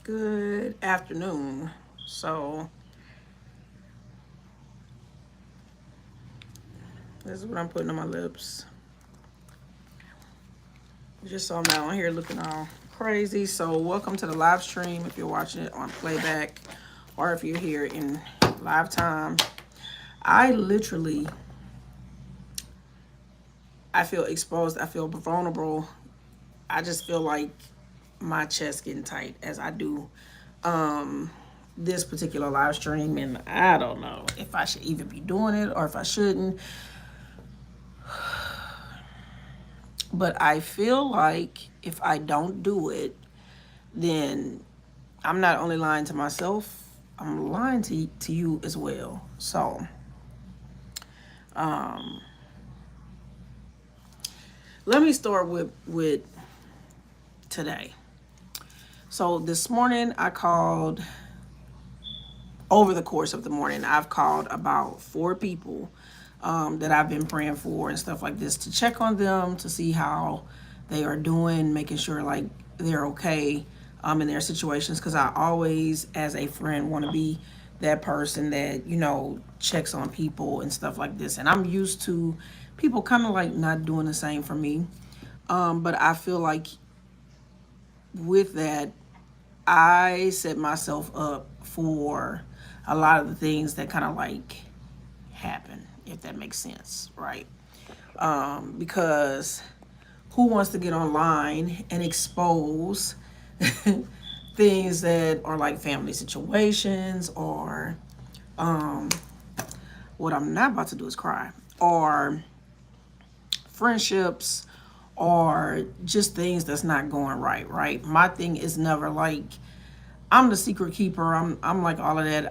Good afternoon. So, this is what I'm putting on my lips. Just so I'm not on here looking all crazy. So, welcome to the live stream if you're watching it on playback or if you're here in live time. I literally, I feel exposed. I feel vulnerable. I just feel like my chest getting tight as I do this particular live stream, and I don't know if I should even be doing it or if I shouldn't. But I feel like if I don't do it, then I'm not only lying to myself, I'm lying to you as well. So, let me start with today. So this morning I called over the course of the morning, I've called about 4 people that I've been praying for and stuff like this to check on them, to see how they are doing, making sure like they're okay in their situations. Because I always, as a friend, want to be that person that, checks on people and stuff like this. And I'm used to people kind of like not doing the same for me. But I feel like with that, I set myself up for a lot of the things that kind of like happen, if that makes sense, right? Because who wants to get online and expose things that are like family situations or what I'm not about to do is cry, or friendships, or just things that's not going right, right? My thing is never like I'm the secret keeper. I'm like all of that.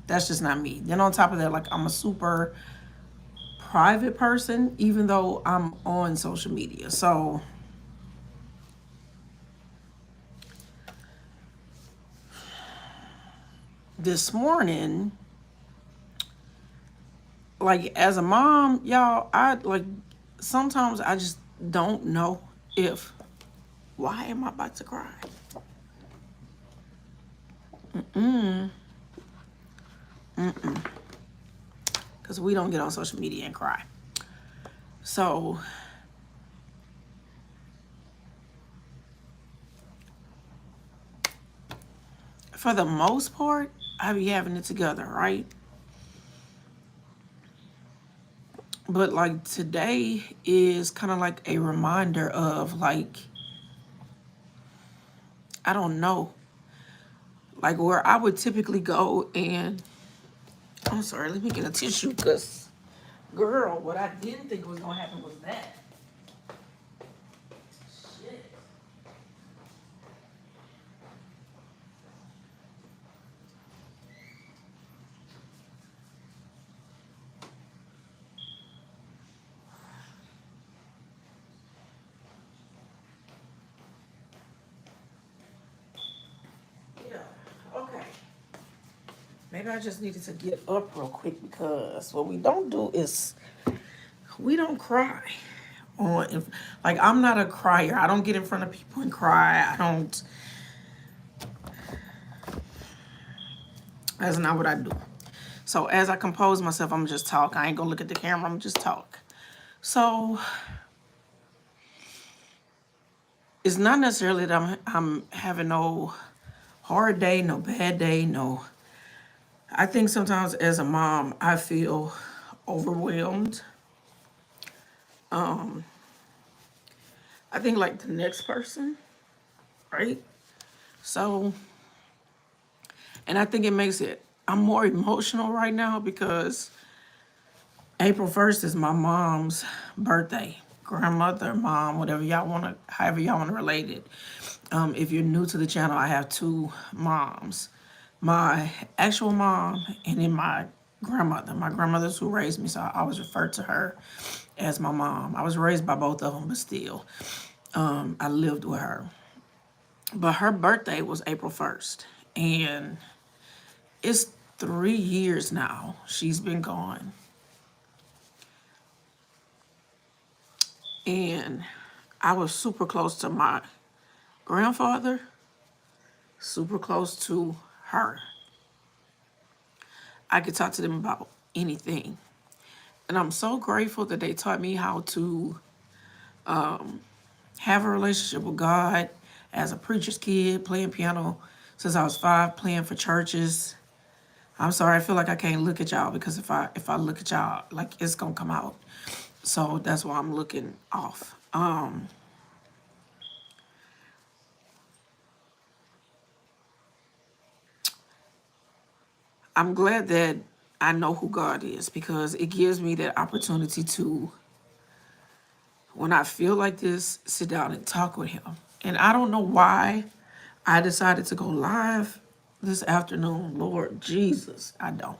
That's just not me. Then on top of that, like I'm a super private person, even though I'm on social media. So this morning, like as a mom, y'all, I like sometimes I just don't know if why am I about to cry? Because we don't get on social media and cry. So for the most part, I be having it together, right? But like today is kind of like a reminder of like, I don't know, like where I would typically go and I'm sorry, let me get a tissue because girl, what I didn't think was gonna happen was that. Shit. Yeah. Okay. Maybe I just needed to get up real quick because what we don't do is we don't cry on like I'm not a crier. I don't get in front of people and cry. I don't That's not what I do. So as I compose myself, I'm just talk. I ain't gonna look at the camera. I'm just talk. So it's not necessarily that I'm having no hard day, no bad day, no. I think sometimes as a mom, I feel overwhelmed. I think like the next person, right? So, and I think it makes it. I'm more emotional right now because April 1st is my mom's birthday. Grandmother, mom, whatever y'all want to, however y'all want to relate it. If you're new to the channel, I have 2 moms. My actual mom and then my grandmother. My grandmother's who raised me, so I always refer to her as my mom. I was raised by both of them, but still, I lived with her. But her birthday was April 1st. And it's 3 years now she's been gone. And I was super close to my grandfather. super close to her. I could talk to them about anything. And I'm so grateful that they taught me how to have a relationship with God as a preacher's kid, playing piano since I was 5, playing for churches. I'm sorry, I feel like I can't look at y'all because if I look at y'all, like it's gonna come out. So that's why I'm looking off. I'm glad that I know who God is because it gives me that opportunity to, when I feel like this, sit down and talk with him. And I don't know why I decided to go live this afternoon. Lord Jesus, I don't.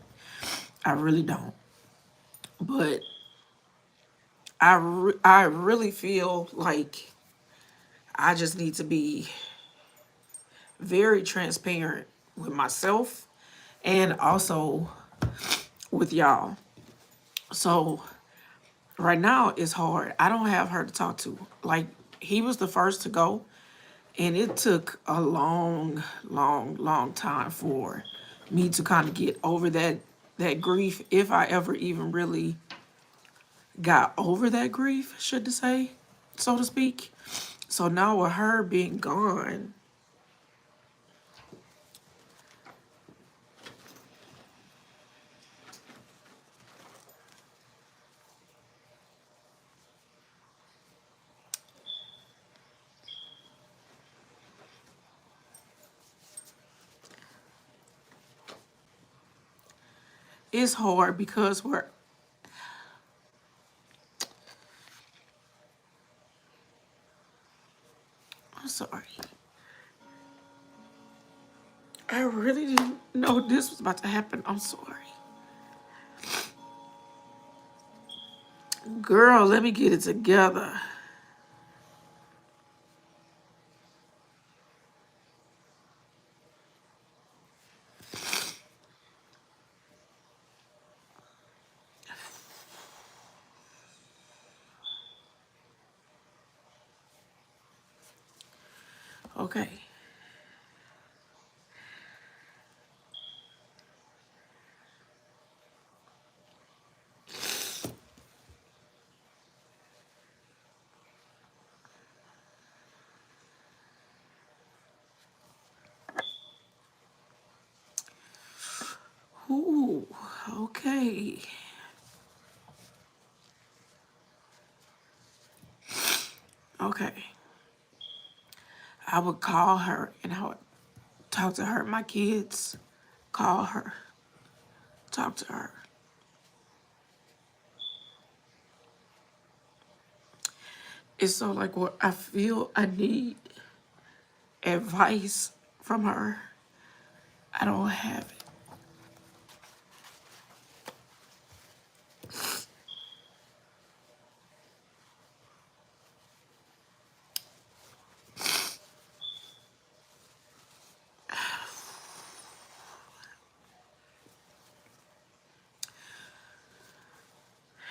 I really don't. But I really feel like I just need to be very transparent with myself and also with y'all. So right now it's hard. I don't have her to talk to. Like, he was the first to go, and it took a long, long, long time for me to kind of get over that grief, if I ever even really got over that grief, should to say, so to speak. So now with her being gone, it's hard because I'm sorry. I really didn't know this was about to happen. I'm sorry. Girl, let me get it together. Okay. Ooh, okay. Okay. I would call her and I would talk to her. My kids, call her, talk to her. It's so like what I feel I need advice from her. I don't have it.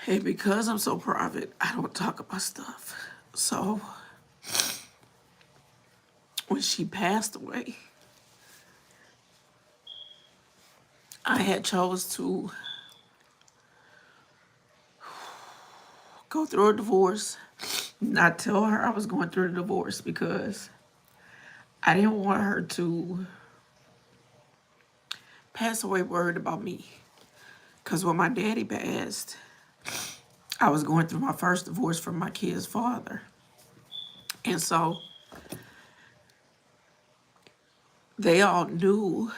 And because I'm so private, I don't talk about stuff. So when she passed away, I had chose to go through a divorce, not tell her I was going through the divorce because I didn't want her to pass away worried about me. Because when my daddy passed, I was going through my first divorce from my kid's father. And so they all knew,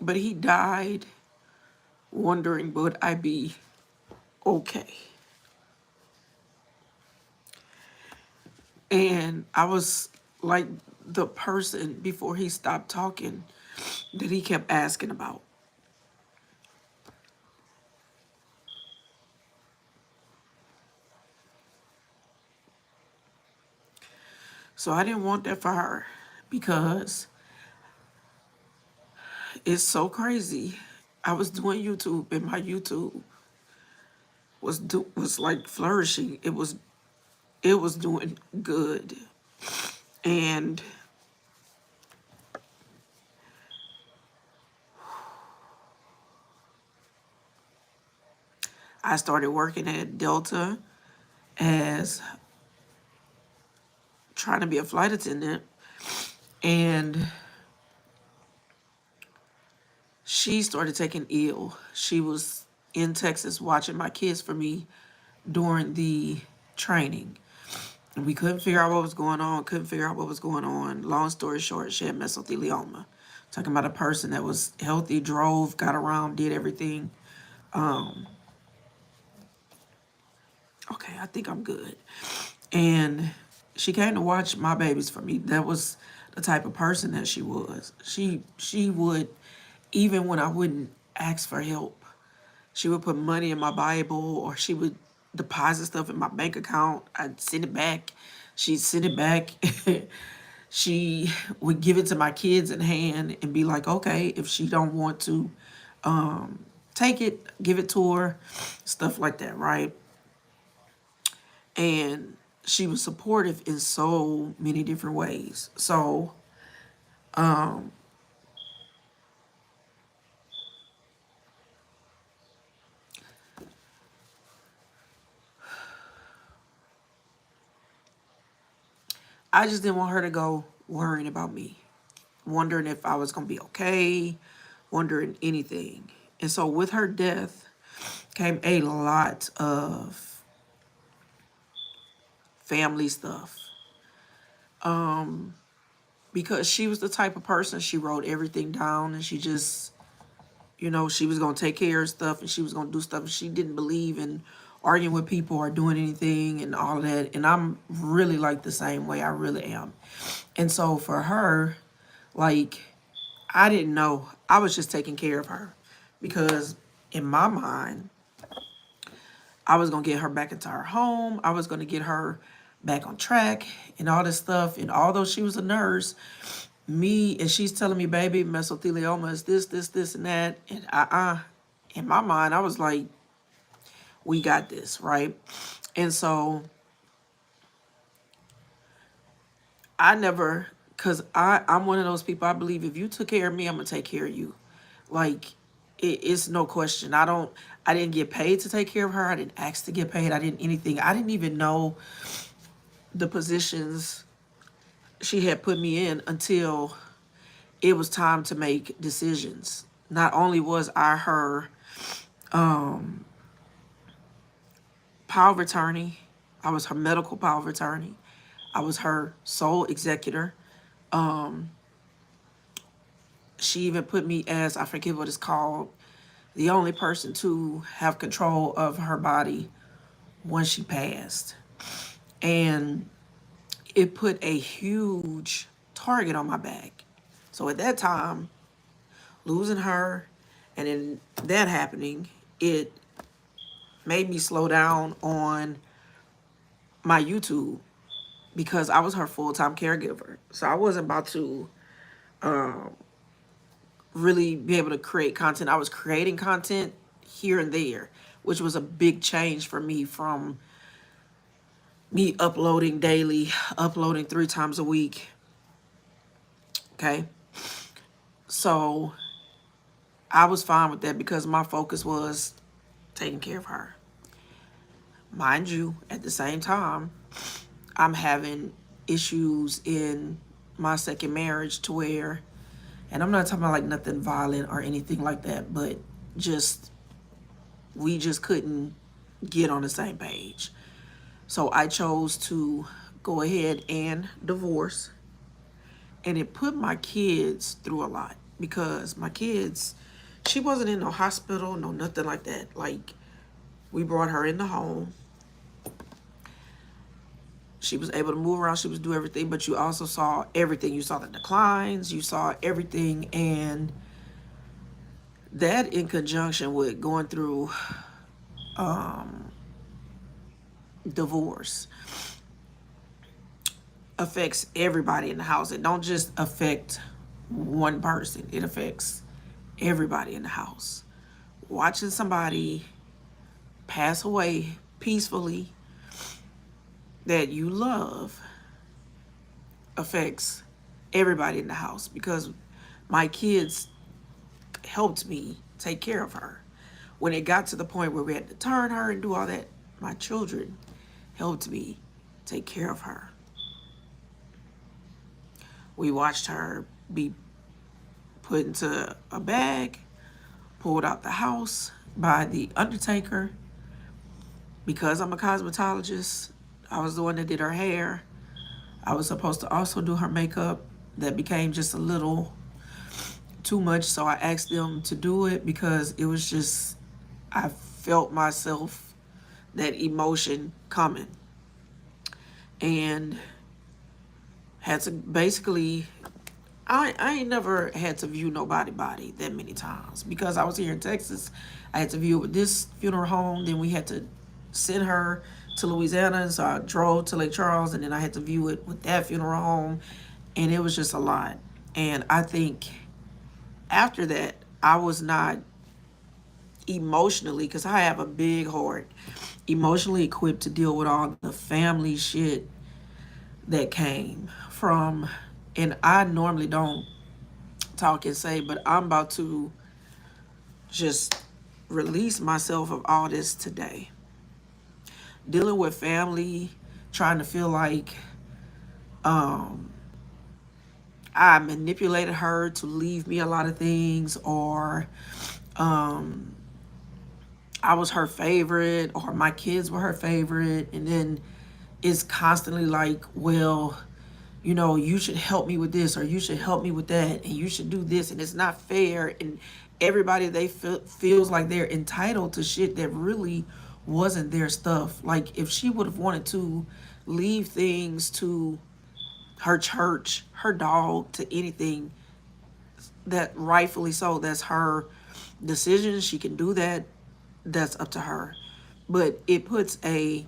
but he died wondering would I be okay. And I was like the person before he stopped talking that he kept asking about. So I didn't want that for her because it's so crazy. I was doing YouTube and my YouTube was like flourishing. It was doing good. And I started working at Delta as trying to be a flight attendant, and she started taking ill. She was in Texas watching my kids for me during the training. And we couldn't figure out what was going on, couldn't figure out what was going on. Long story short, she had mesothelioma. Talking about a person that was healthy, drove, got around, did everything. Okay, I think I'm good. And she came to watch my babies for me. That was the type of person that she was. She would, even when I wouldn't ask for help, she would put money in my Bible, or she would deposit stuff in my bank account. I'd send it back. She'd send it back. She would give it to my kids in hand and be like, okay, if she don't want to take it, give it to her, stuff like that, right? And she was supportive in so many different ways. So I just didn't want her to go worrying about me, wondering if I was going to be okay, wondering anything. And so with her death came a lot of family stuff. Because she was the type of person, she wrote everything down, and she just, she was going to take care of stuff, and she was going to do stuff. And she didn't believe in arguing with people or doing anything and all of that. And I'm really like the same way. I really am. And so for her, like, I didn't know. I was just taking care of her because in my mind, I was going to get her back into her home. I was going to get her back on track and all this stuff. And although she was a nurse, and she's telling me, baby, mesothelioma is this, and that. And in my mind, I was like, we got this, right? And so I never, because I'm one of those people, I believe if you took care of me, I'm going to take care of you. Like, it's no question. I didn't get paid to take care of her. I didn't ask to get paid. I didn't anything. I didn't even know the positions she had put me in until it was time to make decisions. Not only was I her power of attorney, I was her medical power of attorney. I was her sole executor. She even put me as, I forget what it's called, the only person to have control of her body when she passed. And it put a huge target on my back. So at that time, losing her and then that happening, it made me slow down on my YouTube because I was her full-time caregiver. So I wasn't about to really be able to create content. I was creating content here and there, which was a big change for me from me uploading daily, uploading 3 times a week. Okay. So I was fine with that because my focus was taking care of her. Mind you, at the same time, I'm having issues in my second marriage to where, and I'm not talking about like nothing violent or anything like that, but we just couldn't get on the same page. So I chose to go ahead and divorce. And it put my kids through a lot because my kids, she wasn't in no hospital, no nothing like that. Like, we brought her in the home. She was able to move around. She was do everything, but you also saw everything. You saw the declines. You saw everything. And that in conjunction with going through divorce affects everybody in the house. It don't just affect one person. It affects everybody in the house. Watching somebody pass away peacefully that you love affects everybody in the house because my kids helped me take care of her. when it got to the point where we had to turn her and do all that, my children helped me take care of her. We watched her be put into a bag, pulled out the house by the undertaker. Because I'm a cosmetologist, I was the one that did her hair. I was supposed to also do her makeup. That became just a little too much, so I asked them to do it because it was just, I felt myself, that emotion coming. And had to basically, I ain't never had to view nobody body that many times. Because I was here in Texas, I had to view it with this funeral home. Then we had to send her to Louisiana. And so I drove to Lake Charles, and then I had to view it with that funeral home. And it was just a lot. And I think after that, I was not emotionally, because I have a big heart, emotionally equipped to deal with all the family shit that came from, and I normally don't talk and say, but I'm about to just release myself of all this today. Dealing with family, trying to feel like I manipulated her to leave me a lot of things, or I was her favorite, or my kids were her favorite, and then it's constantly like, well, you know, you should help me with this, or you should help me with that, and you should do this, and it's not fair. And everybody, they feels like they're entitled to shit that really wasn't their stuff. Like, if she would have wanted to leave things to her church, her dog, to anything, that rightfully so, that's her decision. She can do that. That's up to her. But it puts a,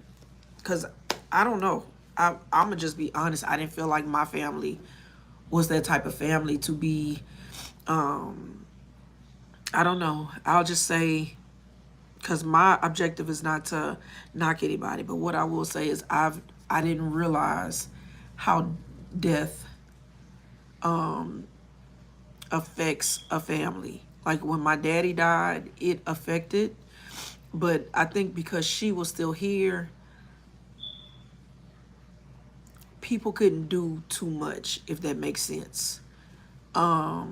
because I don't know, I'm gonna just be honest, I didn't feel like my family was that type of family to be, I don't know, I'll just say, because my objective is not to knock anybody, but what I will say is I didn't realize how death affects a family. Like when my daddy died, it affected, but I think because she was still here, people couldn't do too much, if that makes sense. So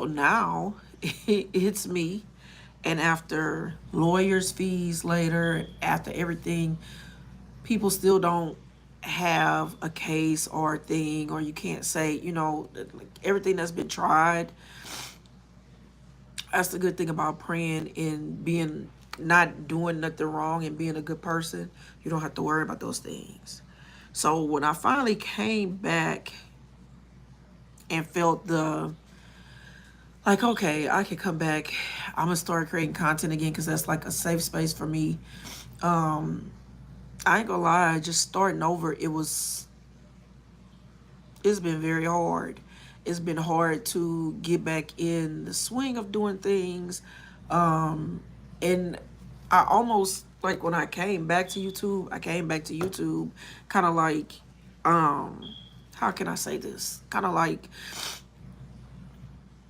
now it's me, and after lawyers' fees later, after everything, people still don't have a case or a thing, or you can't say, you know, like everything that's been tried. That's the good thing about praying and being, not doing nothing wrong and being a good person. You don't have to worry about those things. So when I finally came back and felt the, like, okay, I can come back, I'm gonna start creating content again, because that's like a safe space for me. I ain't gonna lie, just starting over, it's been very hard. It's been hard to get back in the swing of doing things. And I almost, like, when I came back to YouTube, kind of like, how can I say this? Kind of like,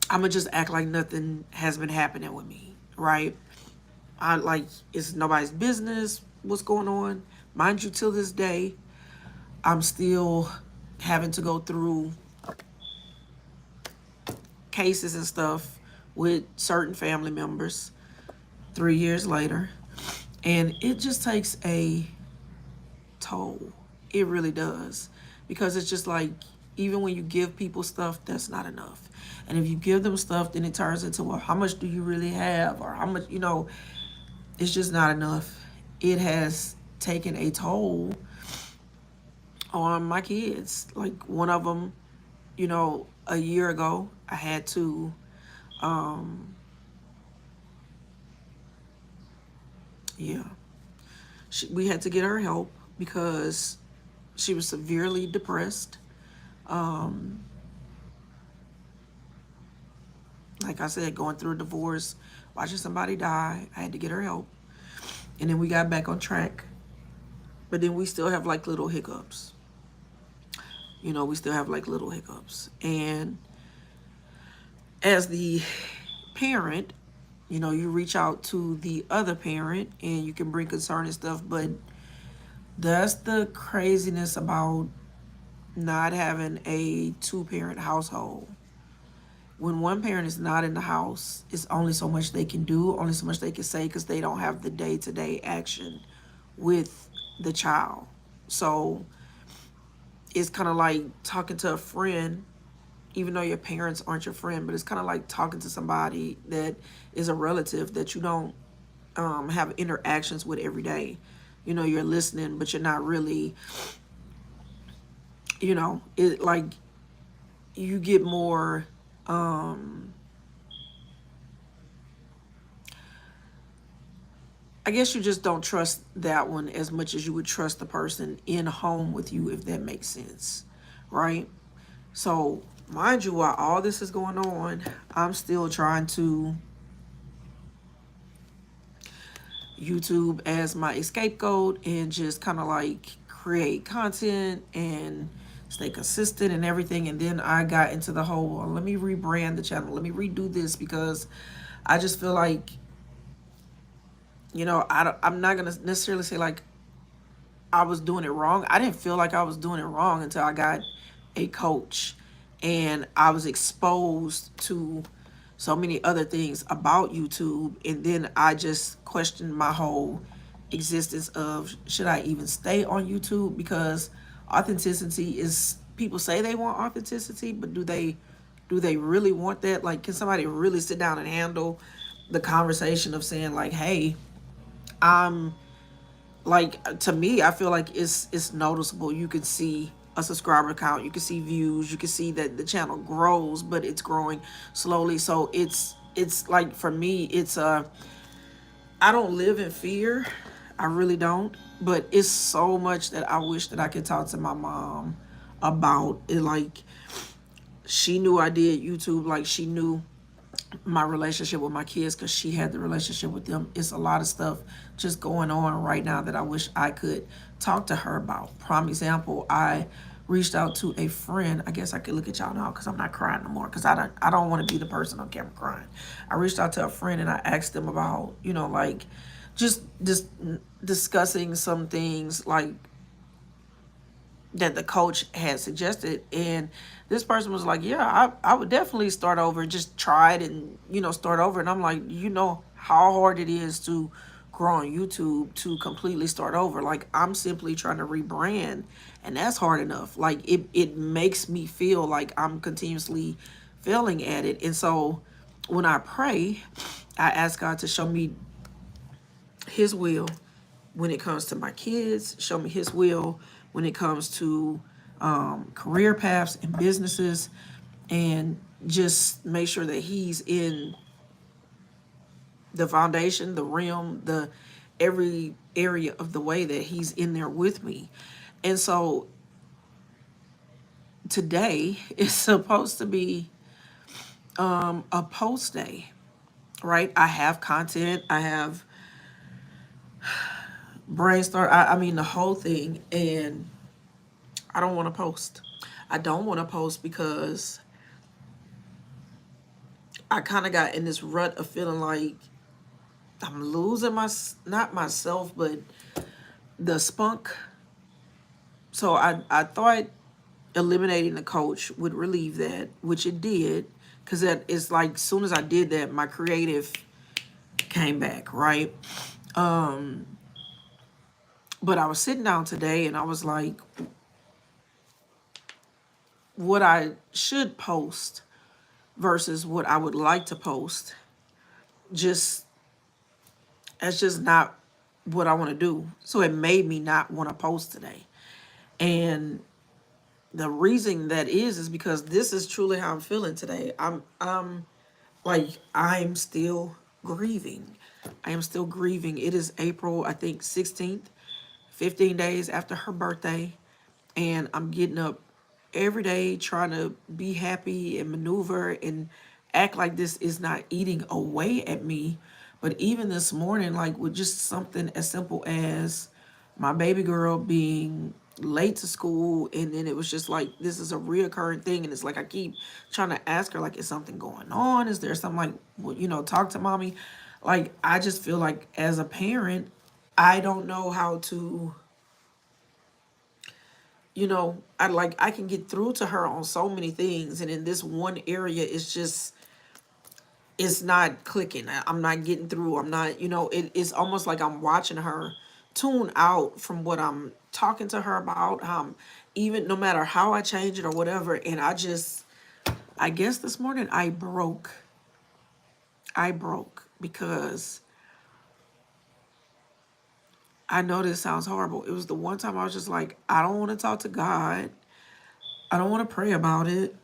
I'm gonna just act like nothing has been happening with me, right? I like, it's nobody's business what's going on. Mind you, till this day, I'm still having to go through cases and stuff with certain family members 3 years later. And it just takes a toll. It really does. Because it's just like, even when you give people stuff, that's not enough. And if you give them stuff, then it turns into, well, how much do you really have? Or how much, you know, it's just not enough. It has taken a toll on my kids. Like, one of them, you know, a year ago, I had to, yeah, we had to get her help because she was severely depressed. Like I said, going through a divorce, watching somebody die, I had to get her help. And then we got back on track. But then we still have like little hiccups. You know, we still have like little hiccups. And as the parent, you reach out to the other parent and you can bring concern and stuff, but that's the craziness about not having a two-parent household. When one parent is not in the house, it's only so much they can do, only so much they can say because they don't have the day-to-day action with the child. So it's kind of like talking to a friend, even though your parents aren't your friend, but it's kind of like talking to somebody that is a relative that you don't have interactions with every day. You're listening, but you're not really, it like you get more. I guess you just don't trust that one as much as you would trust the person in home with you, if that makes sense, right? So, mind you, while all this is going on, I'm still trying to YouTube as my scapegoat and just kind of like create content and stay consistent and everything. And then I got into the whole, well, let me rebrand the channel. Let me redo this because I just feel like, I'm not going to necessarily say like I was doing it wrong. I didn't feel like I was doing it wrong until I got a coach and I was exposed to so many other things about YouTube. And then I just questioned my whole existence of should I even stay on YouTube? Because authenticity is, people say they want authenticity, but do they really want that? Like, can somebody really sit down and handle the conversation of saying like, hey, I'm like, to me, I feel like it's noticeable. You can see a subscriber count, you can see views, you can see that the channel grows, but it's growing slowly. So it's like, for me, it's I don't live in fear. I really don't. But it's so much that I wish that I could talk to my mom about it. Like, she knew I did YouTube, like she knew my relationship with my kids because she had the relationship with them. It's a lot of stuff just going on right now that I wish I could talk to her about. Prime example, I reached out to a friend. I guess I could look at y'all now because I'm not crying no more because I don't want to be the person on camera crying. I reached out to a friend and I asked them about, like just discussing some things like that the coach had suggested, and this person was like, yeah, I would definitely start over, just try it and start over. And I'm like, how hard it is to grow on YouTube, to completely start over. Like, I'm simply trying to rebrand, and that's hard enough. Like, it makes me feel like I'm continuously failing at it. And so when I pray, I ask God to show me his will when it comes to my kids, show me his will when it comes to career paths and businesses, and just make sure that he's in the foundation, the realm, the every area of the way, that he's in there with me. And so today is supposed to be a post day, right? I have content, I have brainstorm, I mean the whole thing, and I don't want to post. I don't want to post because I kind of got in this rut of feeling like I'm losing not myself, but the spunk. So I thought eliminating the coach would relieve that, which it did, because that is like, as soon as I did that, my creative came back, right? But I was sitting down today and I was like, what I should post versus what I would like to post, just that's just not what I want to do. So it made me not want to post today. And the reason that is because this is truly how I'm feeling today. I'm like, I'm still grieving. I am still grieving. It is April, I think 16th, 15 days after her birthday, and I'm getting up every day trying to be happy and maneuver and act like this is not eating away at me. But even this morning, like with just something as simple as my baby girl being late to school, and then it was just like this is a reoccurring thing, and it's like I keep trying to ask her like, is something going on, is there something, like, well, talk to mommy. Like, I just feel like as a parent, I don't know how to, I can get through to her on so many things, and in this one area it's not clicking. I'm not getting through. I'm not, it's almost like I'm watching her tune out from what I'm talking to her about. Even no matter how I change it or whatever. And I guess this morning I broke. Because I know this sounds horrible. It was the one time I was just like, I don't want to talk to God. I don't want to pray about it.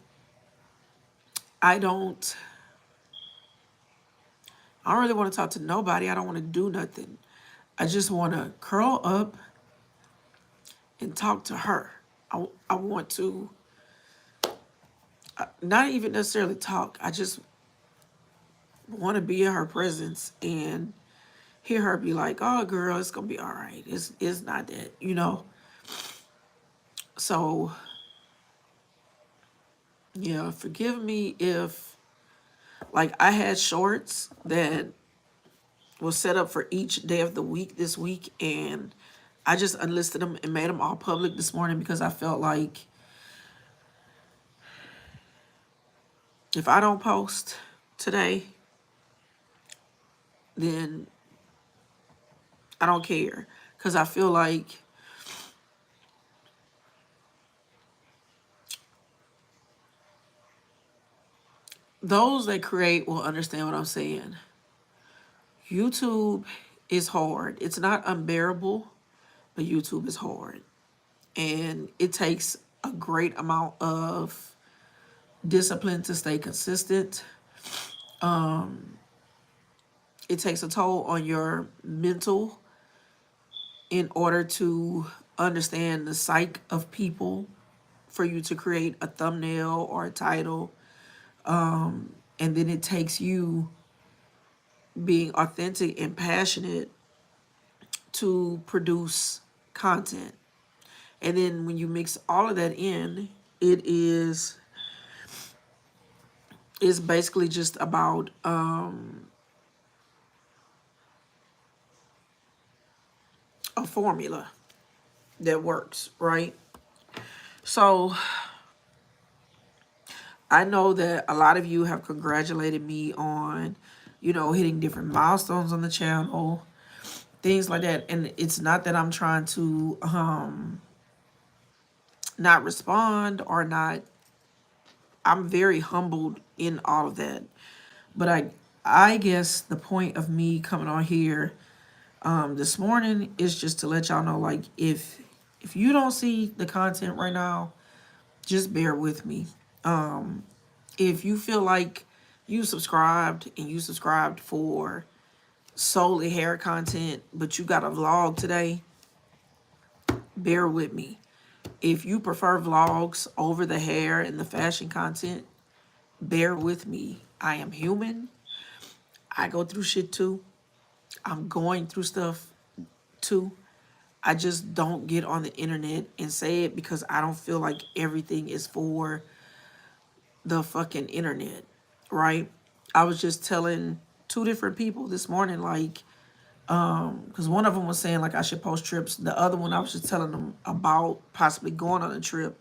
I don't, I don't really want to talk to nobody. I don't want to do nothing. I just want to curl up and talk to her. I want to not even necessarily talk. I just want to be in her presence and hear her be like, "Oh, girl, it's gonna be all right. It's not that." So yeah, forgive me if, like, I had shorts that was set up for each day of the week this week, and I just unlisted them and made them all public this morning because I felt like if I don't post today, then I don't care. Because I feel like those that create will understand what I'm saying. YouTube is hard. It's not unbearable, but YouTube is hard. And it takes a great amount of discipline to stay consistent. It takes a toll on your mental in order to understand the psyche of people for you to create a thumbnail or a title. And then it takes you being authentic and passionate to produce content. And then when you mix all of that in, it's basically just about a formula that works, right? So I know that a lot of you have congratulated me on, hitting different milestones on the channel, things like that. And it's not that I'm trying to not respond or not. I'm very humbled in all of that. But I guess the point of me coming on here this morning is just to let y'all know, like, if you don't see the content right now, just bear with me. If you feel like you subscribed for solely hair content, but you got a vlog today, bear with me. If you prefer vlogs over the hair and the fashion content, bear with me. I am human. I go through shit too. I'm going through stuff too. I just don't get on the internet and say it because I don't feel like everything is for the fucking internet, right? I was just telling two different people this morning, like, because one of them was saying like I should post trips. The other one, I was just telling them about possibly going on a trip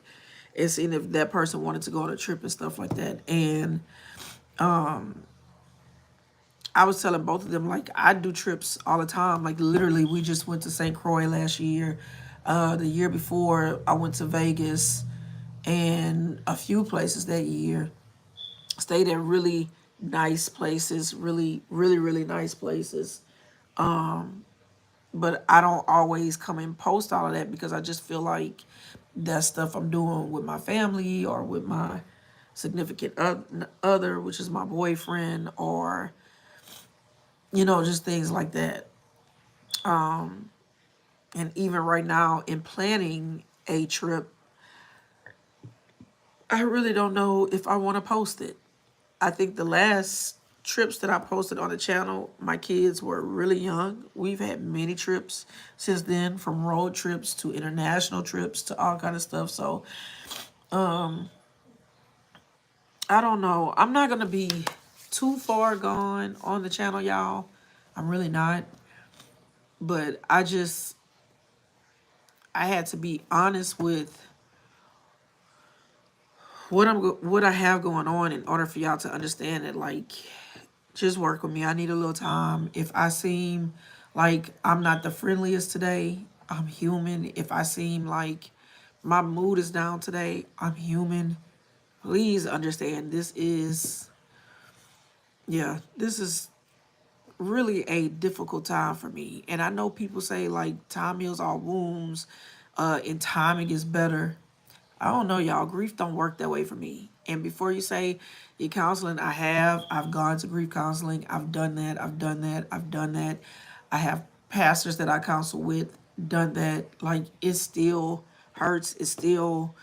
and seeing if that person wanted to go on a trip and stuff like that. And I was telling both of them, like, I do trips all the time. Like, literally, we just went to St. Croix last year. The year before, I went to Vegas and a few places that year. Stayed at really nice places, really, really, really nice places. But I don't always come and post all of that because I just feel like that's stuff I'm doing with my family or with my significant other, which is my boyfriend, or just things like that. And even right now, in planning a trip, I really don't know if I want to post it. I think the last trips that I posted on the channel, my kids were really young. We've had many trips since then, from road trips to international trips to all kind of stuff. So I don't know. I'm not gonna be too far gone on the channel, y'all. I'm really not. But I had to be honest with what I have going on in order for y'all to understand it. Like, just work with me. I need a little time. If I seem like I'm not the friendliest today, I'm human. If I seem like my mood is down today, I'm human. Please understand, this is really a difficult time for me. And I know people say like time heals all wounds, and timing is better. I don't know, y'all. Grief don't work that way for me. And before you say you're counseling, I've gone to grief counseling. I've done that. I've done that. I've done that. I have pastors that I counsel with, done that. Like, it still hurts. It still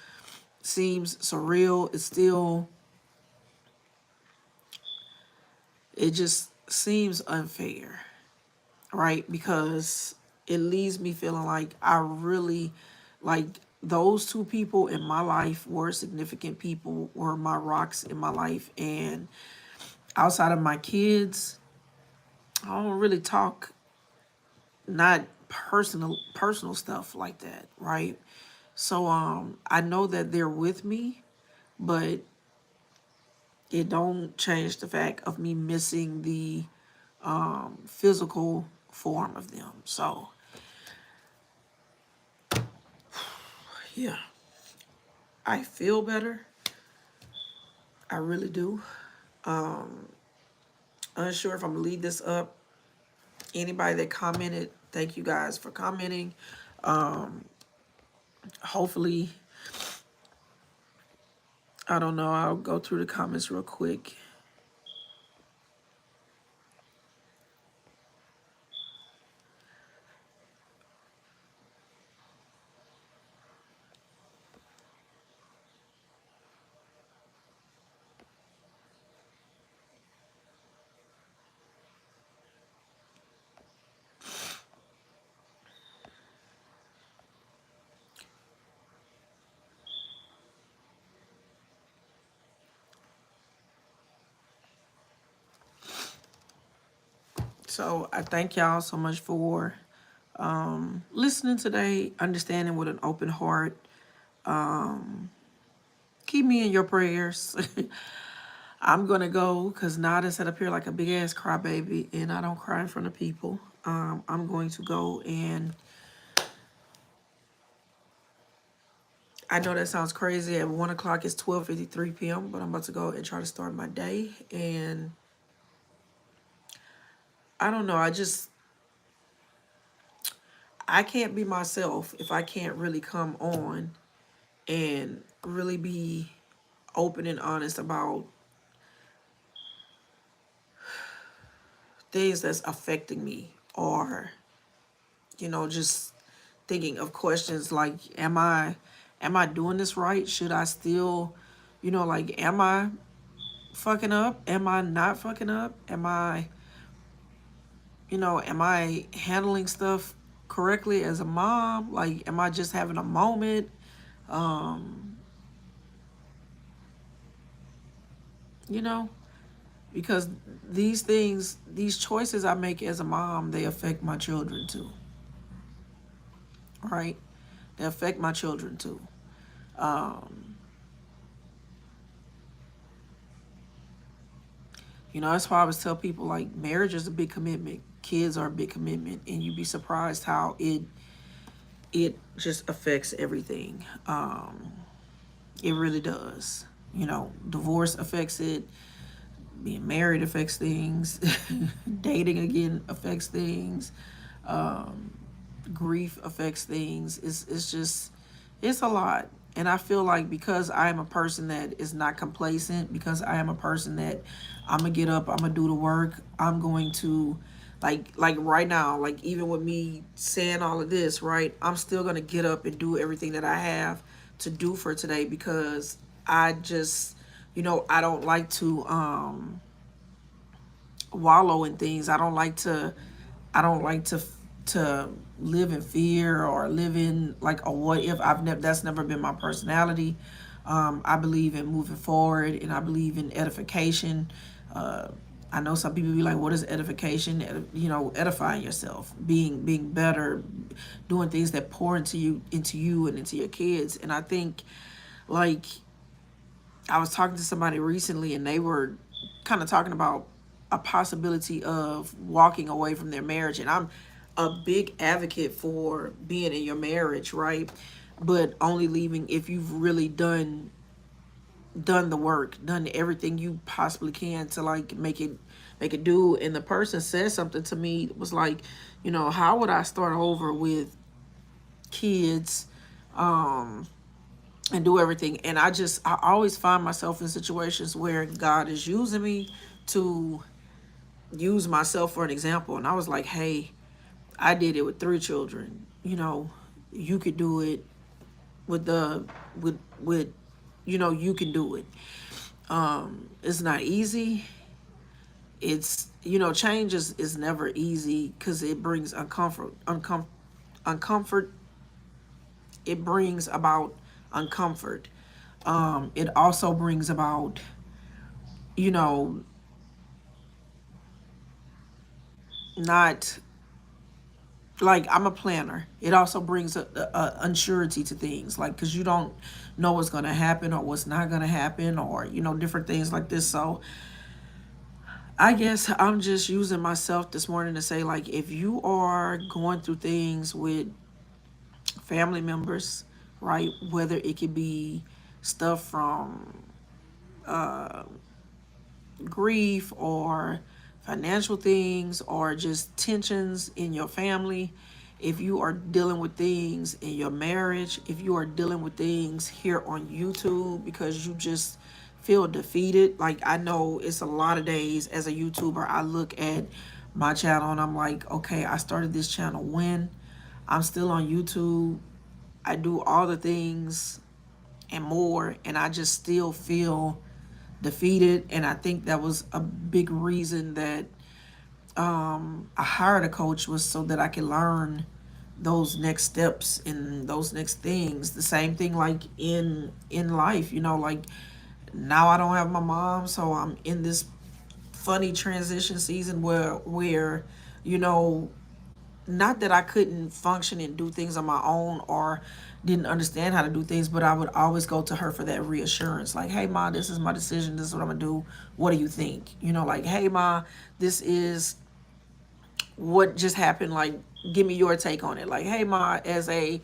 seems surreal. It just seems unfair, right? Because it leaves me feeling like I really, like, those two people in my life were significant people, were my rocks in my life. And outside of my kids, I don't really talk, not personal stuff like that, right? So I know that they're with me, but it don't change the fact of me missing the physical form of them. So yeah, I feel better. I really do. Unsure if I'm gonna leave this up. Anybody that commented, thank you guys for commenting. Hopefully, I don't know, I'll go through the comments real quick. So I thank y'all so much for listening today, understanding with an open heart. Keep me in your prayers. I'm gonna go because Nada sat up here like a big ass crybaby, and I don't cry in front of people. I'm going to go, and I know that sounds crazy. At 1 o'clock, it's 12:53 p.m., but I'm about to go and try to start my day. And I don't know. I can't be myself if I can't really come on and really be open and honest about things that's affecting me, or just thinking of questions like, am I doing this right? Should I still, like, am I fucking up? Am I not fucking up? Am I handling stuff correctly as a mom? Like, am I just having a moment? You know, because these choices I make as a mom, they affect my children too, right? They affect my children too. That's why I always tell people, like, marriage is a big commitment. Kids are a big commitment, and you'd be surprised how it just affects everything. It really does. Divorce affects it. Being married affects things. Dating again affects things. Grief affects things. It's a lot. And I feel like because I am a person that is not complacent, because I am a person that I'm gonna get up, I'm gonna do the work, I'm going to, like right now, like, even with me saying all of this, right, I'm still gonna get up and do everything that I have to do for today, because I just, I don't like to wallow in things. I don't like to live in fear or live in like a what if. That's never been my personality. I believe in moving forward, and I believe in edification. Uh, I know some people be like, "What is edification?" Edifying yourself, being better, doing things that pour into you and into your kids. And I think, like, I was talking to somebody recently, and they were kind of talking about a possibility of walking away from their marriage. And I'm a big advocate for being in your marriage, right? But only leaving if you've really done the work, done everything you possibly can to like make it do. And the person said something to me, was like, how would I start over with kids, and do everything? And I always find myself in situations where God is using me to use myself for an example. And I was like, hey, I did it with 3 children. You could do it with you can do it. It's not easy. It's, change is never easy because it brings uncomfort. It brings about uncomfort. It also brings about, you know, not like, I'm a planner. It also brings a unsurety to things, like, because you don't know what's going to happen or what's not going to happen, or different things like this. So I guess I'm just using myself this morning to say, like, if you are going through things with family members, right, whether it could be stuff from grief or financial things or just tensions in your family, if you are dealing with things in your marriage, if you are dealing with things here on YouTube because you just feel defeated. Like, I know it's a lot of days as a YouTuber, I look at my channel and I'm like, okay, I started this channel when I'm still on YouTube. I do all the things and more, and I just still feel defeated. And I think that was a big reason that I hired a coach, was so that I could learn those next steps and those next things. The same thing like in life, like, now I don't have my mom, so I'm in this funny transition season where you know not that I couldn't function and do things on my own or didn't understand how to do things, but I would always go to her for that reassurance. Like, hey, Ma, this is my decision. This is what I'm going to do. What do you think? Like, hey, Ma, this is what just happened. Like, give me your take on it. Like, hey, Ma, as a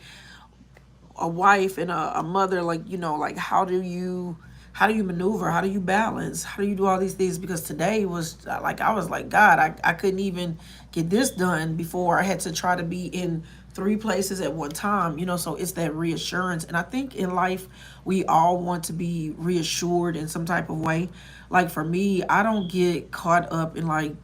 wife and a mother, like, like, how do you maneuver? How do you balance? How do you do all these things? Because today was like, I was like, God, I couldn't even get this done before I had to try to be in 3 places at one time. So it's that reassurance. And I think in life, we all want to be reassured in some type of way. Like, for me, I don't get caught up in like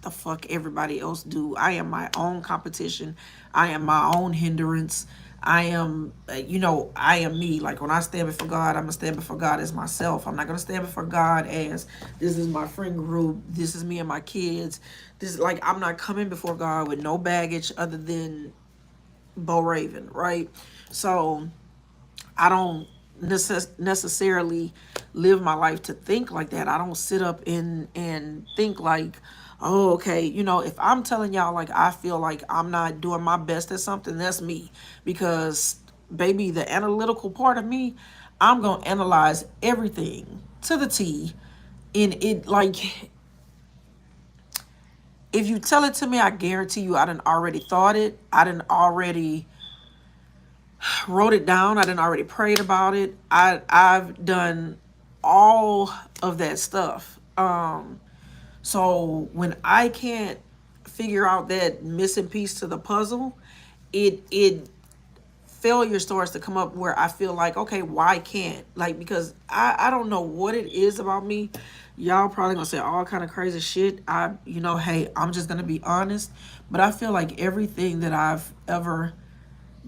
the fuck everybody else do. I am my own competition. I am my own hindrance. I am, I am me. Like, when I stand before God, I'm gonna stand before God as myself. I'm not gonna stand before God as, this is my friend group, this is me and my kids. This is like, I'm not coming before God with no baggage other than Beau Raven, right? So I don't necessarily live my life to think like that. I don't sit up and think like, oh, okay, if I'm telling y'all, like, I feel like I'm not doing my best at something, that's me. Because, baby, the analytical part of me, I'm going to analyze everything to the T. And it, like, if you tell it to me, I guarantee you I done already thought it. I done already wrote it down. I done already prayed about it. I've done all of that stuff. So when I can't figure out that missing piece to the puzzle, it failure starts to come up where I feel like, okay, why can't? Like, because I don't know what it is about me. Y'all probably gonna say all kind of crazy shit. Hey, I'm just gonna be honest. But I feel like everything that I've ever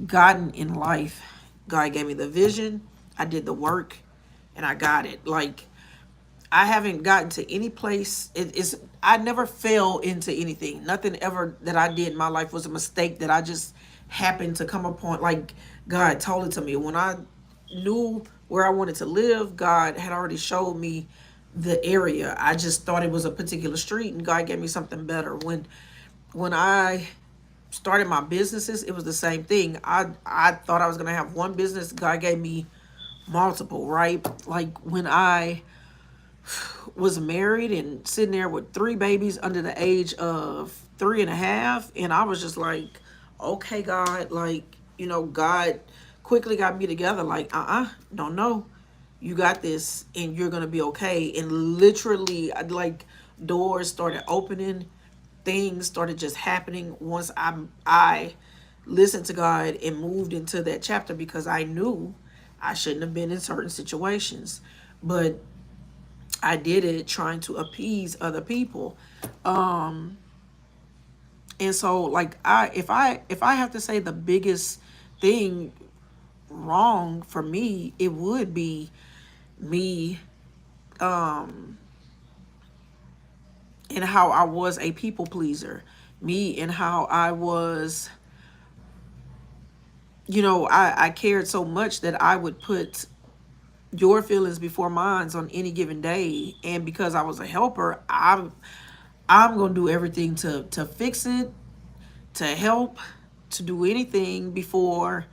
gotten in life, God gave me the vision, I did the work, and I got it. Like, I haven't gotten to any place. I never fell into anything. Nothing ever that I did in my life was a mistake that I just happened to come upon. Like God told it to me. When I knew where I wanted to live, God had already showed me the area. I just thought it was a particular street, and God gave me something better. When I started my businesses, it was the same thing. I thought I was gonna have one business. God gave me multiple, right? Like when I was married and sitting there with three babies under the age of 3.5, and I was just like, okay, God, like, God quickly got me together, like, don't know. You got this and you're gonna be okay. And literally, like, doors started opening, things started just happening once I listened to God and moved into that chapter, because I knew I shouldn't have been in certain situations. But I did it trying to appease other people. And so, like, if I have to say the biggest thing wrong for me, it would be me, and how I was a people pleaser. Me and how I was, I cared so much that I would put your feelings before mine on any given day. And because I was a helper, I'm gonna do everything to fix it, to help, to do anything before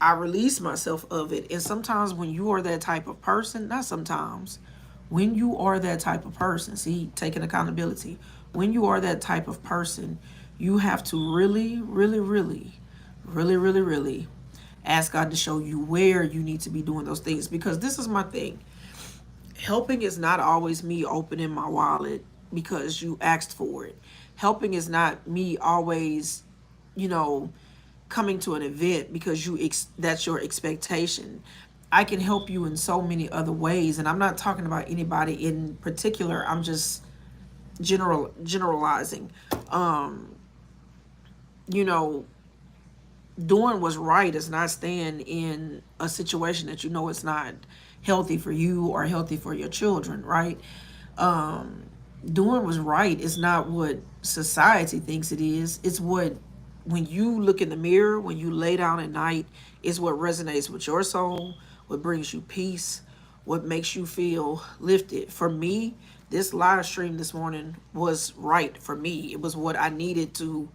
I release myself of it. And sometimes when you are that type of person, not sometimes, when you are that type of person, see, taking accountability, when you are that type of person, you have to really, really, really, really, really, really ask God to show you where you need to be doing those things. Because this is my thing. Helping is not always me opening my wallet because you asked for it. Helping is not me always, you know, coming to an event because that's your expectation. I can help you in so many other ways, and I'm not talking about anybody in particular. I'm just generalizing. You know, doing what's right is not staying in a situation that you know it's not healthy for you or healthy for your children, right? Doing what's right is not what society thinks it is. It's what, when you look in the mirror, when you lay down at night, is what resonates with your soul, what brings you peace, what makes you feel lifted. For me, this live stream this morning was right for me. It was what I needed to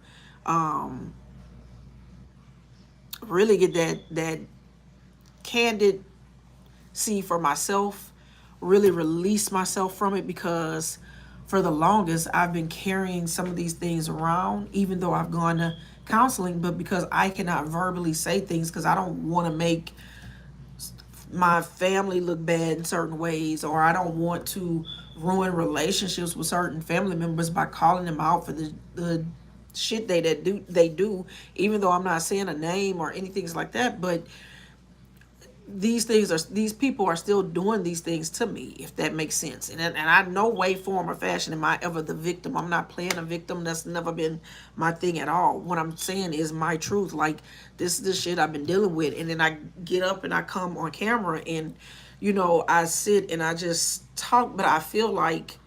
really get that candid see for myself, really release myself from it, because for the longest I've been carrying some of these things around, even though I've gone to counseling, but because I cannot verbally say things because I don't want to make my family look bad in certain ways, or I don't want to ruin relationships with certain family members by calling them out for the shit they do, even though I'm not saying a name or anything like that. But these people are still doing these things to me, if that makes sense. And I no way, form, or fashion am I ever the victim. I'm not playing a victim. That's never been my thing at all. What I'm saying is my truth. Like, this is the shit I've been dealing with. And then I get up and I come on camera and, I sit and I just talk. But I feel like,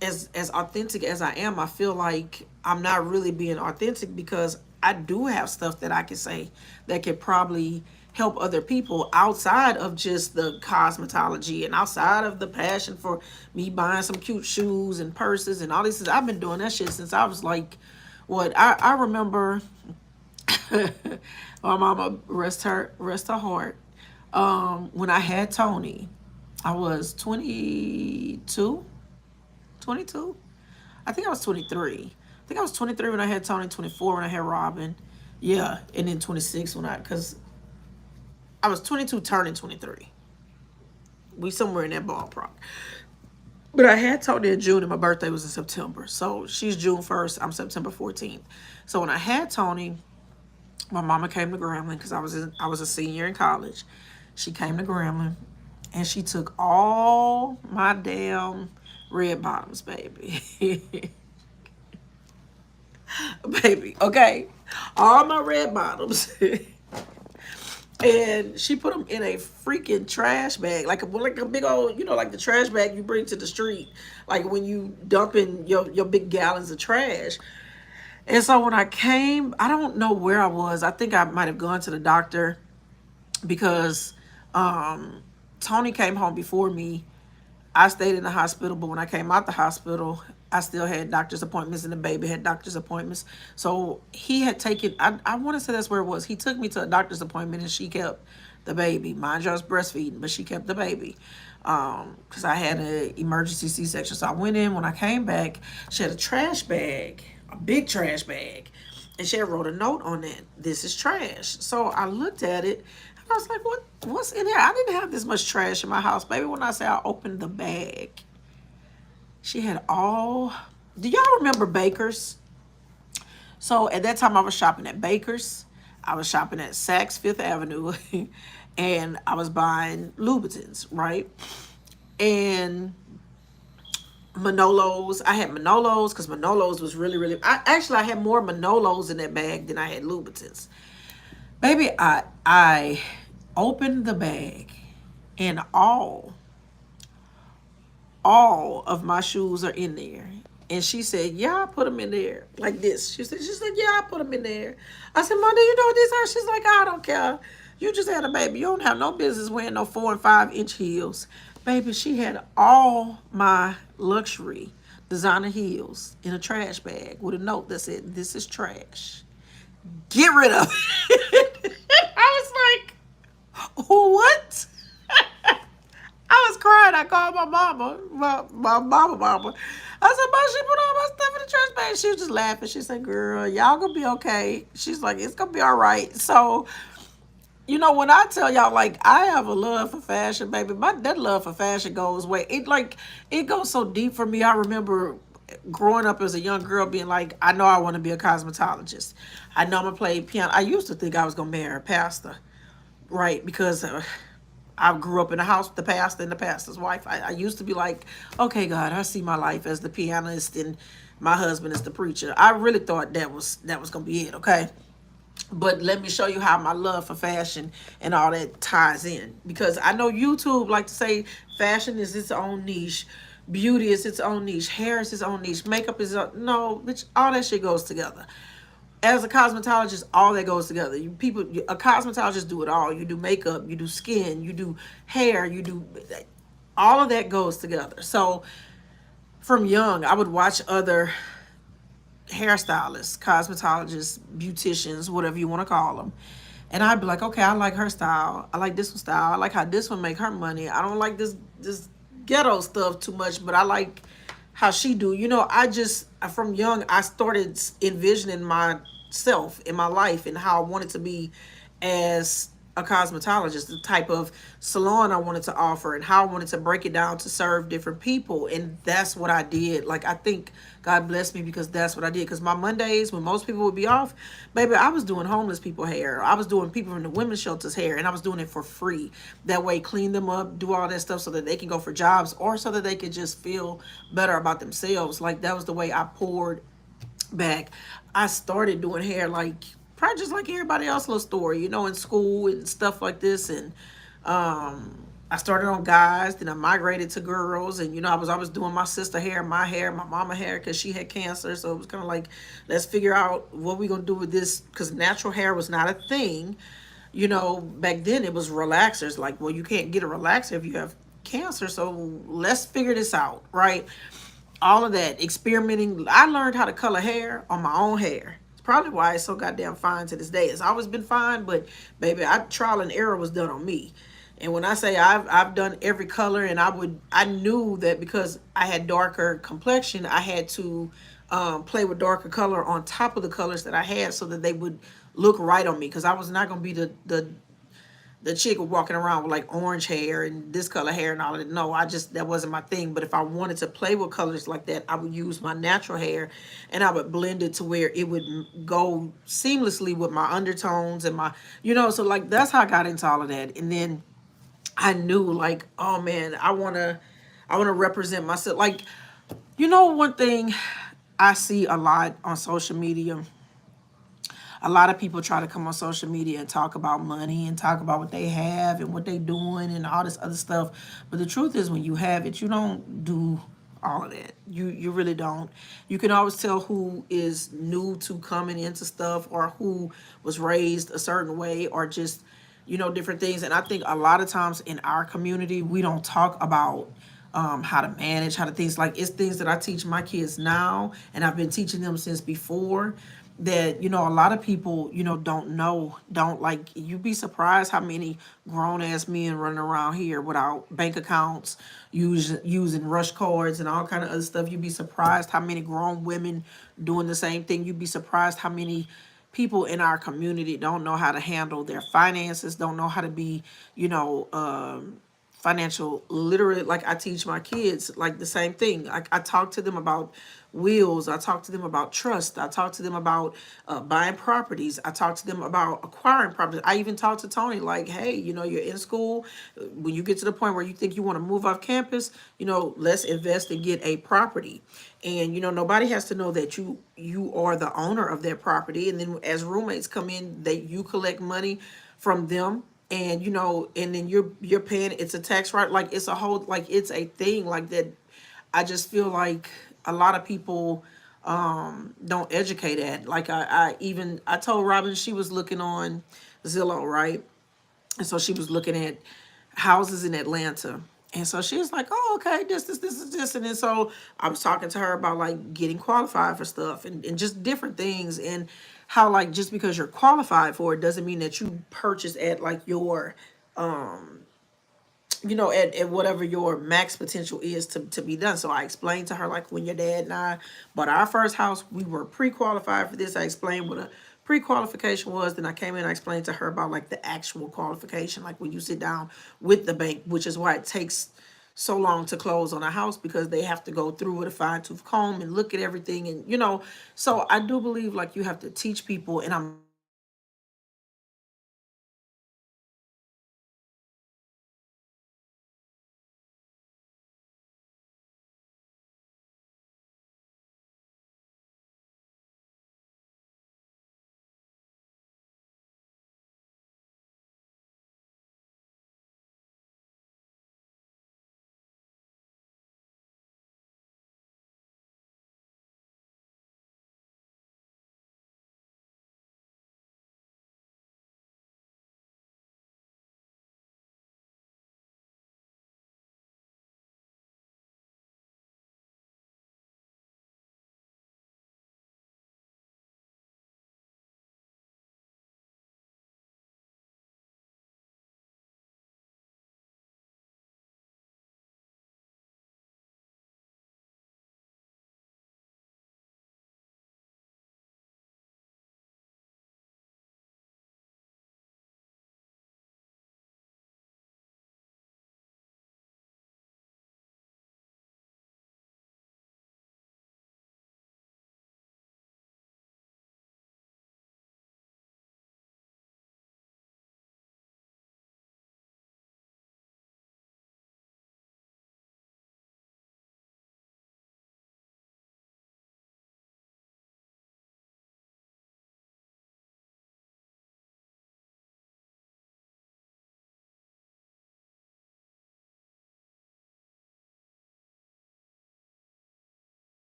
as authentic as I am, I feel like I'm not really being authentic, because I do have stuff that I can say that could probably help other people outside of just the cosmetology and outside of the passion for me buying some cute shoes and purses and all this. I've been doing that shit since I was like, I remember my mama, rest her heart, when I had Tony, I was 22. I think I was 23. I think I was 23 when I had Tony, 24 when I had Robin. Yeah, and then 26 because I was 22 turning 23. We somewhere in that ballpark. But I had Tony in June and my birthday was in September. So she's June 1st, I'm September 14th. So when I had Tony, my mama came to Grambling because I was a senior in college. She came to Grambling and she took all my damn red bottoms, baby. Baby, okay? All my red bottoms. And she put them in a freaking trash bag, like a big old, like the trash bag you bring to the street, like when you dump in your big gallons of trash. And so when I came, I don't know where I was. I think I might have gone to the doctor because Tony came home before me. I stayed in the hospital, but when I came out the hospital, I still had doctor's appointments, and the baby had doctor's appointments. So he had taken, I want to say that's where it was. He took me to a doctor's appointment, and she kept the baby. Mind you, I was breastfeeding, but she kept the baby because I had an emergency C-section. So I went in. When I came back, she had a trash bag, a big trash bag, and she had wrote a note on it. This is trash. So I looked at it. I was like, what's in there? I didn't have this much trash in my house. Baby, when I say I opened the bag, she had all... Do y'all remember Baker's? So at that time, I was shopping at Baker's. I was shopping at Saks Fifth Avenue. And I was buying Louboutins, right? And Manolos. I had Manolos because Manolos was really, really... I had more Manolos in that bag than I had Louboutins. Baby, I opened the bag, and all of my shoes are in there. And she said, yeah, I put them in there. Like this. She's like, yeah, I put them in there. I said, Mom, do you know what these are? She's like, I don't care. You just had a baby. You don't have no business wearing no 4 and 5 inch heels. Baby, she had all my luxury designer heels in a trash bag with a note that said, this is trash. Get rid of it. I was like, what? I was crying. I called my mama, my mama. I said, Mom, she put all my stuff in the trash bag. She was just laughing. She said, girl, y'all gonna be okay. She's like, it's gonna be all right. So, when I tell y'all, like, I have a love for fashion, baby, that love for fashion goes way. It goes so deep for me. I remember growing up as a young girl being like, I know I want to be a cosmetologist. I know I'm going to play piano. I used to think I was going to marry a pastor, right? Because I grew up in a house with the pastor and the pastor's wife. I used to be like, okay, God, I see my life as the pianist and my husband is the preacher. I really thought that was going to be it, okay? But let me show you how my love for fashion and all that ties in. Because I know YouTube like to say fashion is its own niche. Beauty is its own niche. Hair is its own niche. Makeup is... No, bitch, all that shit goes together. As a cosmetologist, all that goes together. A cosmetologist do it all. You do makeup, you do skin, you do hair, you do... All of that goes together. So from young, I would watch other hairstylists, cosmetologists, beauticians, whatever you want to call them. And I'd be like, okay, I like her style. I like this one style. I like how this one make her money. I don't like this ghetto stuff too much, but I like how she do. From young, I started envisioning myself in my life and how I wanted to be as a cosmetologist, the type of salon I wanted to offer and how I wanted to break it down to serve different people. And that's what I did. Like, I think God blessed me because that's what I did. Because my Mondays, when most people would be off, baby, I was doing homeless people hair. I was doing people from the women's shelters hair, and I was doing it for free. That way, clean them up, do all that stuff so that they can go for jobs or so that they could just feel better about themselves. Like, that was the way I poured back. I started doing hair like probably just like everybody else's little story, in school and stuff like this. And I started on guys, then I migrated to girls. And, I was always doing my sister hair, my mama hair, because she had cancer. So it was kind of like, let's figure out what we're going to do with this, because natural hair was not a thing. Back then it was relaxers. Like, well, you can't get a relaxer if you have cancer. So let's figure this out, right? All of that, experimenting. I learned how to color hair on my own hair. Probably why it's so goddamn fine to this day. It's always been fine, but baby, trial and error was done on me. And when I say I've done every color, and I knew that because I had darker complexion, I had to play with darker color on top of the colors that I had so that they would look right on me. Because I was not gonna be the chick walking around with like orange hair and this color hair and all of that. No, that wasn't my thing. But if I wanted to play with colors like that, I would use my natural hair and I would blend it to where it would go seamlessly with my undertones and my, so like that's how I got into all of that. And then I knew like, oh man, I want to represent myself. Like, one thing I see a lot on social media, a lot of people try to come on social media and talk about money and talk about what they have and what they doing and all this other stuff. But the truth is, when you have it, you don't do all of that. You really don't. You can always tell who is new to coming into stuff, or who was raised a certain way, or just, different things. And I think a lot of times in our community, we don't talk about how to manage, how to things, like, it's things that I teach my kids now, and I've been teaching them since before, that a lot of people don't know, don't, like, you'd be surprised how many grown ass men running around here without bank accounts, using rush cards and all kind of other stuff. You'd be surprised how many grown women doing the same thing. You'd be surprised how many people in our community don't know how to handle their finances, don't know how to be, financial literate. Like, I teach my kids, like, the same thing. I talk to them about wills, I talk to them about trust, I talk to them about buying properties, I talk to them about acquiring properties. I even talk to Tony, like, hey, you're in school, when you get to the point where you think you want to move off campus, let's invest and get a property. And nobody has to know that you are the owner of that property. And then as roommates come in, you collect money from them, and and then you're paying, it's a tax, right? Like, it's a whole, like, it's a thing like that. I just feel like a lot of people don't educate at. Like, I told Robin, she was looking on Zillow, right? And so she was looking at houses in Atlanta. And so she was like, oh, okay, this is this. And then so I was talking to her about, like, getting qualified for stuff, and just different things, and how, like, just because you're qualified for it doesn't mean that you purchase at, like, your at whatever your max potential is to be done. So I explained to her, like, when your dad and I bought our first house, we were pre-qualified for this. I explained what a pre-qualification was. Then I came in, I explained to her about, like, the actual qualification, like when you sit down with the bank, which is why it takes so long to close on a house, because they have to go through with a fine-tooth comb and look at everything. And so I do believe, like, you have to teach people. And I'm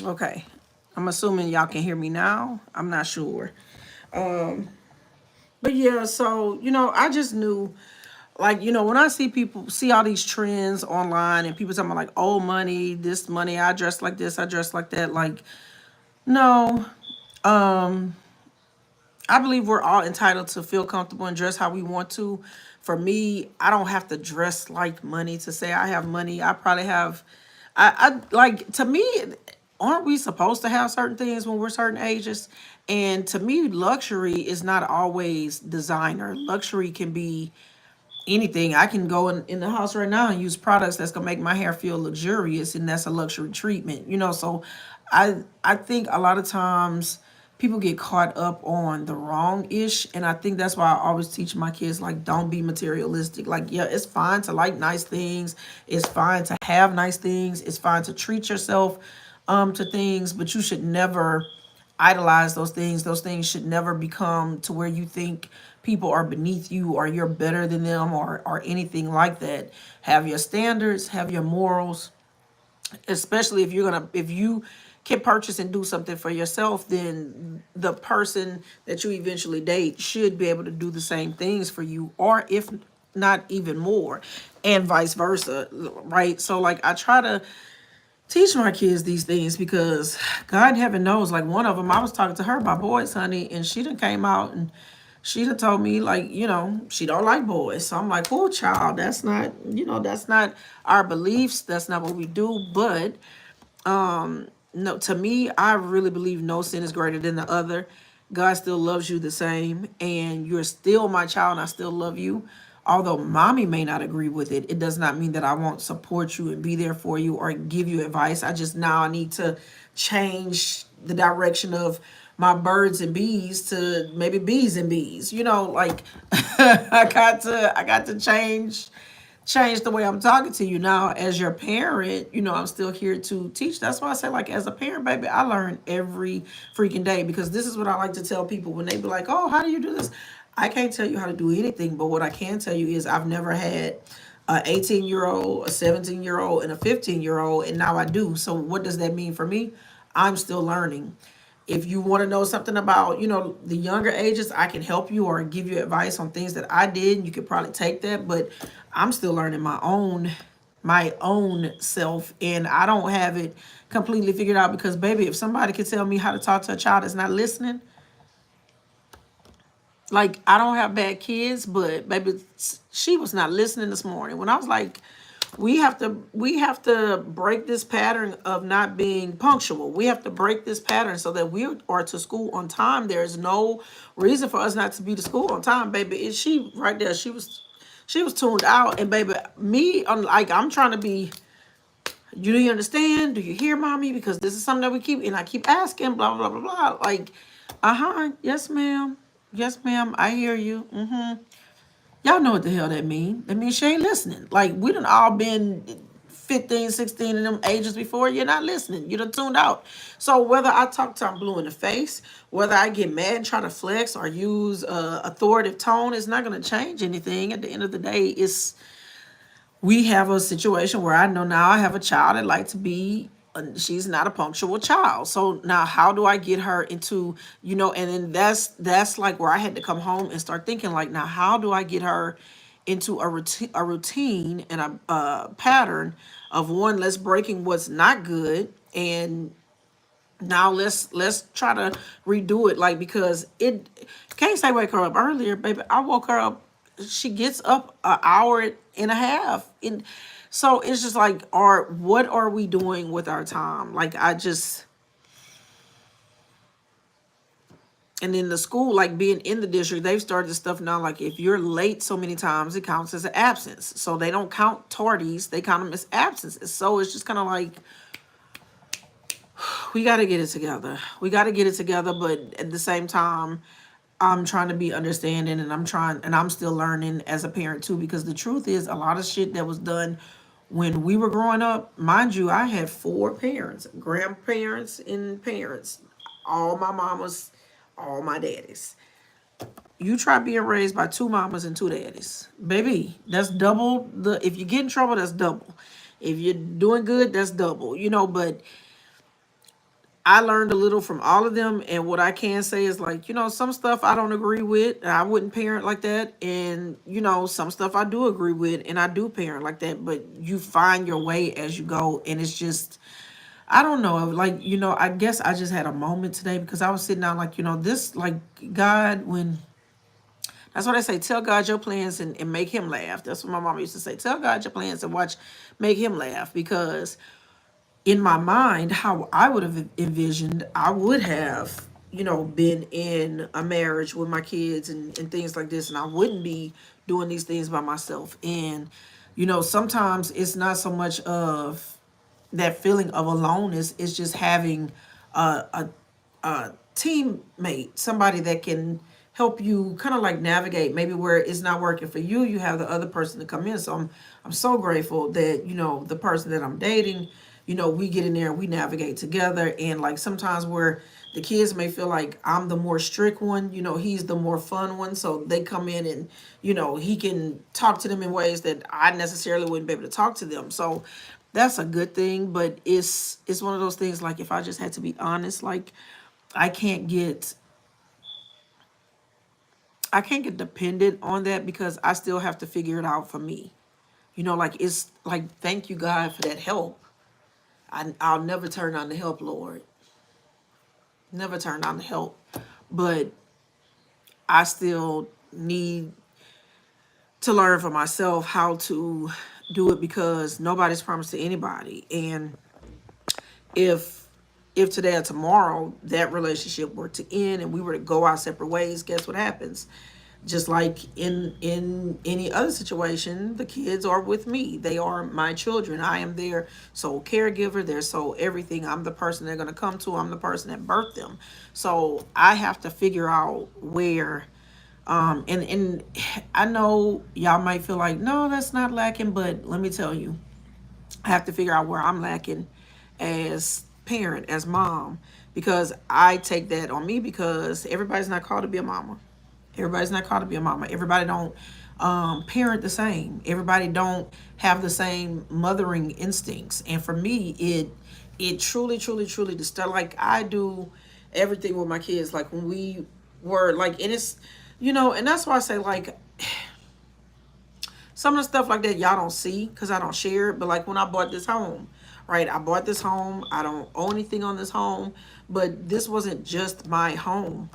okay. I'm assuming y'all can hear me now. I'm not sure. But yeah, so I just knew like, you know, when I see people see all these trends online and people talking about like old money, this money, I dress like this, I dress like that, like, no, I believe we're all entitled to feel comfortable and dress how we want to. For me, I don't have to dress like money to say I have money. I probably have, I like, to me, aren't we supposed to have certain things when we're certain ages? And to me, luxury is not always designer. Luxury can be anything. I can go in the house right now and use products that's gonna make my hair feel luxurious, and that's a luxury treatment, you know. So I think a lot of times people get caught up on the wrong ish, and I think that's why I always teach my kids, like, don't be materialistic. Like, yeah, it's fine to like nice things, it's fine to have nice things, it's fine to treat yourself to things, but you should never idolize those things. Those things should never become to where you think people are beneath you or you're better than them, or anything like that. Have your standards, have your morals, especially if you can purchase and do something for yourself, then the person that you eventually date should be able to do the same things for you, or if not even more, and vice versa, right? So like, I try to teach my kids these things because God in heaven knows, like, one of them, I was talking to her about boys, honey, and she done came out and she done told me, like, you know, she don't like boys. So I'm like, oh, child, that's not, you know, that's not our beliefs. That's not what we do. But no, to me, I really believe no sin is greater than the other. God still loves you the same, and you're still my child, and I still love you. Although mommy may not agree with it, it does not mean that I won't support you and be there for you or give you advice. I just now I need to change the direction of my birds and bees to maybe bees and bees. You know, like, I got to change the way I'm talking to you now. As your parent, you know, I'm still here to teach. That's why I say, like, as a parent, baby, I learn every freaking day, because this is what I like to tell people when they be like, oh, how do you do this? I can't tell you how to do anything, but what I can tell you is I've never had a 18-year-old, a 17-year-old, and a 15-year-old, and now I do. So what does that mean for me? I'm still learning. If you want to know something about, you know, the younger ages, I can help you or give you advice on things that I did. You could probably take that, but I'm still learning my own self, and I don't have it completely figured out, because baby, if somebody could tell me how to talk to a child that's not listening, like, I don't have bad kids, but baby, she was not listening this morning when I was like, we have to break this pattern of not being punctual. We have to break this pattern so that we are to school on time. There's no reason for us not to be to school on time, baby. Is she right there? She was tuned out, and baby, me, I'm like, I'm trying to be. You do you understand? Do you hear, mommy? Because this is something that we keep, and I keep asking, blah blah blah blah. Like, yes, ma'am. Yes, ma'am. I hear you. Y'all know what the hell that mean. That means she ain't listening. Like, we done all been 15, 16 in them ages before. You're not listening. You done tuned out. So whether I talk to I'm blue in the face, whether I get mad and try to flex or use authoritative tone, it's not going to change anything. At the end of the day, we have a situation where I know now I have a child that like to be, she's not a punctual child. So now how do I get her into, you know, and then that's like where I had to come home and start thinking, like, now how do I get her into a routine and a pattern of, one, let's breaking what's not good, and now let's try to redo it, like, because it can't say wake her up earlier, baby. I woke her up, she gets up an hour and a half, and so it's just like, what are we doing with our time? Like, and in the school, like, being in the district, they've started this stuff now, like, if you're late so many times, it counts as an absence. So they don't count tardies, they count them as absences. So it's just kind of like, we got to get it together. We got to get it together, but at the same time, I'm trying to be understanding, and I'm still learning as a parent too, because the truth is, a lot of shit that was done when we were growing up, mind you, I had four parents, grandparents and parents, all my mamas, all my daddies. You try being raised by two mamas and two daddies, baby, that's double if you get in trouble, that's double. If you're doing good, that's double, you know. But I learned a little from all of them, and what I can say is like, some stuff I don't agree with, and I wouldn't parent like that, and some stuff I do agree with, and I do parent like that. But you find your way as you go, and it's just, I don't know, like, I guess I just had a moment today because I was sitting down like, this, like, God, when that's what I say. Tell God your plans and make him laugh. That's what my mom used to say. Tell God your plans and make him laugh. Because in my mind, how I would have envisioned, I would have, been in a marriage with my kids and things like this. And I wouldn't be doing these things by myself. And, sometimes it's not so much of that feeling of aloneness. It's just having a teammate, somebody that can help you kind of like navigate maybe where it's not working for you. You have the other person to come in. So I'm so grateful that the person that I'm dating, we get in there and we navigate together. And like sometimes where the kids may feel like I'm the more strict one, he's the more fun one. So they come in and he can talk to them in ways that I necessarily wouldn't be able to talk to them. So that's a good thing. But it's one of those things, like, if I just had to be honest, like, I can't get I can't get dependent on that because I still have to figure it out for me. Like, it's like, thank you God for that help. I'll never turn on the help, Lord. Never turn on the help. But I still need to learn for myself how to do it, because nobody's promised to anybody. And if today or tomorrow that relationship were to end and we were to go our separate ways, guess what happens? Just like in any other situation, the kids are with me. They are my children. I am their sole caregiver, their sole everything. I'm the person they're going to come to. I'm the person that birthed them. So I have to figure out where, and I know y'all might feel like, no, that's not lacking, but let me tell you, I have to figure out where I'm lacking as parent, as mom, because I take that on me, because everybody's not called to be a mama. Everybody's not called to be a mama. Everybody don't parent the same. Everybody don't have the same mothering instincts. And for me, it truly, truly, truly just start like I do everything with my kids. Like when we were like, and it's, and that's why I say, like, some of the stuff like that y'all don't see because I don't share it. But like when I bought this home, right? I bought this home. I don't own anything on this home, but this wasn't just my home.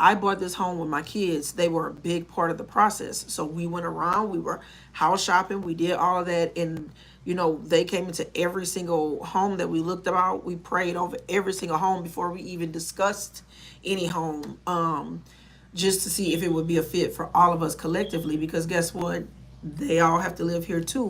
I bought this home with my kids. They were a big part of the process. So we went around, we were house shopping, we did all of that. And, they came into every single home that we looked about. We prayed over every single home before we even discussed any home, just to see if it would be a fit for all of us collectively. Because guess what? They all have to live here too.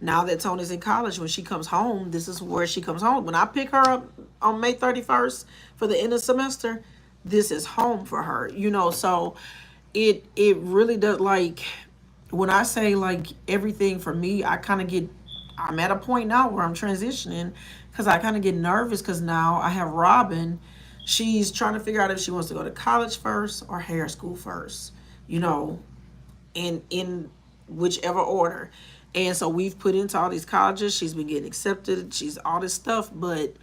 Now that Tony's in college, when she comes home, this is where she comes home. When I pick her up on May 31st for the end of semester, this is home for her, so it really does, like, when I say like everything for me, I'm at a point now where I'm transitioning, because I kind of get nervous because now I have Robin. She's trying to figure out if she wants to go to college first or hair school first, you know in whichever order. And so we've put into all these colleges. She's been getting accepted. She's all this stuff, but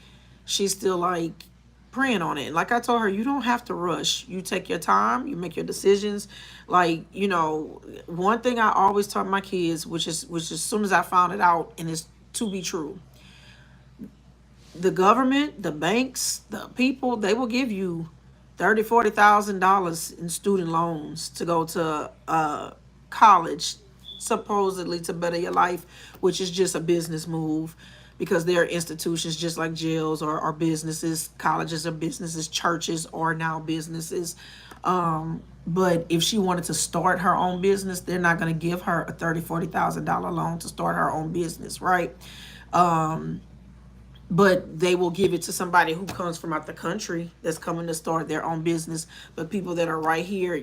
she's still like praying on it. And like I told her, you don't have to rush. You take your time. You make your decisions. Like, one thing I always taught my kids, which is as soon as I found it out, and it's to be true, the government, the banks, the people, they will give you $30,000-$40,000 in student loans to go to college, supposedly to better your life, which is just a business move, because there are institutions just like jails or businesses. Colleges are businesses, churches are now businesses. But if she wanted to start her own business, they're not going to give her a $30,000-$40,000 loan to start her own business, right? But they will give it to somebody who comes from out the country that's coming to start their own business. But people that are right here,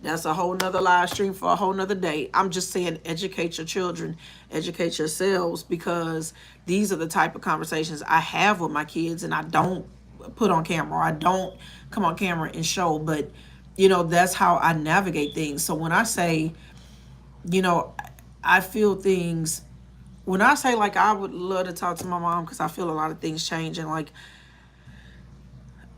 that's a whole nother live stream for a whole nother day. I'm just saying, educate your children, educate yourselves, because these are the type of conversations I have with my kids, and I don't put on camera. I don't come on camera and show, but that's how I navigate things. So when I say, I feel things, when I say, like, I would love to talk to my mom, because I feel a lot of things changing. Like,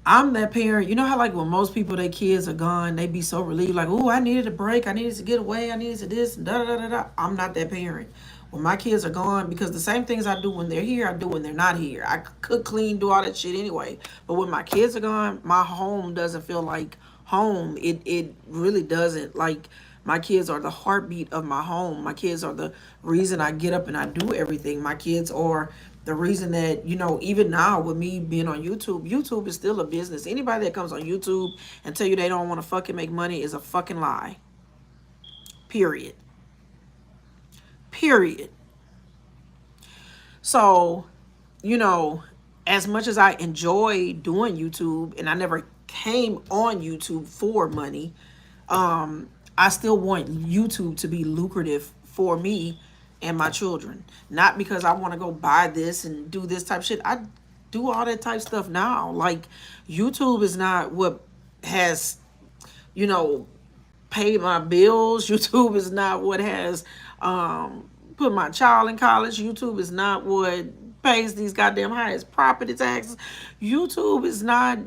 I'm that parent. You know how like when most people their kids are gone, they be so relieved, like, "Ooh, I needed a break. I needed to get away. I needed to this and da da da da." I'm not that parent. When my kids are gone, because the same things I do when they're here, I do when they're not here. I cook, clean, do all that shit anyway. But when my kids are gone, my home doesn't feel like home. It really doesn't. Like my kids are the heartbeat of my home. My kids are the reason I get up and I do everything. My kids are the reason that, even now with me being on YouTube, YouTube is still a business. Anybody that comes on YouTube and tell you they don't want to fucking make money is a fucking lie. Period. Period. So, you know, as much as I enjoy doing YouTube, and I never came on YouTube for money, I still want YouTube to be lucrative for me and my children. Not because I want to go buy this and do this type of shit. I do all that type stuff now. Like YouTube is not what has, you know, paid my bills. YouTube is not what has put my child in college. YouTube is not what pays these goddamn highest property taxes. YouTube is not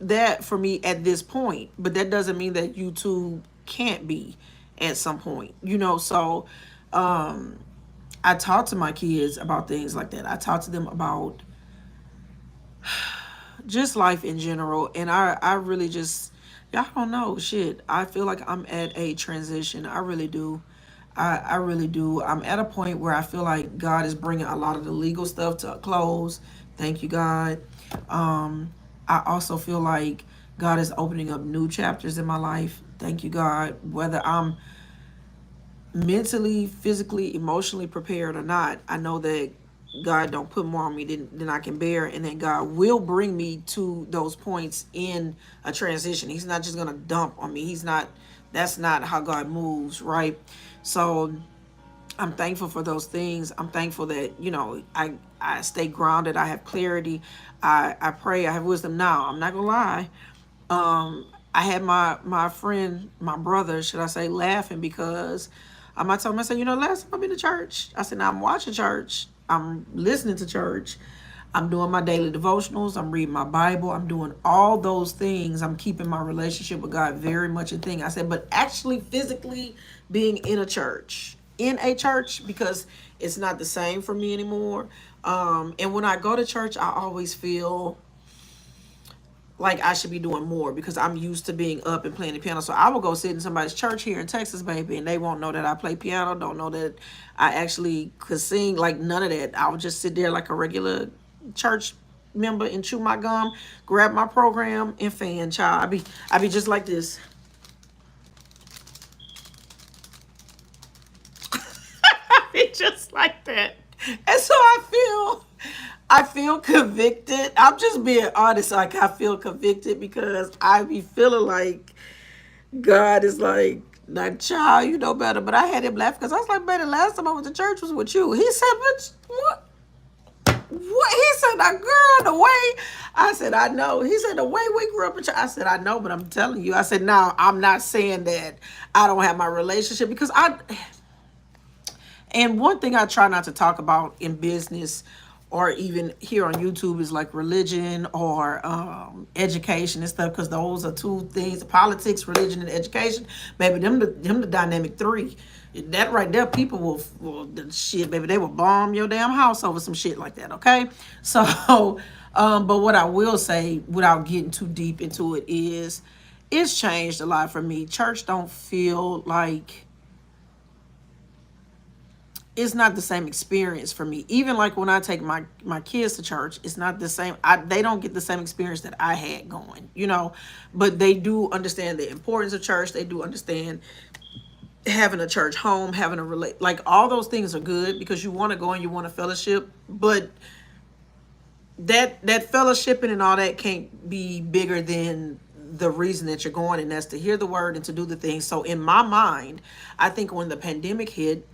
that for me at this point, but that doesn't mean that YouTube can't be at some point, so I talk to my kids about things like that. I talk to them about just life in general, and I really just, y'all don't know shit. I feel like I'm at a transition. I really do. I really do. I'm at a point where I feel like God is bringing a lot of the legal stuff to a close. Thank you, God. I also feel like God is opening up new chapters in my life. Thank you, God. Whether I'm mentally, physically, emotionally prepared or not, I know that God don't put more on me than I can bear, and that God will bring me to those points in a transition. He's not just gonna dump on me. He's not. That's not how God moves, right? So I'm thankful for those things. I'm thankful that, I stay grounded. I have clarity. I pray. I have wisdom now. I'm not gonna lie. I had my friend, my brother, should I say, laughing because I told him, I said, last time I've been to church. I said, now I'm watching church. I'm listening to church. I'm doing my daily devotionals. I'm reading my Bible. I'm doing all those things. I'm keeping my relationship with God very much a thing. I said, but actually physically being in a church, because it's not the same for me anymore. And when I go to church, I always feel like I should be doing more because I'm used to being up and playing the piano. So I will go sit in somebody's church here in Texas, baby, and they won't know that I play piano, don't know that I actually could sing, like none of that. I would just sit there like a regular church member and chew my gum, grab my program, and fan, child. I be just like this. It's just like that. And so I feel convicted. I'm just being honest. Like I feel convicted because I be feeling like God is like, "Now, child, you know better." But I had him laugh because I was like, "Man, the last time I went to church was with you." He said, "But what? What?" He said, "Now, girl, the way." I said, "I know." He said, "The way we grew up in church." I said, "I know, but I'm telling you." I said, "Now, I'm not saying that I don't have my relationship because I." And one thing I try not to talk about in business or even here on YouTube is like religion or education and stuff, because those are two things: politics, religion, and education. Baby, them the dynamic three. That right there, people will shit, baby. They will bomb your damn house over some shit like that. Okay, so, but what I will say, without getting too deep into it, is it's changed a lot for me. Church don't feel like, it's not the same experience for me. Even like when I take my kids to church, it's not the same. They don't get the same experience that I had going. But they do understand the importance of church. They do understand having a church home, having a like all those things are good because you want to go and you want to fellowship. But that fellowshipping and all that can't be bigger than the reason that you're going, and that's to hear the word and to do the things. So in my mind, I think when the pandemic hit,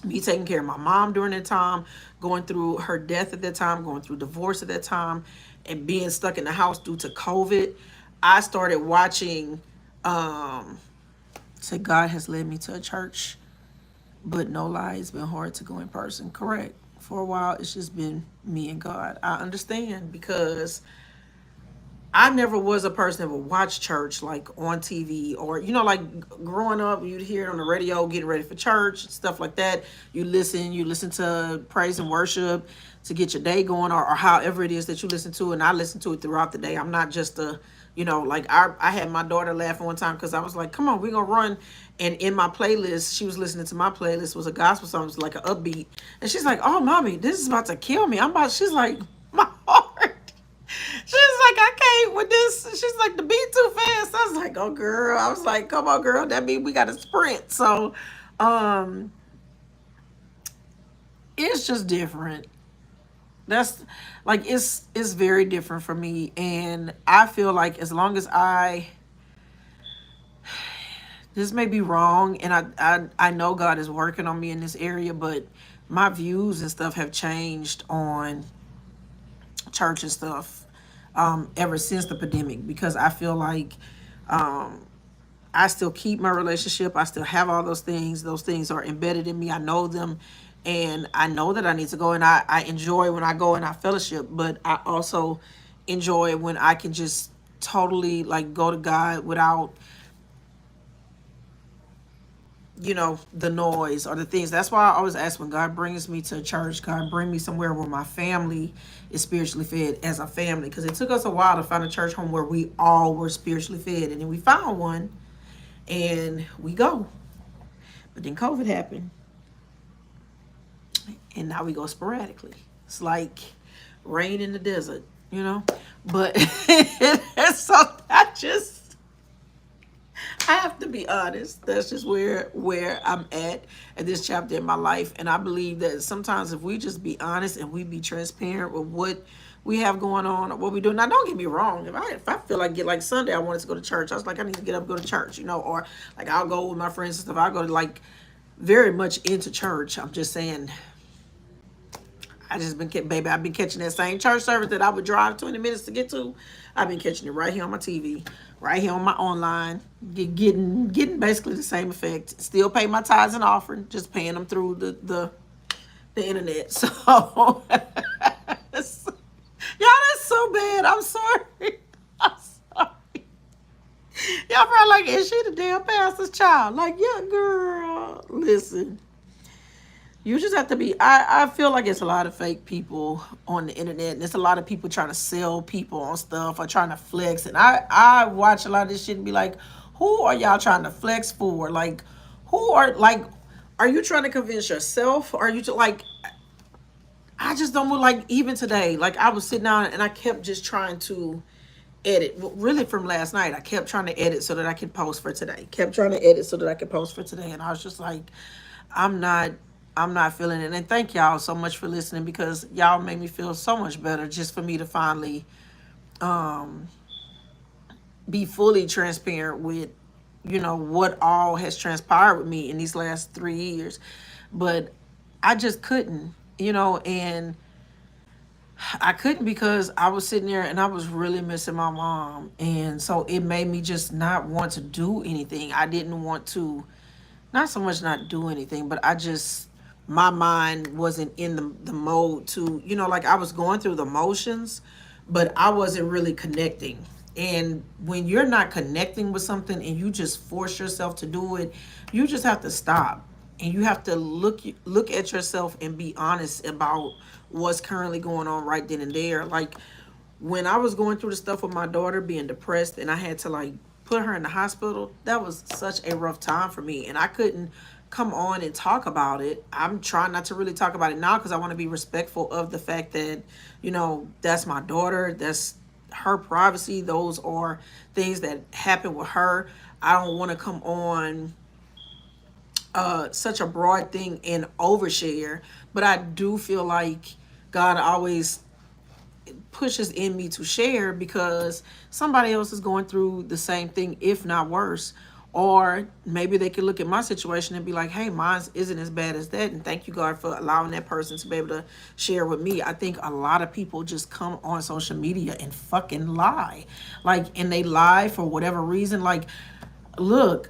me taking care of my mom during that time, going through her death at that time, going through divorce at that time, and being stuck in the house due to COVID, I started watching. Say God has led me to a church, but no lie, it's been hard to go in person. Correct. For a while, it's just been me and God. I understand because I never was a person that would watch church like on TV, or like growing up, you'd hear it on the radio, getting ready for church, stuff like that. You listen to praise and worship to get your day going, or however it is that you listen to. And I listen to it throughout the day. I'm not just a, like I had my daughter laughing one time because I was like, come on, we're gonna run. And in my playlist, she was listening to my playlist, was a gospel song, it was like an upbeat. And she's like, oh, mommy, this is about to kill me. She's like, my heart. She's like, I can't with this. She's like, the beat too fast. I was like, oh girl. I was like, come on, girl. That means we got to sprint. So, um, it's just different. That's like it's very different for me, and I feel like as long as this may be wrong, and I know God is working on me in this area, but my views and stuff have changed on church and stuff ever since the pandemic, because I feel like I still keep my relationship. I still have all those things. Those things are embedded in me. I know them. And I know that I need to go, and I enjoy when I go and I fellowship, but I also enjoy when I can just totally like go to God without, the noise or the things. That's why I always ask, when God brings me to church, God bring me somewhere where my family is spiritually fed as a family. Because it took us a while to find a church home where we all were spiritually fed. And then we found one and we go. But then COVID happened. And now we go sporadically. It's like rain in the desert, But so I have to be honest. That's just where I'm at this chapter in my life. And I believe that sometimes if we just be honest and we be transparent with what we have going on or what we do. Now, don't get me wrong. If I feel like Sunday, I wanted to go to church. I was like, I need to get up and go to church, or like I'll go with my friends and stuff. I'll go to like very much into church. I'm just saying, I've been catching that same church service that I would drive 20 minutes to get to. I've been catching it right here on my TV, right here on my online, getting basically the same effect. Still pay my tithes and offering, just paying them through the internet. So, y'all, that's so bad. I'm sorry. I'm sorry. Y'all probably like, is she the damn pastor's child? Like, yeah, girl. Listen. You just have to be, I feel like it's a lot of fake people on the internet, and there's a lot of people trying to sell people on stuff or trying to flex. And I watch a lot of this shit and be like, who are y'all trying to flex for? Like, are you trying to convince yourself? Are you like, I just don't move. Like, even today, like I was sitting down and I kept just trying to edit. Really from last night, I kept trying to edit so that I could post for today. Kept trying to edit so that I could post for today. And I was just like, I'm not feeling it. And thank y'all so much for listening, because y'all make me feel so much better just for me to finally be fully transparent with, what all has transpired with me in these last 3 years. But I just couldn't, and I couldn't because I was sitting there and I was really missing my mom. And so it made me just not want to do anything. I didn't want to, not so much not do anything, but my mind wasn't in the mode to, like I was going through the motions, but I wasn't really connecting. And when you're not connecting with something and you just force yourself to do it, you just have to stop. And you have to look at yourself and be honest about what's currently going on right then and there. Like when I was going through the stuff with my daughter being depressed and I had to like put her in the hospital, that was such a rough time for me. And I couldn't come on and talk about it. I'm trying not to really talk about it now because I want to be respectful of the fact that, that's my daughter. That's her privacy. Those are things that happen with her. I don't want to come on such a broad thing and overshare, but I do feel like God always pushes in me to share because somebody else is going through the same thing, if not worse. Or maybe they could look at my situation and be like, hey, mine isn't as bad as that. And thank you, God, for allowing that person to be able to share with me. I think a lot of people just come on social media and fucking lie. Like, and they lie for whatever reason. Like, look,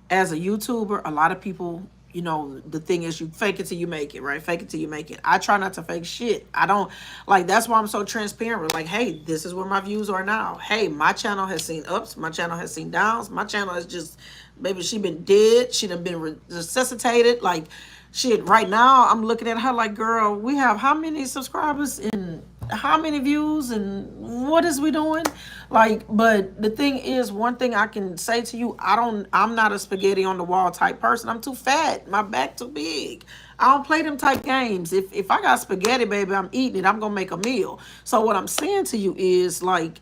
as a YouTuber, a lot of people, you know, the thing is you fake it till you make it, right? Fake it till you make it. I try not to fake shit. I don't, like, that's why I'm so transparent with, like, hey, this is where my views are now. Hey, my channel has seen ups, my channel has seen downs, my channel has just, baby, she been dead, she done been resuscitated, like, shit, right now I'm looking at her like, girl, we have how many subscribers and how many views and what is we doing? Like, but the thing is, one thing I can say to you, I'm not a spaghetti on the wall type person. I'm too fat, my back too big. I don't play them type games. If I got spaghetti, baby, I'm eating it. I'm gonna make a meal. So what I'm saying to you is, like,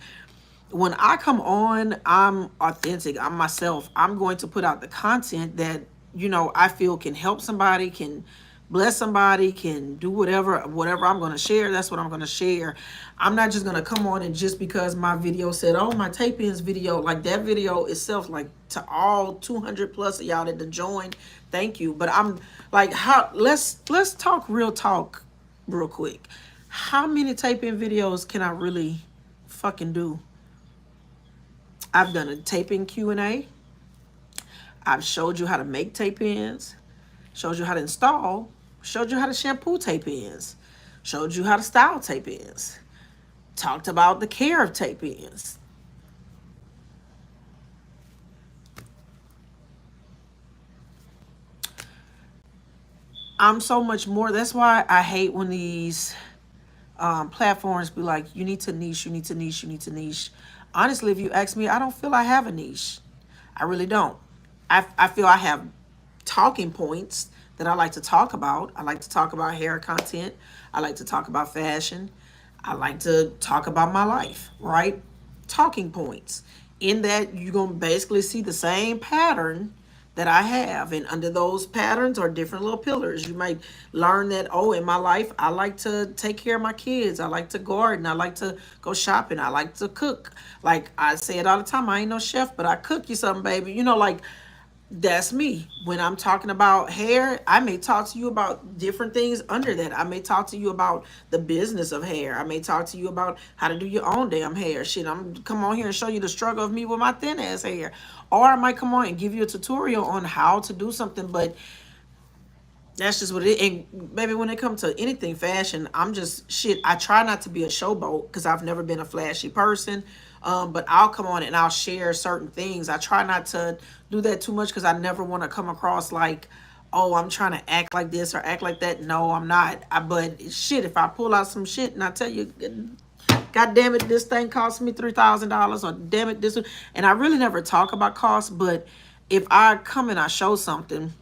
when I come on, I'm authentic. I'm myself. I'm going to put out the content that, you know, I feel can help somebody, can bless somebody, can do whatever I'm going to share. That's what I'm going to share. I'm not just going to come on and just because my video said, oh, my tape-ins video, like that video itself, like to all 200 plus of y'all that to join, thank you. But I'm like, let's talk real talk real quick. How many tape-in videos can I really fucking do? I've done a tape-in Q&A. I've showed you how to make tape-ins, showed you how to install, showed you how to shampoo tape-ins, showed you how to style tape-ins, talked about the care of tape-ins. I'm so much more. That's why I hate when these platforms be like, you need to niche, you need to niche, you need to niche. Honestly, if you ask me, I don't feel I have a niche. I really don't. I feel I have talking points that I like to talk about. I like to talk about hair content. I like to talk about fashion. I like to talk about my life, right? Talking points. In that, you're going to basically see the same pattern that I have. And under those patterns are different little pillars. You might learn that, oh, in my life, I like to take care of my kids. I like to garden. I like to go shopping. I like to cook. Like I say it all the time, I ain't no chef, but I cook you something, baby. You know, like, that's me. When I'm talking about hair, I may talk to you about different things under that. I may talk to you about the business of hair. I may talk to you about how to do your own damn hair. Shit, I'm come on here and show you the struggle of me with my thin ass hair. Or I might come on and give you a tutorial on how to do something, but that's just what it is. And baby, when it comes to anything fashion, I'm just shit. I try not to be a showboat because I've never been a flashy person. But I'll come on and I'll share certain things. I try not to do that too much because I never want to come across like, oh, I'm trying to act like this or act like that. No, I'm not. But shit, if I pull out some shit and I tell you, God damn it, this thing cost me $3,000, or damn it, this, and I really never talk about costs. But if I come and I show something,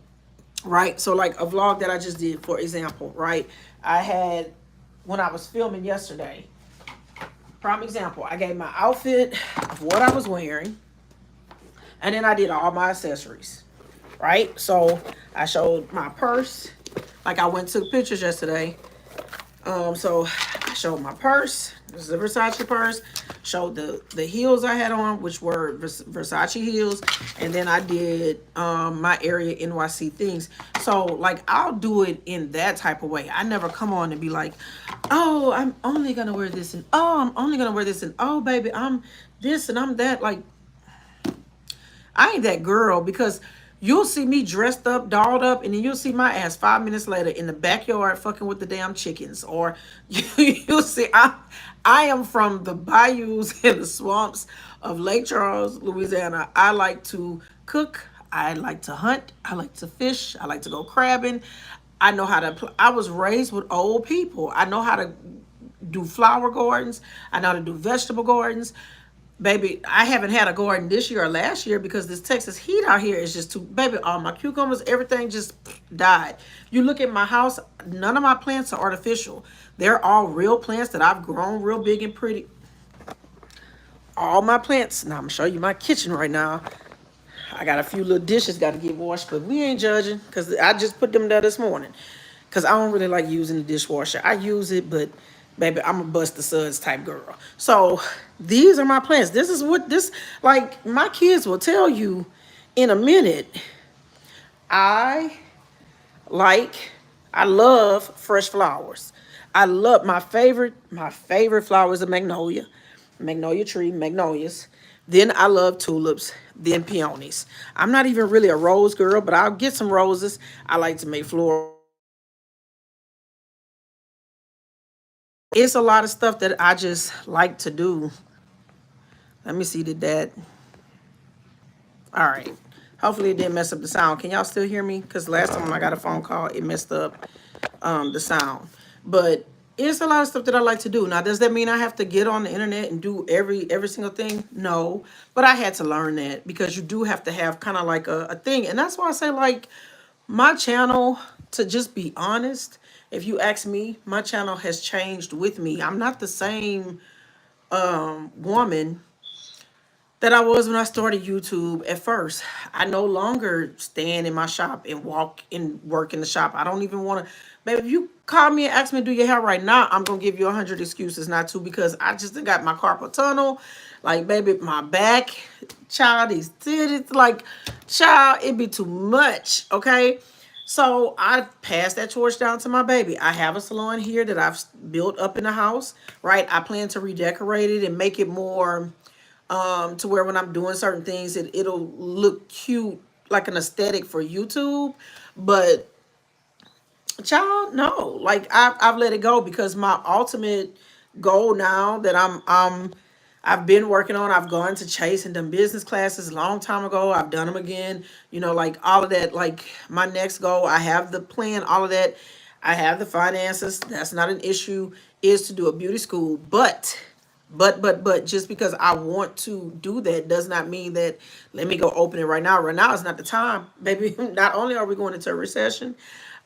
right? So like a vlog that I just did, for example, right? I had, when I was filming yesterday, prime example, I gave my outfit of what I was wearing, and then I did all my accessories, right? So I showed my purse, like I went and took pictures yesterday. So I showed my purse. This is a Versace purse. Showed the heels I had on, which were Versace heels. And then I did my area NYC things. So like I'll do it in that type of way. I never come on and be like, oh, I'm only gonna wear this, and oh, I'm only gonna wear this, and oh baby, I'm this and I'm that. Like, I ain't that girl, because you'll see me dressed up, dolled up, and then you'll see my ass 5 minutes later in the backyard fucking with the damn chickens. Or you'll see I am from the bayous and the swamps of Lake Charles, Louisiana. I like to cook. I like to hunt. I like to fish. I like to go crabbing. I know how to, I was raised with old people. I know how to do flower gardens. I know how to do vegetable gardens. Baby, I haven't had a garden this year or last year because this Texas heat out here is just too, baby, all my cucumbers, everything just died. You look at my house, none of my plants are artificial. They're all real plants that I've grown real big and pretty. All my plants, now I'm gonna show you my kitchen right now. I got a few little dishes got to get washed, but we ain't judging because I just put them there this morning. Because I don't really like using the dishwasher. I use it, but baby, I'm a bust the suds type girl. So these are my plants. This is what this, like my kids will tell you in a minute. I love fresh flowers. I love my favorite flower is a magnolia tree, magnolias. Then I love tulips, then peonies. I'm not even really a rose girl, but I'll get some roses. I like to make floral decorations. It's a lot of stuff that I just like to do. Let me see, did that. All right. Hopefully it didn't mess up the sound. Can y'all still hear me? Because last time when I got a phone call, it messed up the sound. But it's a lot of stuff that I like to do. Now, does that mean I have to get on the internet and do every single thing? No. But I had to learn that because you do have to have kind of like a thing. And that's why I say, like, my channel, to just be honest, if you ask me, my channel has changed with me. I'm not the same woman that I was when I started YouTube at first. I no longer stand in my shop and walk and work in the shop. I don't even want to. Baby, if you call me and ask me to do your hair right now, I'm going to give you 100 excuses not to, because I just got my carpal tunnel. Like, baby, my back, child, these titties, like, child, it be too much, okay? So I passed that torch down to my baby. I have a salon here that I've built up in the house, right? I plan to redecorate it and make it more to where when I'm doing certain things, it'll look cute, like an aesthetic for YouTube. But child, no, like I've let it go because my ultimate goal now that I've been working on, I've gone to Chase and done business classes a long time ago. I've done them again, like all of that. Like my next goal, I have the plan, all of that. I have the finances. That's not an issue, is to do a beauty school. But just because I want to do that does not mean that let me go open it right now. Right now is not the time, baby. Not only are we going into a recession,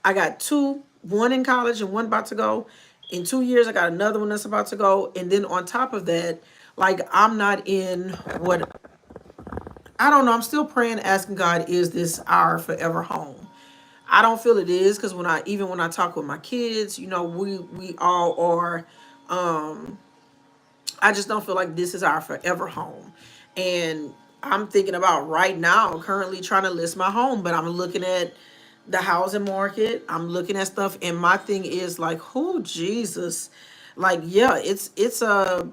I got two, one in college and one about to go. In 2 years, I got another one that's about to go. And then on top of that, like I'm not in what, I don't know. I'm still praying, asking God, is this our forever home? I don't feel it is, because even when I talk with my kids, we all are. I just don't feel like this is our forever home. And I'm thinking about right now, currently trying to list my home, but I'm looking at the housing market. I'm looking at stuff, and my thing is like, oh Jesus, like yeah, it's a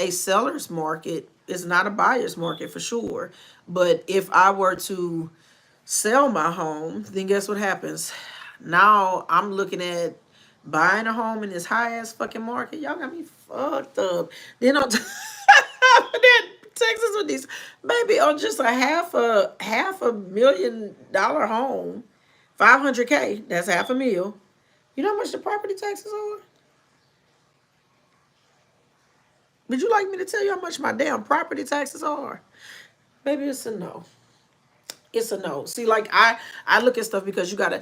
seller's market. It's not a buyer's market for sure. But if I were to sell my home, then guess what happens? Now I'm looking at buying a home in this high ass fucking market. Y'all got me fucked up. Then on top of that, Texas with these, baby, on just a $500,000 home, 500K. That's half a mil. You know how much the property taxes are? Would you like me to tell you how much my damn property taxes are? Baby, it's a no. It's a no. See, like I look at stuff because you gotta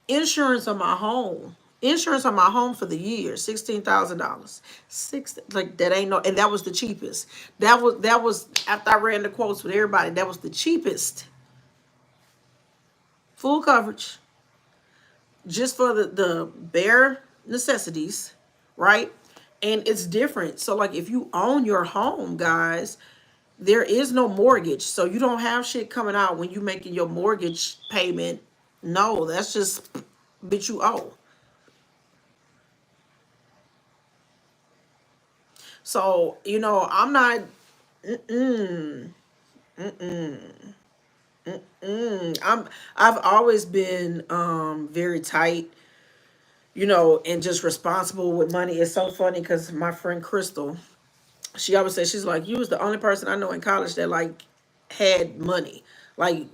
insurance on my home. Insurance on my home for the year, $16,000. Six, like that ain't no, and that was the cheapest. That was after I ran the quotes with everybody. That was the cheapest. Full coverage, just for the bare necessities, right? And it's different. So like if you own your home, guys, there is no mortgage. So you don't have shit coming out when you making your mortgage payment. No, that's just bitch you owe. So, I'm not I've always been very tight, and just responsible with money. It's so funny because my friend Crystal, she always says, she's like, you was the only person I know in college that like had money. Like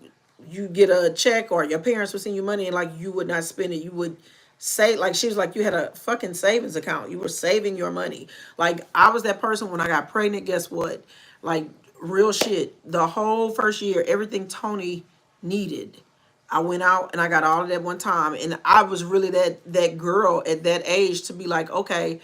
you get a check or your parents would send you money and like you would not spend it. You would say, like, she was like, you had a fucking savings account. You were saving your money. Like I was that person when I got pregnant. Guess what? Like real shit. The whole first year, everything Tony needed, I went out and I got all of that one time. And I was really that girl at that age to be like, okay,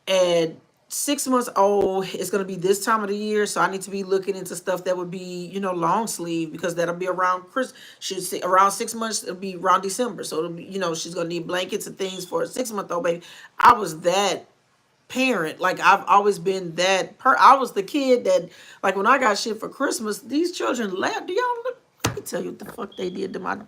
at 6 months old, it's gonna be this time of the year, so I need to be looking into stuff that would be, long sleeve, because that'll be around Chris. She's around 6 months. It'll be around December, so it'll be, she's gonna need blankets and things for a 6 month old baby. I was that parent. Like I've always been that. I was the kid that, like, when I got shit for Christmas, these children laughed. Do y'all look? Let me tell you what the fuck they did to my.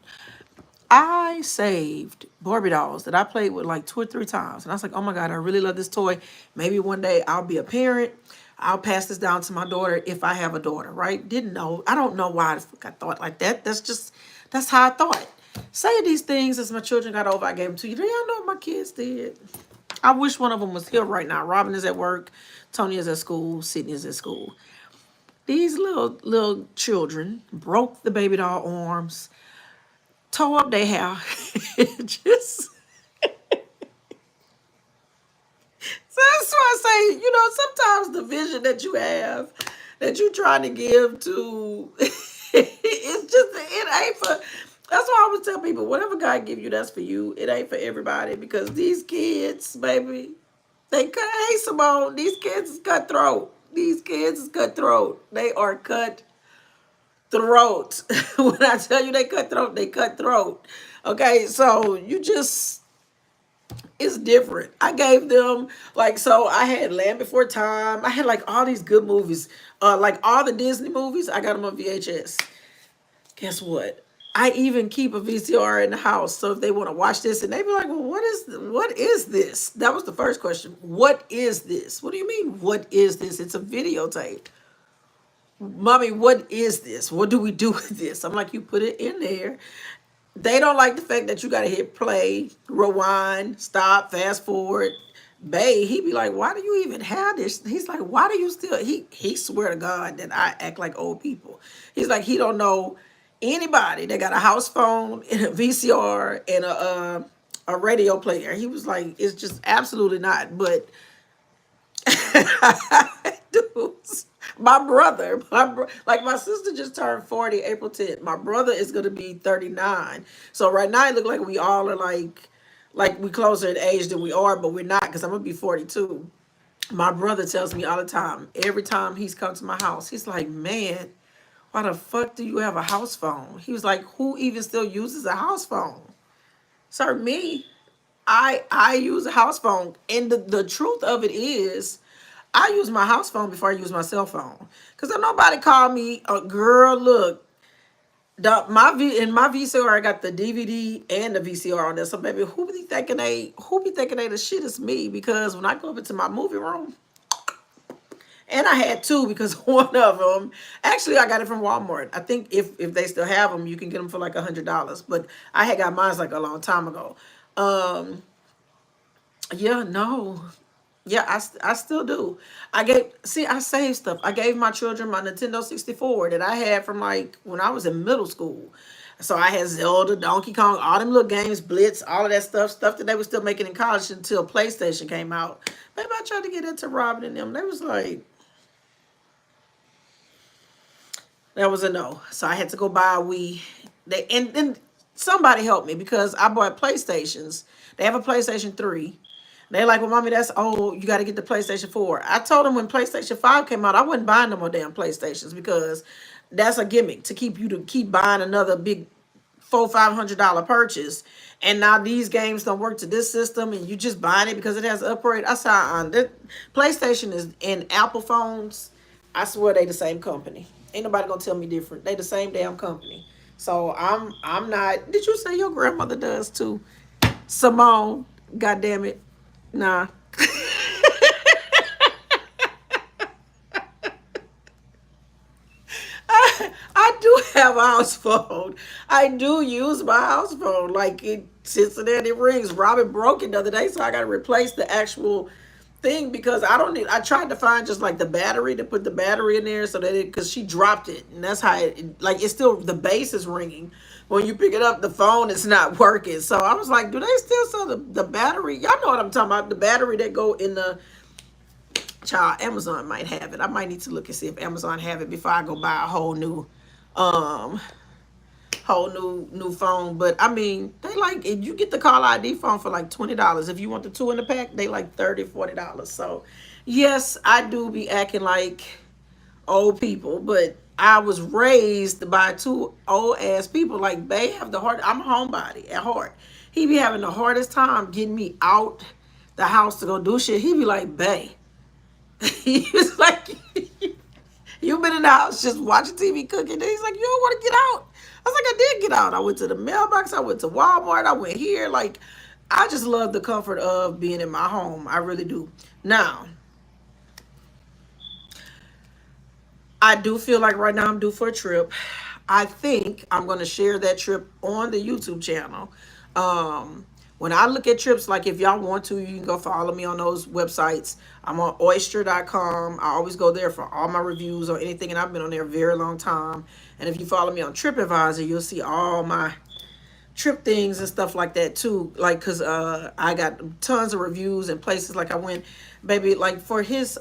I saved Barbie dolls that I played with like 2 or 3 times. And I was like, oh my God, I really love this toy. Maybe one day I'll be a parent. I'll pass this down to my daughter if I have a daughter, right? Didn't know. I don't know why the fuck I thought like that. That's how I thought. Say these things as my children got over, I gave them to you. Do y'all know what my kids did? I wish one of them was here right now. Robin is at work. Tony is at school. Sydney is at school. These little children broke the baby doll arms, tore up their hair. Just so that's why I say, sometimes the vision that you have, that you trying to give to, it's just, it ain't for, that's why I always tell people, whatever God give you, that's for you. It ain't for everybody, because these kids, baby, hey, Simone, these kids is cutthroat. These kids is cutthroat. They are cutthroat. When I tell you they cutthroat, they cutthroat. Okay, so it's different. I gave them, like, so I had Land Before Time. I had like all these good movies, like all the Disney movies. I got them on VHS. Guess what? I even keep a VCR in the house, so if they want to watch this, and they be like, "Well, what is this?" That was the first question. What is this? What do you mean? What is this? It's a videotape. Mommy, what is this? What do we do with this? I'm like, you put it in there. They don't like the fact that you got to hit play, rewind, stop, fast forward. Bae, he be like, why do you even have this? He's like, why do you still? He swear to God that I act like old people. He's like, he don't know anybody that got a house phone and a VCR and a radio player. He was like, it's just absolutely not. But dudes, like my sister just turned 40 April 10th. My brother is gonna be 39. So right now it look like we all are like we closer in age than we are, but we're not, because I'm gonna be 42. My brother tells me all the time, every time he's come to my house, he's like, man, why the fuck do you have a house phone? He was like, who even still uses a house phone? Sir, me. I use a house phone, and the truth of it is, I use my house phone before I use my cell phone, because if nobody call me, girl, look, in my VCR I got the DVD and the VCR on there. So baby, who be thinking they the shit is me? Because when I go up into my movie room, and I had two, because one of them, actually I got it from Walmart. I think if they still have them, you can get them for like $100. But I had got mine like a long time ago. Yeah, no. Yeah, I still do. I saved stuff. I gave my children my Nintendo 64 that I had from like when I was in middle school. So I had Zelda, Donkey Kong, all them little games, Blitz, all of that stuff that they were still making in college until PlayStation came out. Maybe I tried to get into Robin and them. They was like, that was a no. So I had to go buy a Wii. And then somebody helped me, because I bought PlayStations. They have a PlayStation 3. They like, well, mommy, that's old. You got to get the PlayStation 4. I told them when PlayStation 5 came out, I wasn't buying no more damn PlayStations, because that's a gimmick to keep buying another big $400-500 purchase. And now these games don't work to this system, and you just buying it because it has an upgrade. I saw PlayStation is in Apple phones. I swear they the same company. Ain't nobody gonna tell me different. They the same damn company. So I'm not. Did you say your grandmother does too? Simone, God damn it. Nah. I do have a house phone. I do use my house phone. Like, it sits in there and it rings. Robin broke it the other day, so I got to replace the actual thing, because I don't need. I tried to find just like the battery, to put the battery in there, so that because she dropped it, and that's how like it's still, the base is ringing. When you pick it up, the phone is not working. So I was like, do they still sell the battery? Y'all know what I'm talking about. The battery that go in the child. Amazon might have it. I might need to look and see if Amazon have it before I go buy a um whole new phone. But I mean, they like, if you get the call ID phone for like $20. If you want the two in the pack, they like $30-40. So yes, I do be acting like old people, but I was raised by two old ass people. Like, they have the heart. I'm a homebody at heart. He be having the hardest time getting me out the house to go do shit. He be like, Bae. He was like, you've been in the house just watching TV, cooking. And he's like, you don't want to get out. I was like, I did get out. I went to the mailbox. I went to Walmart. I went here. Like, I just love the comfort of being in my home. I really do. Now, I do feel like right now I'm due for a trip. I think I'm going to share that trip on the YouTube channel. When I look at trips, like if y'all want to, you can go follow me on those websites. I'm on oyster.com. I always go there for all my reviews or anything, and I've been on there a very long time. And if you follow me on TripAdvisor, you'll see all my trip things and stuff like that too, like because I got tons of reviews and places. Like I went, baby, like for his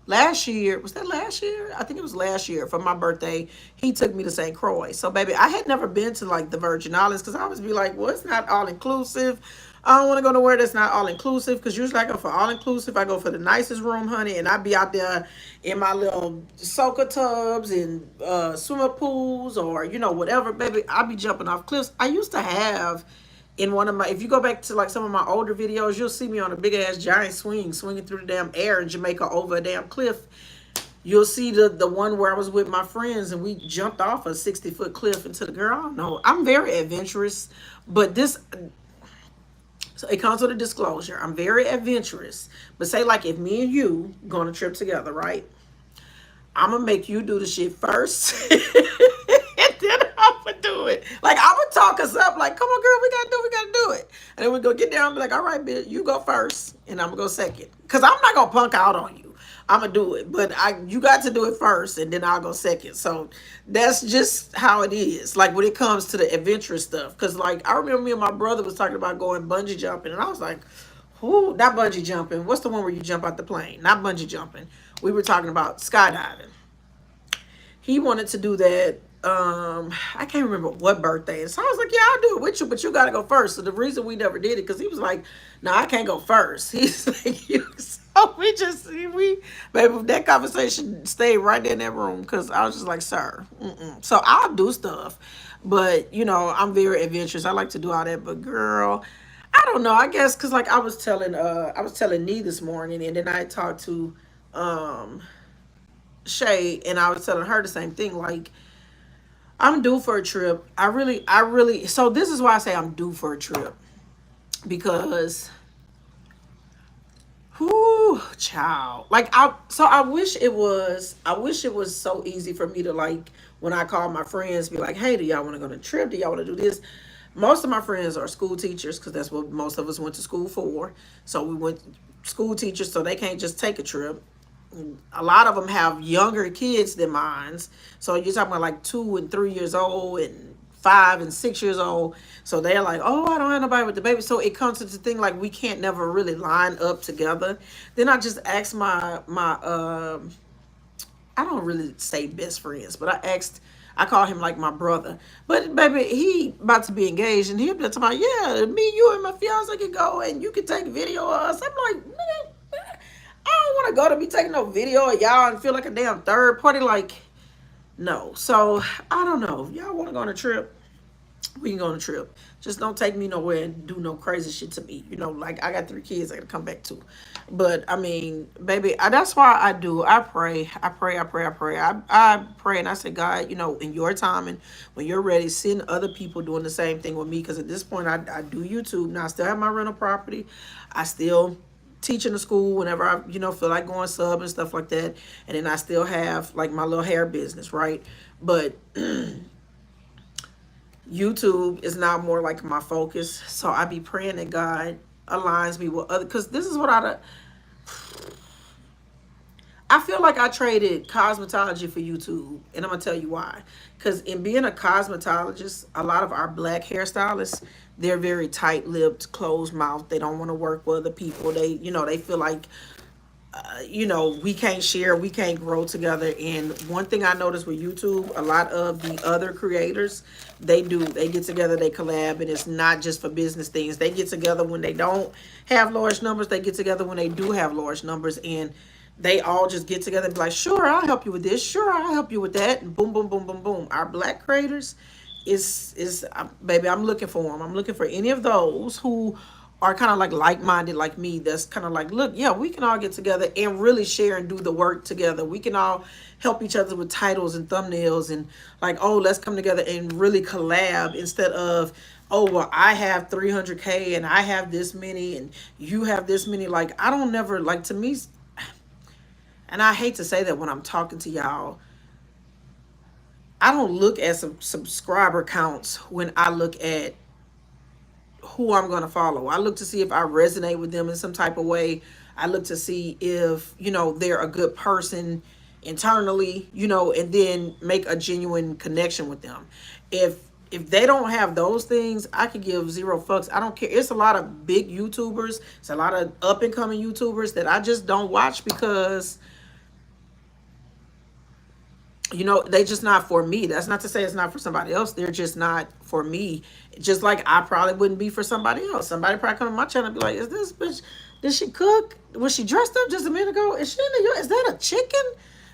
last year, was that last year? I think it was last year for my birthday. He took me to St. Croix. So baby, I had never been to like the Virgin Islands because I always be like, well, it's not all inclusive. I don't want to go nowhere that's not all inclusive because usually I go for all inclusive. I go for the nicest room, honey, and I be out there in my little soaker tubs and swimmer pools or whatever, baby. I be jumping off cliffs. I used to have in one of my, if you go back to like some of my older videos, you'll see me on a big ass giant swing swinging through the damn air in Jamaica over a damn cliff. You'll see the one where I was with my friends and we jumped off a 60-foot cliff into the girl. I don't know. I'm very adventurous, but this. So it comes with a disclosure. I'm very adventurous. But say like if me and you go on a trip together, right? I'm going to make you do the shit first. And then I'm going to do it. Like I'm going to talk us up. Like, come on, girl, we got to do it. And then we go get down and be like, all right, bitch, you go first. And I'm going to go second. Because I'm not going to punk out on you. I'm gonna do it, but you got to do it first, and then I'll go second. So that's just how it is. Like when it comes to the adventurous stuff, because like I remember me and my brother was talking about going bungee jumping, and I was like, "Who? Not bungee jumping. What's the one where you jump out the plane? Not bungee jumping. We were talking about skydiving. He wanted to do that. I can't remember what birthday. And so I was like, yeah, I'll do it with you, but you got to go first. So the reason we never did it, because he was like, no, I can't go first. He's like, you. So baby, that conversation stayed right there in that room because I was just like, sir. So I'll do stuff, but I'm very adventurous. I like to do all that, but girl, I don't know. I guess because like I was telling Nee this morning, and then I talked to Shay, and I was telling her the same thing. Like I'm due for a trip. I really. So this is why I say I'm due for a trip because, whoo, child. Like I wish it was. I wish it was so easy for me to like when I call my friends, be like, hey, do y'all want to go on a trip? Do y'all want to do this? Most of my friends are school teachers because that's what most of us went to school for. So we went school teachers, so they can't just take a trip. A lot of them have younger kids than mine. So you're talking about like 2 and 3 years old and 5 and 6 years old. So they're like, oh, I don't have nobody with the baby. So it comes to the thing like we can't never really line up together. Then I just asked my I don't really say best friends, but I call him like my brother. But baby, he about to be engaged, and he'll be talking about, yeah, me, you, and my fiance can go, and you can take video of us. I'm like, nigga, I don't want to go to be taking no video of y'all and feel like a damn third party. Like, no. So I don't know. If y'all want to go on a trip, we can go on a trip. Just don't take me nowhere and do no crazy shit to me. Like I got 3 kids I gotta come back to. But I mean, baby, that's why I do. I pray. I pray. I pray. I pray. I pray and I say, God, in your time and when you're ready, send other people doing the same thing with me. Because at this point, I do YouTube. Now I still have my rental property. I still teach in the school whenever I, feel like going sub and stuff like that. And then I still have like my little hair business, right? But YouTube is now more like my focus. So I be praying that God aligns me with other, because this is what I feel like I traded cosmetology for YouTube, and I'm gonna tell you why. Because in being a cosmetologist, a lot of our black hairstylists, they're very tight-lipped, closed-mouthed. They don't want to work with other people. They feel like we can't share, we can't grow together. And one thing I noticed with YouTube, a lot of the other creators, they get together, they collab, and it's not just for business things. They get together when they don't have large numbers. They get together when they do have large numbers, and they all just get together and be like, sure, I'll help you with this. Sure, I'll help you with that. And boom, boom, boom, boom, boom. Our black creators baby, I'm looking for them. I'm looking for any of those who are kind of like-minded like me, that's kind of like, look, yeah, we can all get together and really share and do the work together. We can all help each other with titles and thumbnails and like, oh, let's come together and really collab instead of, oh, well, I have 300K and I have this many and you have this many. Like, I don't never, like, to me, and I hate to say that when I'm talking to y'all, I don't look at some subscriber counts when I look at who I'm going to follow. I look to see if I resonate with them in some type of way. I look to see if, they're a good person internally, and then make a genuine connection with them. If they don't have those things, I could give zero fucks. I don't care. It's a lot of big YouTubers, it's a lot of up and coming YouTubers that I just don't watch because they just not for me. That's not to say it's not for somebody else. They're just not for me. Just like I probably wouldn't be for somebody else. Somebody probably come to my channel and be like, is this bitch, did she cook? Was she dressed up just a minute ago? Is she in the, is that a chicken?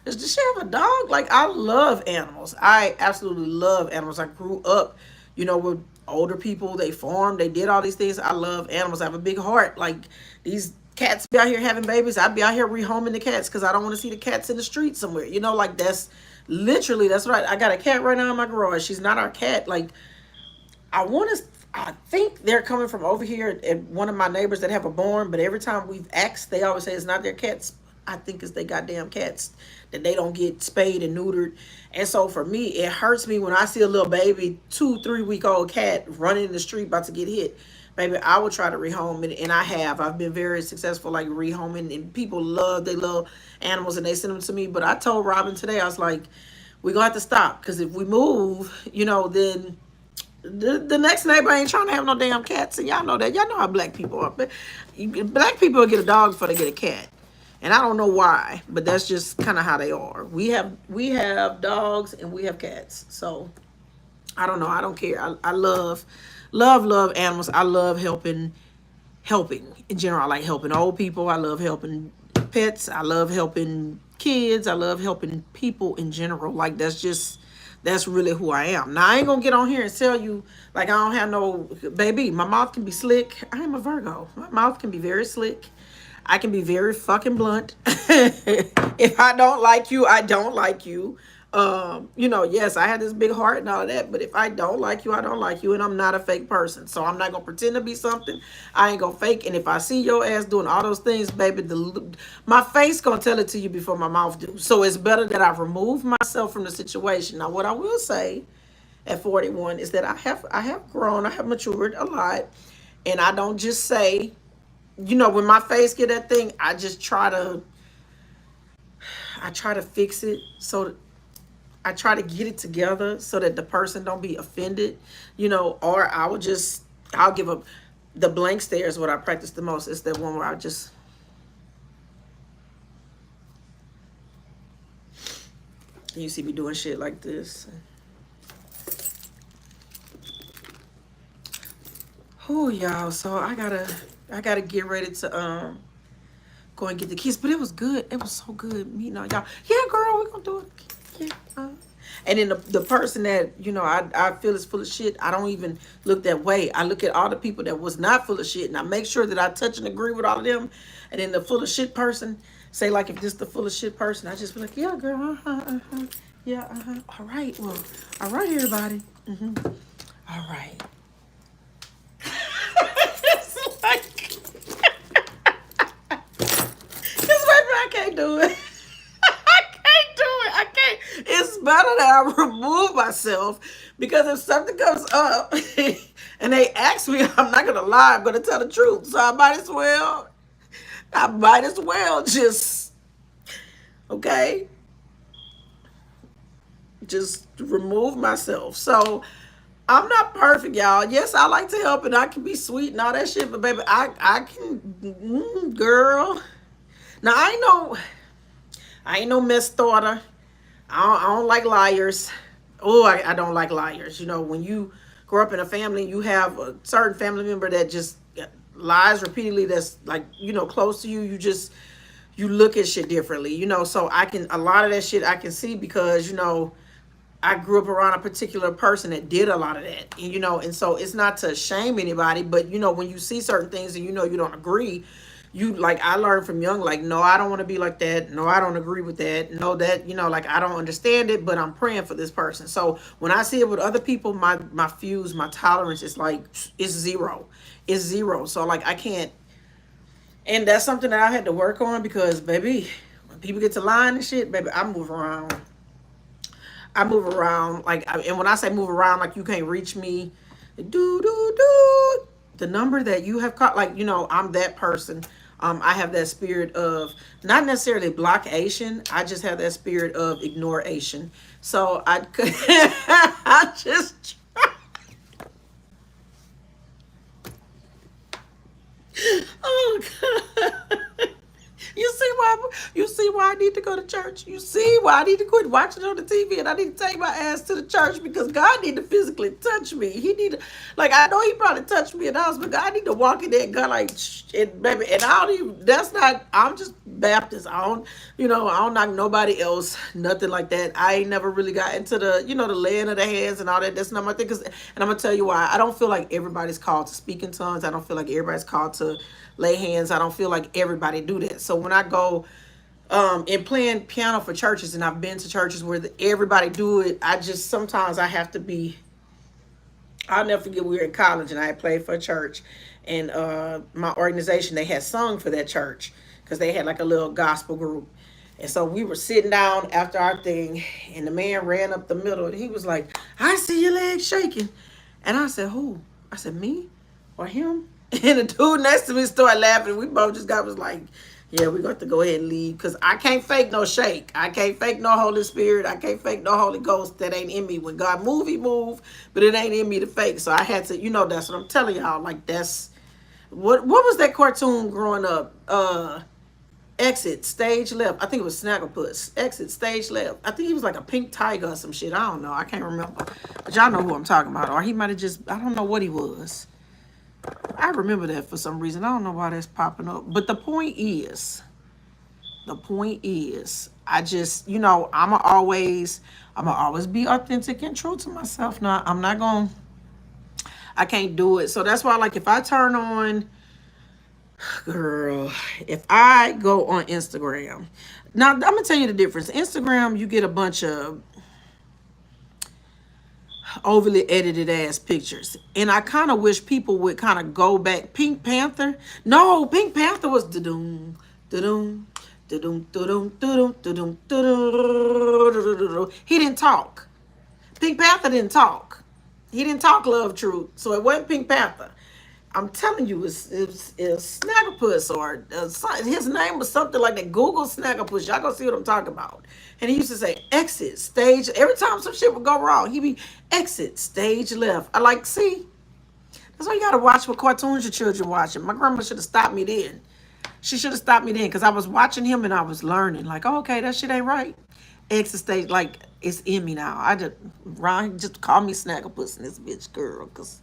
Does she have a dog? Like, I love animals. I absolutely love animals. I grew up, with older people. They farmed. They did all these things. I love animals. I have a big heart. Like, these cats be out here having babies. I'd be out here rehoming the cats because I don't want to see the cats in the street somewhere. Like, that's literally, that's right. I got a cat right now in my garage. She's not our cat. Like, I think they're coming from over here at one of my neighbors that have a barn, but every time we've asked, they always say it's not their cats. I think it's they goddamn cats that they don't get spayed and neutered. And so for me, it hurts me when I see a little baby, 2-3 week old cat running in the street about to get hit. Baby, I will try to rehome it, and I have. I've been very successful, like rehoming, and people they love animals, and they send them to me. But I told Robin today, I was like, we're gonna have to stop, because if we move, then the next neighbor ain't trying to have no damn cats, and y'all know that. Y'all know how black people are. But black people will get a dog before they get a cat, and I don't know why, but that's just kind of how they are. We have dogs and we have cats, so I don't know. I don't care. I love animals. I love helping in general. I like helping old people. I love helping pets. I love helping kids. I love helping people in general. Like, that's really who I am. Now, I ain't gonna get on here and tell you like I don't have no baby. My mouth can be slick. I am a Virgo. My mouth can be very slick. I can be very fucking blunt. If I don't like you, I don't like you. Yes, I had this big heart and all of that, but if I don't like you, I don't like you, and I'm not a fake person. So I'm not gonna pretend to be something I ain't gonna fake. And if I see your ass doing all those things, baby, my face gonna tell it to you before my mouth do. So it's better that I remove myself from the situation. Now, what I will say at 41 is that I have grown, I have matured a lot, and I don't just say, when my face get that thing, I try to fix it. So I try to get it together so that the person don't be offended, or I'll give up. The blank stare is what I practice the most. It's that one where you see me doing shit like this. Oh, y'all. So I gotta get ready to go and get the kids. But it was good. It was so good meeting all y'all. Yeah, girl, we're gonna do it. Yeah. And then the person that, I feel is full of shit, I don't even look that way. I look at all the people that was not full of shit, and I make sure that I touch and agree with all of them. And then the full of shit person, say like if this the full of shit person, I just be like, yeah, girl, yeah, all right, well, all right, everybody, all right. It's like, this way, I can't do it. It's better that I remove myself, because if something comes up and they ask me, I'm not gonna lie, I'm gonna tell the truth. So I might as well just, okay, just remove myself. So I'm not perfect, y'all. Yes, I like to help and I can be sweet and all that shit, but baby, I can, girl. Now I ain't no mess starter. I don't like liars. Oh, I don't like liars. When you grow up in a family, you have a certain family member that just lies repeatedly, that's like, close to you. You look at shit differently, so a lot of that shit I can see because, I grew up around a particular person that did a lot of that, and so it's not to shame anybody, but, when you see certain things and, you don't agree, I learned from young, like, no, I don't want to be like that. No, I don't agree with that. No, that, like, I don't understand it, but I'm praying for this person. So when I see it with other people, my fuse, my tolerance is like, it's zero. It's zero. So like, I can't, and that's something that I had to work on because, baby, People get to line and shit, baby. I move around. I move around and when I say move around, like you can't reach me. Do do do. The number that you have caught, like I'm that person. I have that spirit of not necessarily blockation. I just have that spirit of ignoration. So I could, I just. Oh God. You see why I need to go to church. You see why I need to quit watching on the TV and I need to take my ass to the church because God need to physically touch me. He need to, like, I know he probably touched me in the house, but God need to walk in there and God like, shh, and baby, and I don't even, that's not, I'm just Baptist. I don't, I don't knock nobody else, nothing like that. I ain't never really got into the, the laying of the hands and all that. That's not my thing. And I'm going to tell you why. I don't feel like everybody's called to speak in tongues. I don't feel like everybody's called to lay hands. I don't feel like everybody do that. So when I go and playing piano for churches, and I've been to churches where everybody do it, I just sometimes I have to be. I'll never forget, we were in college and I had played for a church, and my organization, they had sung for that church because they had like a little gospel group. And so we were sitting down after our thing, and the man ran up the middle, and he was like, "I see your legs shaking." And I said, "Who?" I said, "Me or him?" And the dude next to me started laughing. We both just was like, "Yeah, we got to go ahead and leave because I can't fake no shake. I can't fake no Holy Spirit. I can't fake no Holy Ghost. That ain't in me. When God move, he move, but it ain't in me to fake." So I had to, that's what I'm telling y'all. Like, that's what was that cartoon growing up? Exit Stage Left. I think it was Snagglepuss. Exit Stage Left. I think he was like a pink tiger or some shit. I don't know. I can't remember. But y'all know who I'm talking about. Or he might have just, I don't know what he was. I remember that for some reason. I don't know why that's popping up. But the point is, I just, I'ma always be authentic and true to myself. Now, I can't do it. So that's why, like, if I turn on, girl, if I go on Instagram, now I'm gonna tell you the difference. Instagram, you get a bunch of overly edited ass pictures, and I kind of wish people would kind of go back. Pink Panther, no, Pink Panther was da-doom, da-doom, da-doom, da-doom, da-doom, da-doom, da-doom. He didn't talk. Pink Panther didn't talk. He didn't talk Love Truth, so it wasn't Pink Panther. I'm telling you, it's Snagglepuss, or his name was something like that. Google Snagglepuss. Y'all gonna see what I'm talking about. And he used to say, "Exit stage." Every time some shit would go wrong, he'd be, "Exit stage left." I like, see, that's why you gotta watch what cartoons your children watching. My grandma should have stopped me then. She should have stopped me then because I was watching him and I was learning. Like, oh, okay, that shit ain't right. Exit stage, like, it's in me now. I just call me Snagglepuss in this bitch, girl, because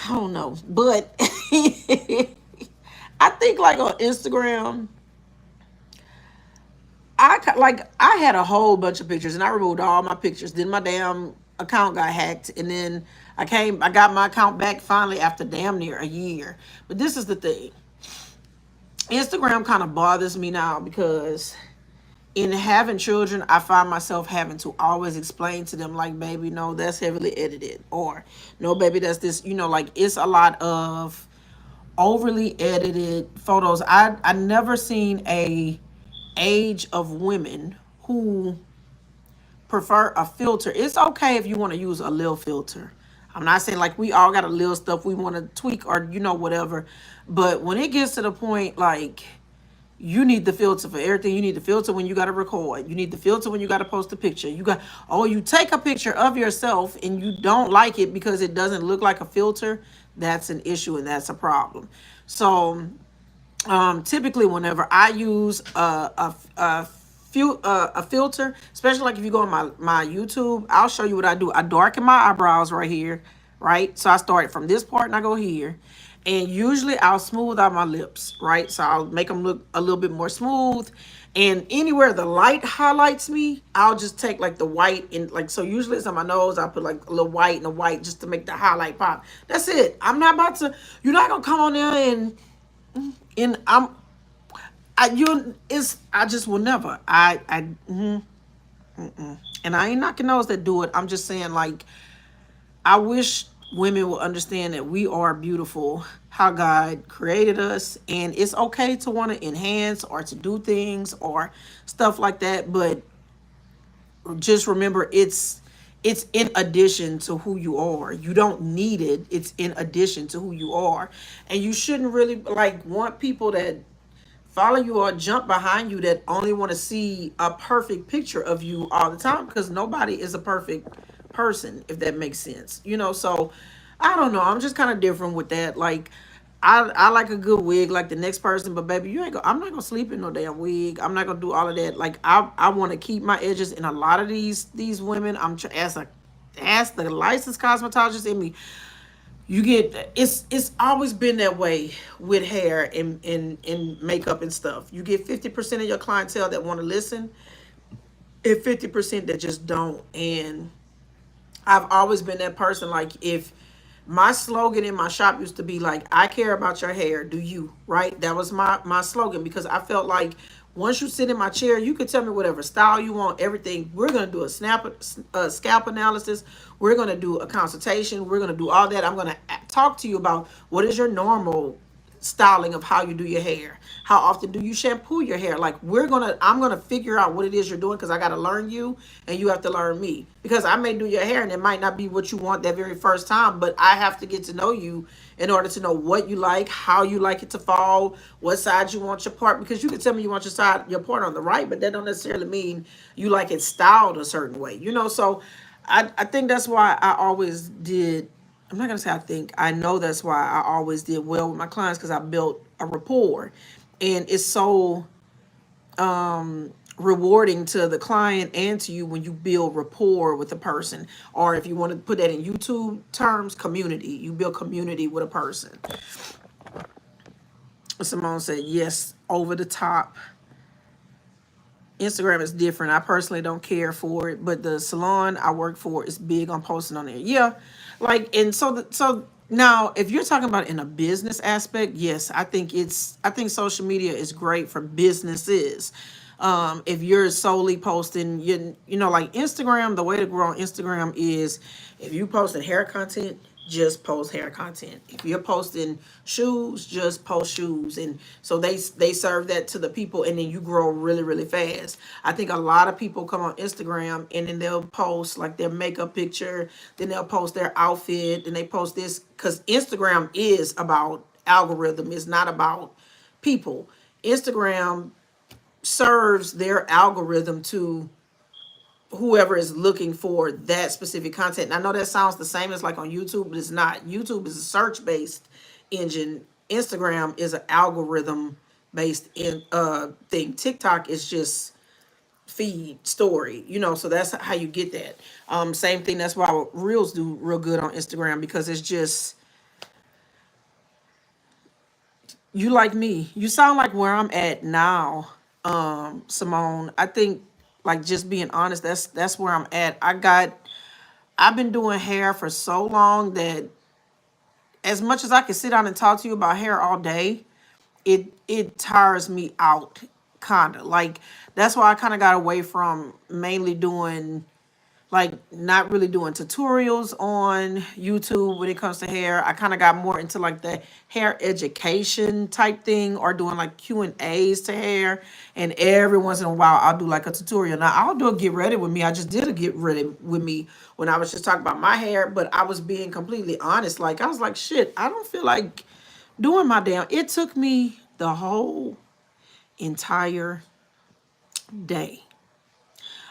I don't know, but I think, like, on Instagram, I had a whole bunch of pictures and I removed all my pictures. Then my damn account got hacked, and then I got my account back finally after damn near a year. But this is the thing. Instagram kind of bothers me now because in having children, I find myself having to always explain to them, like, "Baby, no, that's heavily edited," or, "No, baby, that's this," like, it's a lot of overly edited photos. I never seen a age of women who prefer a filter. It's okay if you want to use a little filter. I'm not saying, like, we all got a little stuff we want to tweak or, whatever. But when it gets to the point, like, you need the filter for everything. You need the filter when you got to record. You need the filter when you got to post a picture. You take a picture of yourself and you don't like it because it doesn't look like a filter. That's an issue and that's a problem. So typically whenever I use a filter, especially like if you go on my YouTube, I'll show you what I do. I darken my eyebrows right here, right? So I start from this part and I go here. And usually I'll smooth out my lips, right? So I'll make them look a little bit more smooth. And anywhere the light highlights me, I'll just take, like, the white and, like, so usually it's on my nose. I'll put, like, a little white and a white just to make the highlight pop. That's it. I'm not about to, you're not going to come on there and I just will never. And I ain't knocking those that do it. I'm just saying, like, I wish women will understand that we are beautiful, how God created us, and it's okay to want to enhance or to do things or stuff like that, but just remember it's in addition to who you are. You don't need it. It's in addition to who you are. And you shouldn't really like want people that follow you or jump behind you that only want to see a perfect picture of you all the time, because nobody is a perfect person, if that makes sense. So I don't know. I'm just kind of different with that. Like I like a good wig like the next person, but baby, I'm not gonna sleep in no damn wig. I'm not gonna do all of that. Like I want to keep my edges, and a lot of these women, as the licensed cosmetologist in me, you get it's always been that way with hair and makeup and stuff. You get 50% of your clientele that want to listen, and 50% that just don't. And I've always been that person. Like, if my slogan in my shop used to be like, I care about your hair, do you? Right? That was my slogan, because I felt like once you sit in my chair, you could tell me whatever style you want, everything. We're going to do a scalp analysis. We're going to do a consultation. We're going to do all that. I'm going to talk to you about what is your normal styling of how you do your hair. How often do you shampoo your hair? Like, I'm gonna figure out what it is you're doing, because I gotta learn you and you have to learn me. Because I may do your hair and it might not be what you want that very first time, but I have to get to know you in order to know what you like, how you like it to fall, what side you want your part. Because you can tell me you want your part on the right, but that don't necessarily mean you like it styled a certain way. So I think that's why I always did. I'm not gonna say I think. I know that's why I always did well with my clients, because I built a rapport, and it's so rewarding to the client and to you when you build rapport with a person. Or if you want to put that in YouTube terms, community. You build community with a person. Simone said yes, over the top. Instagram is different. I personally don't care for it, but the salon I work for is big on posting on there. Yeah, like, and so now if you're talking about in a business aspect, yes, I think social media is great for businesses. If you're solely posting, like Instagram, the way to grow on Instagram is if you posting hair content, just post hair content. If you're posting shoes, just post shoes. And so they serve that to the people, and then you grow really, really fast. I think a lot of people come on Instagram and then they'll post like their makeup picture, then they'll post their outfit, and they post this, because Instagram is about algorithm, it's not about people. Instagram serves their algorithm to whoever is looking for that specific content. And I know that sounds the same as like on YouTube, but it's not. YouTube is a search-based engine. Instagram is an algorithm-based thing. TikTok is just feed story, so that's how you get that. Same thing. That's why Reels do real good on Instagram, because it's just you like me. You sound like where I'm at now, Simone. I think, like, just being honest, that's where I'm at. I've been doing hair for so long that as much as I can sit down and talk to you about hair all day, it tires me out, kinda. Like, that's why I kinda got away from mainly doing, like, not really doing tutorials on YouTube when it comes to hair. I kind of got more into like the hair education type thing, or doing like Q&As to hair. And every once in a while, I'll do like a tutorial. Now, I'll do a get ready with me. I just did a get ready with me when I was just talking about my hair, but I was being completely honest. Like, I was like, shit, I don't feel like doing my damn. It took me the whole entire day.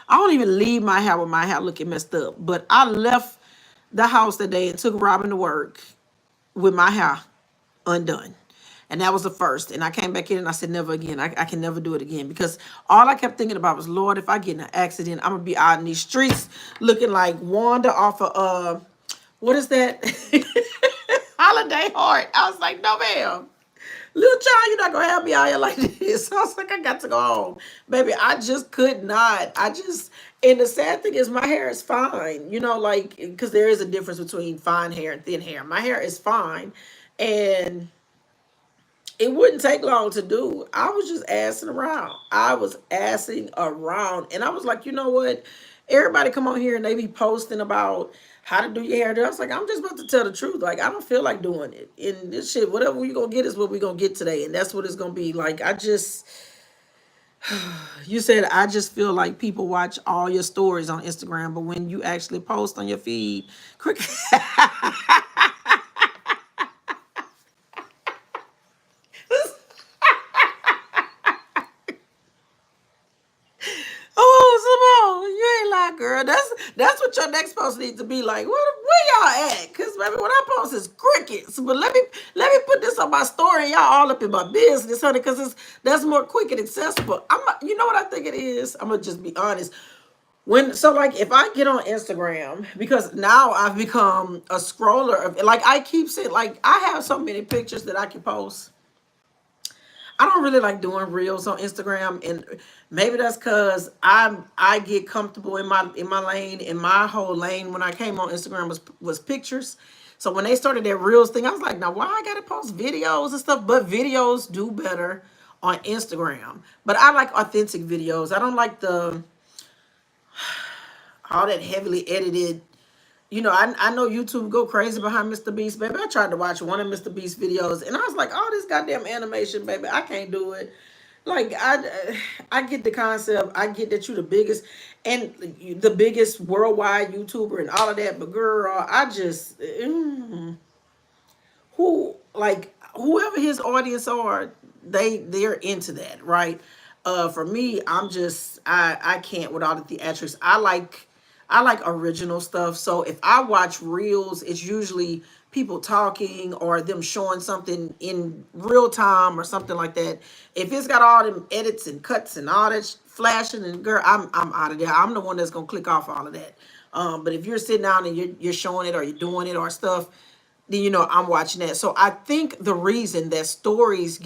I don't even leave my hair with my hair looking messed up. But I left the house that day and took Robin to work with my hair undone. And that was the first. And I came back in and I said, never again. I can never do it again. Because all I kept thinking about was, Lord, if I get in an accident, I'm going to be out in these streets looking like Wanda off of, what is that? Holiday Heart. I was like, no, ma'am. Little child, you're not gonna have me out here like this. I was like, I got to go home. Baby, I just could not. And the sad thing is my hair is fine. Like, because there is a difference between fine hair and thin hair. My hair is fine. And it wouldn't take long to do. I was just assing around. I was assing around. And I was like, you know what? Everybody come on here and they be posting about how to do your hair. I was like, I'm just about to tell the truth. Like, I don't feel like doing it. And this shit, whatever we gonna get is what we gonna get today. And that's what it's gonna be. Like, you said, I just feel like people watch all your stories on Instagram, but when you actually post on your feed, quick. Oh, Simone, you ain't lying, girl. That's what your next post needs to be like. Where y'all at? Cause baby, what I post is crickets. But let me put this on my story. Y'all all up in my business, honey, because that's more quick and accessible. You know what I think it is? I'm gonna just be honest. Like if I get on Instagram, because now I've become a scroller of, like, I keep saying, like, I have so many pictures that I can post. I don't really like doing reels on Instagram, and maybe that's because I get comfortable in my lane. In my whole lane when I came on Instagram was pictures. So when they started that reels thing, I was like, now why I gotta post videos and stuff? But videos do better on Instagram. But I like authentic videos. I don't like the all that heavily edited. I know YouTube go crazy behind Mr. Beast, baby. I tried to watch one of Mr. Beast videos, and I was like, "Oh, this goddamn animation, baby, I can't do it." Like, I get the concept. I get that you're the biggest and the biggest worldwide YouTuber and all of that, but girl, I just whoever his audience are, they're into that, right? For me, I can't with all the theatrics. I like original stuff. So if I watch reels, it's usually people talking or them showing something in real time or something like that. If it's got all them edits and cuts and all that flashing, and girl, I'm out of there. I'm the one that's gonna click off all of that. But if you're sitting down and you're showing it or you're doing it or stuff, then I'm watching that. So I think the reason that stories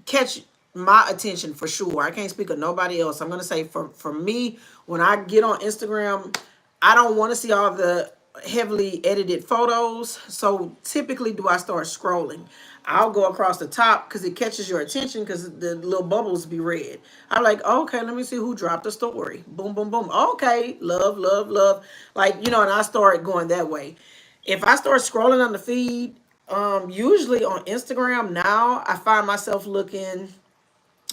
catch my attention for sure. I can't speak of nobody else. I'm gonna say for me, when I get on Instagram, I don't want to see all the heavily edited photos. So typically, do I start scrolling? I'll go across the top because it catches your attention because the little bubbles be red. I'm like, okay, let me see who dropped the story. Boom, boom, boom. Okay, love, love, love. Like, and I start going that way. If I start scrolling on the feed, usually on Instagram now, I find myself looking.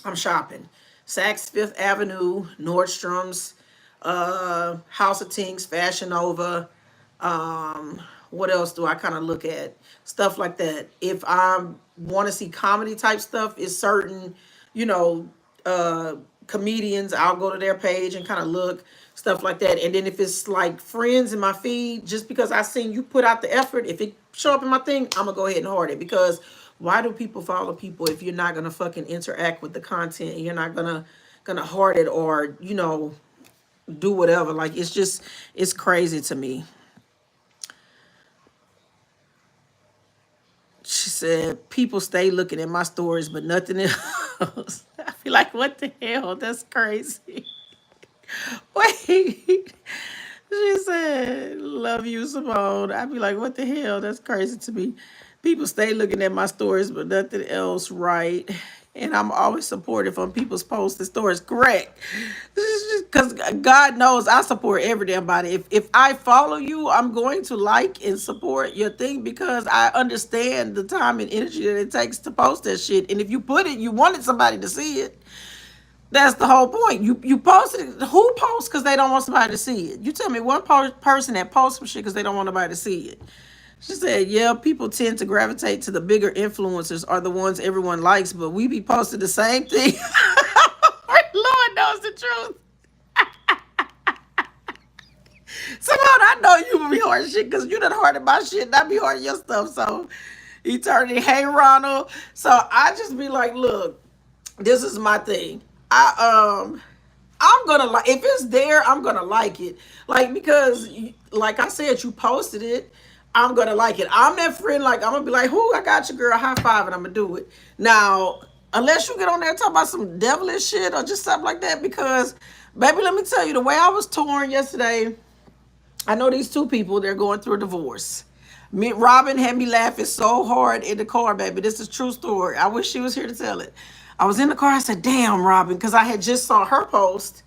I'm shopping. Saks Fifth Avenue, Nordstrom's, House of Tinks, Fashion Nova. What else do I kind of look at? Stuff like that. If I want to see comedy type stuff, it's certain, you know, comedians. I'll go to their page and kind of look stuff like that. And then if it's like friends in my feed, just because I seen you put out the effort, if it show up in my thing, I'm gonna go ahead and heart it. Because why do people follow people if you're not gonna fucking interact with the content and you're not gonna heart it or do whatever? Like, it's crazy to me. She said, people stay looking at my stories, but nothing else. I feel like, what the hell? That's crazy. Wait. She said, love you, Simone. I'd be like, what the hell? That's crazy to me. People stay looking at my stories, but nothing else, right? And I'm always supportive on people's posts and stories. Correct. Because God knows I support every damn body. If I follow you, I'm going to like and support your thing because I understand the time and energy that it takes to post that shit. And if you put it, you wanted somebody to see it. That's the whole point. You posted it. Who posts because they don't want somebody to see it? You tell me one person that posts some shit because they don't want nobody to see it. She said, yeah, people tend to gravitate to the bigger influencers are the ones everyone likes, but we be posting the same thing. Lord knows the truth. Simone, I know you will be hard shit because you done hearted my shit and I be hard your stuff. So eternity, hey Ronald. So I just be like, look, this is my thing. I'm gonna like if it's there, I'm gonna like it. Like because like I said, you posted it. I'm gonna like it. I'm that friend, like I'm gonna be like, whoo, I got you, girl, high five, and I'm gonna do it. Now, unless you get on there and talk about some devilish shit or just stuff like that, because baby, let me tell you, the way I was torn yesterday, I know these two people, they're going through a divorce. Me, Robin had me laughing so hard in the car, baby. This is a true story. I wish she was here to tell it. I was in the car, I said, damn, Robin, because I had just saw her post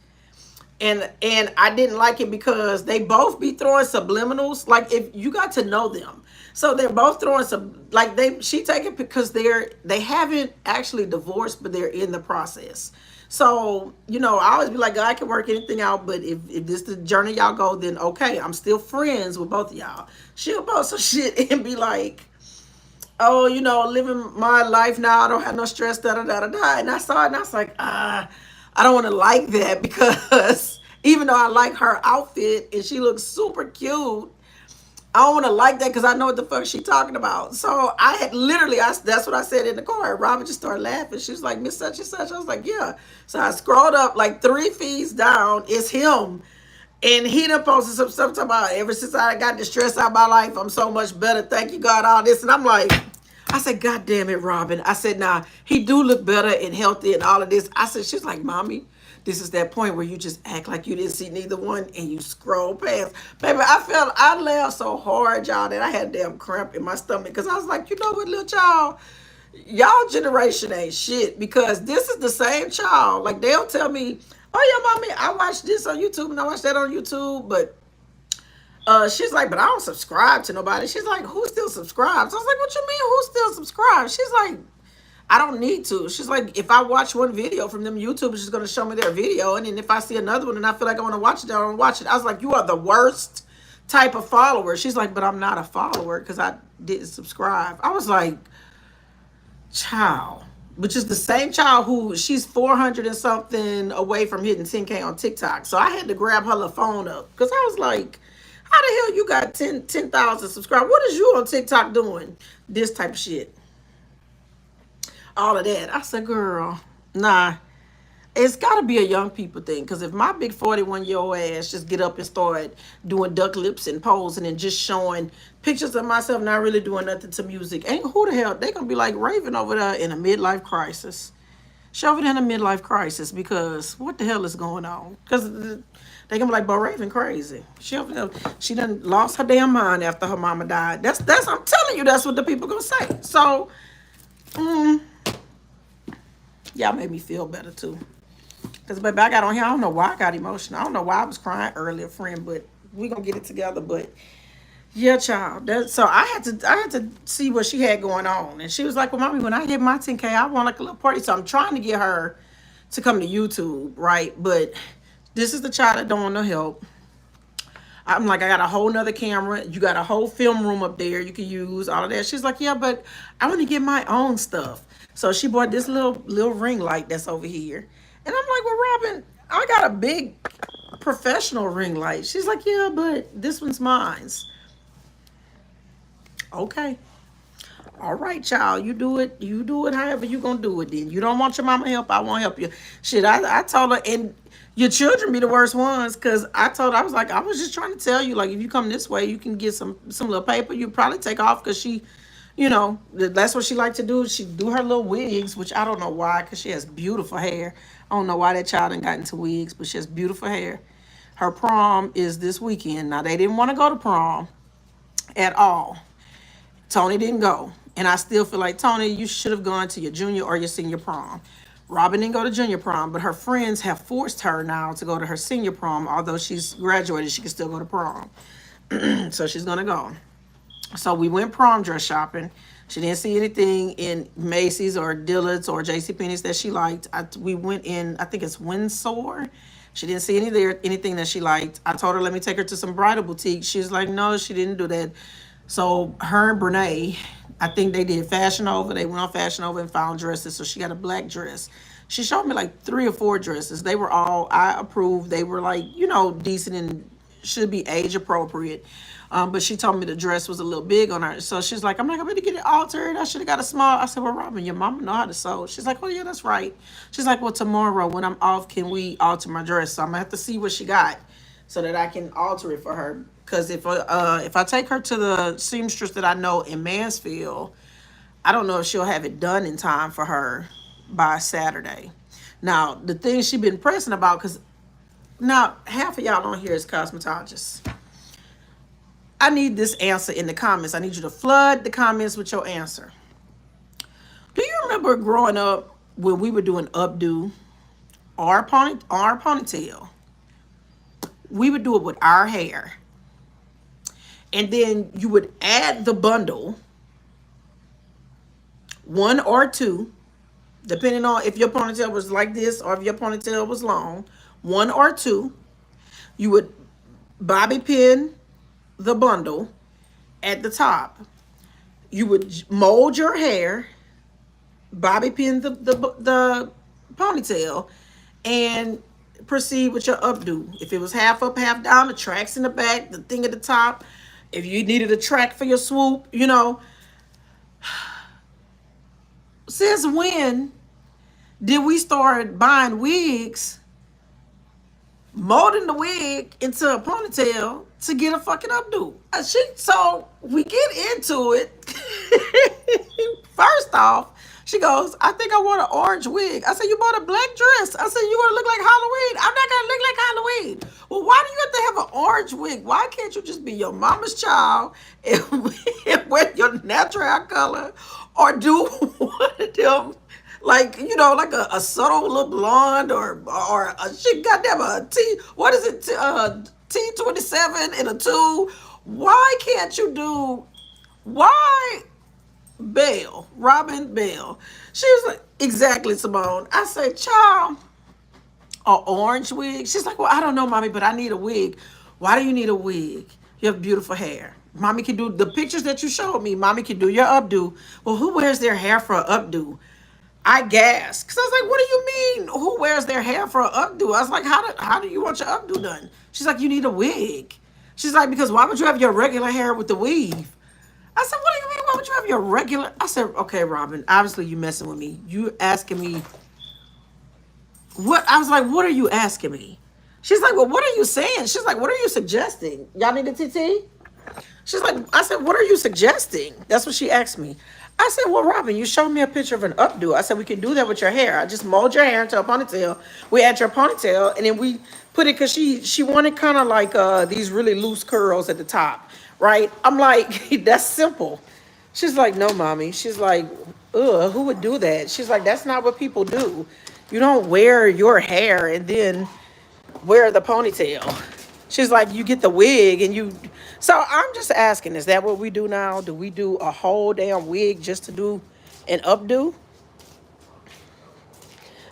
And I didn't like it because they both be throwing subliminals. Like if you got to know them, so they're both throwing some like she take it because they haven't actually divorced, but they're in the process. So I always be like, God can work anything out, but if this the journey y'all go, then okay, I'm still friends with both of y'all. She'll post some shit and be like, oh, living my life now. I don't have no stress, da da da da da. And I saw it and I was like, I don't want to like that because even though I like her outfit and she looks super cute, I don't want to like that because I know what the fuck she talking about. So I had literally, that's what I said in the car. Robin just started laughing. She was like, Miss Such and Such. I was like, yeah. So I scrolled up like 3 feeds down. It's him. And he done posted some stuff talking about ever since I got the stress out of my life, I'm so much better. Thank you, God, all this. And I'm like, I said, God damn it, Robin. I said, nah, he do look better and healthy and all of this. I said, she's like, Mommy, this is that point where you just act like you didn't see neither one and you scroll past. Baby, I laughed so hard, y'all, that I had a damn cramp in my stomach because I was like, you know what, little child? Y'all generation ain't shit because this is the same child. Like they'll tell me, oh yeah, Mommy, I watched this on YouTube and I watched that on YouTube, but she's like, but I don't subscribe to nobody. She's like, who still subscribes? I was like, what you mean who still subscribes? She's like, I don't need to. She's like, if I watch one video from them, YouTube is just going to show me their video. And then if I see another one and I feel like I want to watch it, I don't watch it. I was like, you are the worst type of follower. She's like, but I'm not a follower because I didn't subscribe. I was like, child, which is the same child who she's 400 and something away from hitting 10K on TikTok. So I had to grab her little phone up because I was like, how the hell you got 10,000 subscribers? What is you on TikTok doing? This type of shit. All of that. I said, girl, nah. It's got to be a young people thing. Because if my big 41-year-old ass just get up and start doing duck lips and posing and just showing pictures of myself not really doing nothing to music, ain't who the hell? They going to be like Raven over there in a midlife crisis. She over there in a midlife crisis because what the hell is going on? Because they gonna be like, Beau Raven crazy. She done lost her damn mind after her mama died. That's I'm telling you, that's what the people gonna say. So, y'all made me feel better too. Because baby, I got on here. I don't know why I got emotional. I don't know why I was crying earlier, friend. But we gonna get it together. But yeah, child. So I had to see what she had going on, and she was like, "Well, Mommy, when I hit my 10K, I want like a little party." So I'm trying to get her to come to YouTube, right? But this is the child that don't want no help. I'm like, I got a whole nother camera. You got a whole film room up there you can use, all of that. She's like, yeah, but I want to get my own stuff. So she bought this little ring light that's over here. And I'm like, well, Robin, I got a big professional ring light. She's like, yeah, but this one's mine. Okay. All right, child. You do it however you gonna do it then. You don't want your mama help, I won't help you. Shit, I told her, and your children be the worst ones, because I told her, I was like, I was just trying to tell you, like, if you come this way, you can get some little paper. You probably take off because she, that's what she like to do. She do her little wigs, which I don't know why, because she has beautiful hair. I don't know why that child done got into wigs, but she has beautiful hair. Her prom is this weekend. Now, they didn't want to go to prom at all. Tony didn't go. And I still feel like, Tony, you should have gone to your junior or your senior prom. Robin didn't go to junior prom, but her friends have forced her now to go to her senior prom. Although she's graduated, she can still go to prom. So she's going to go. So we went prom dress shopping. She didn't see anything in Macy's or Dillard's or JCPenney's that she liked. We went in, I think it's Windsor. She didn't see anything that she liked. I told her, let me take her to some bridal boutiques. She's like, no, she didn't do that. So her and Beaudae, I think they did Fashion Over. They went on Fashion Over and found dresses. So she got a black dress. She showed me like 3 or 4 dresses. They were all, I approved. They were like, decent and should be age appropriate. But she told me the dress was a little big on her. So she's like, I'm not going to get it altered. I should have got a small. I said, well, Robin, your mama know how to sew. She's like, oh, yeah, that's right. She's like, well, tomorrow when I'm off, can we alter my dress? So I'm going to have to see what she got so that I can alter it for her. Because if I take her to the seamstress that I know in Mansfield, I don't know if she'll have it done in time for her by Saturday. Now, the thing she's been pressing about, because now half of y'all on here is cosmetologists. I need this answer in the comments. I need you to flood the comments with your answer. Do you remember growing up when we were doing updo or ponytail? we would do it with our hair. And then you would add the bundle, one or two, depending on if your ponytail was like this or if your ponytail was long, one or two. You would bobby pin the bundle at the top. You would mold your hair, bobby pin the ponytail, and proceed with your updo. If it was half up, half down, the tracks in the back, the thing at the top. If you needed a track for your swoop, you know. Since when did we start buying wigs, molding the wig into a ponytail to get a fucking updo? So we get into it. First off, she goes, I think I want an orange wig. I said, you bought a black dress. I said, you're going to look like Halloween. I'm not going to look like Halloween. Well, why do you have to have an orange wig? Why can't you just be your mama's child and wear your natural hair color, or do one of them, like, you know, like a subtle little blonde, or she goddamn a what is it, T27 and a 2. Why can't you do, why Robin Bell? She was like, exactly, Simone. I said, child, an orange wig? She's like, well, I don't know, mommy, but I need a wig. Why do you need a wig? You have beautiful hair. Mommy can do the pictures that you showed me. Mommy can do your updo. Well, who wears their hair for an updo? I gasped, because I was like, what do you mean, who wears their hair for an updo? I was like, how do you want your updo done? She's like, you need a wig. She's like, because why would you have your regular hair with the weave? I said, what do you mean, why would you have your regular? I said, okay, Robin, obviously you messing with me. You asking me what? I was like, what are you asking me? She's like, well, what are you saying? She's like, what are you suggesting? Y'all need a TT? She's like, I said, what are you suggesting? That's what she asked me. I said, well, Robin, you showed me a picture of an updo. I said, we can do that with your hair. I just mold your hair into a ponytail. We add your ponytail, and then we put it, because she wanted kind of like these really loose curls at the top, right? I'm like, that's simple. She's like, no, mommy. She's like, ugh, who would do that? She's like, that's not what people do. You don't wear your hair and then wear the ponytail. She's like, you get the wig and you. So I'm just asking, is that what we do now? Do we do a whole damn wig just to do an updo?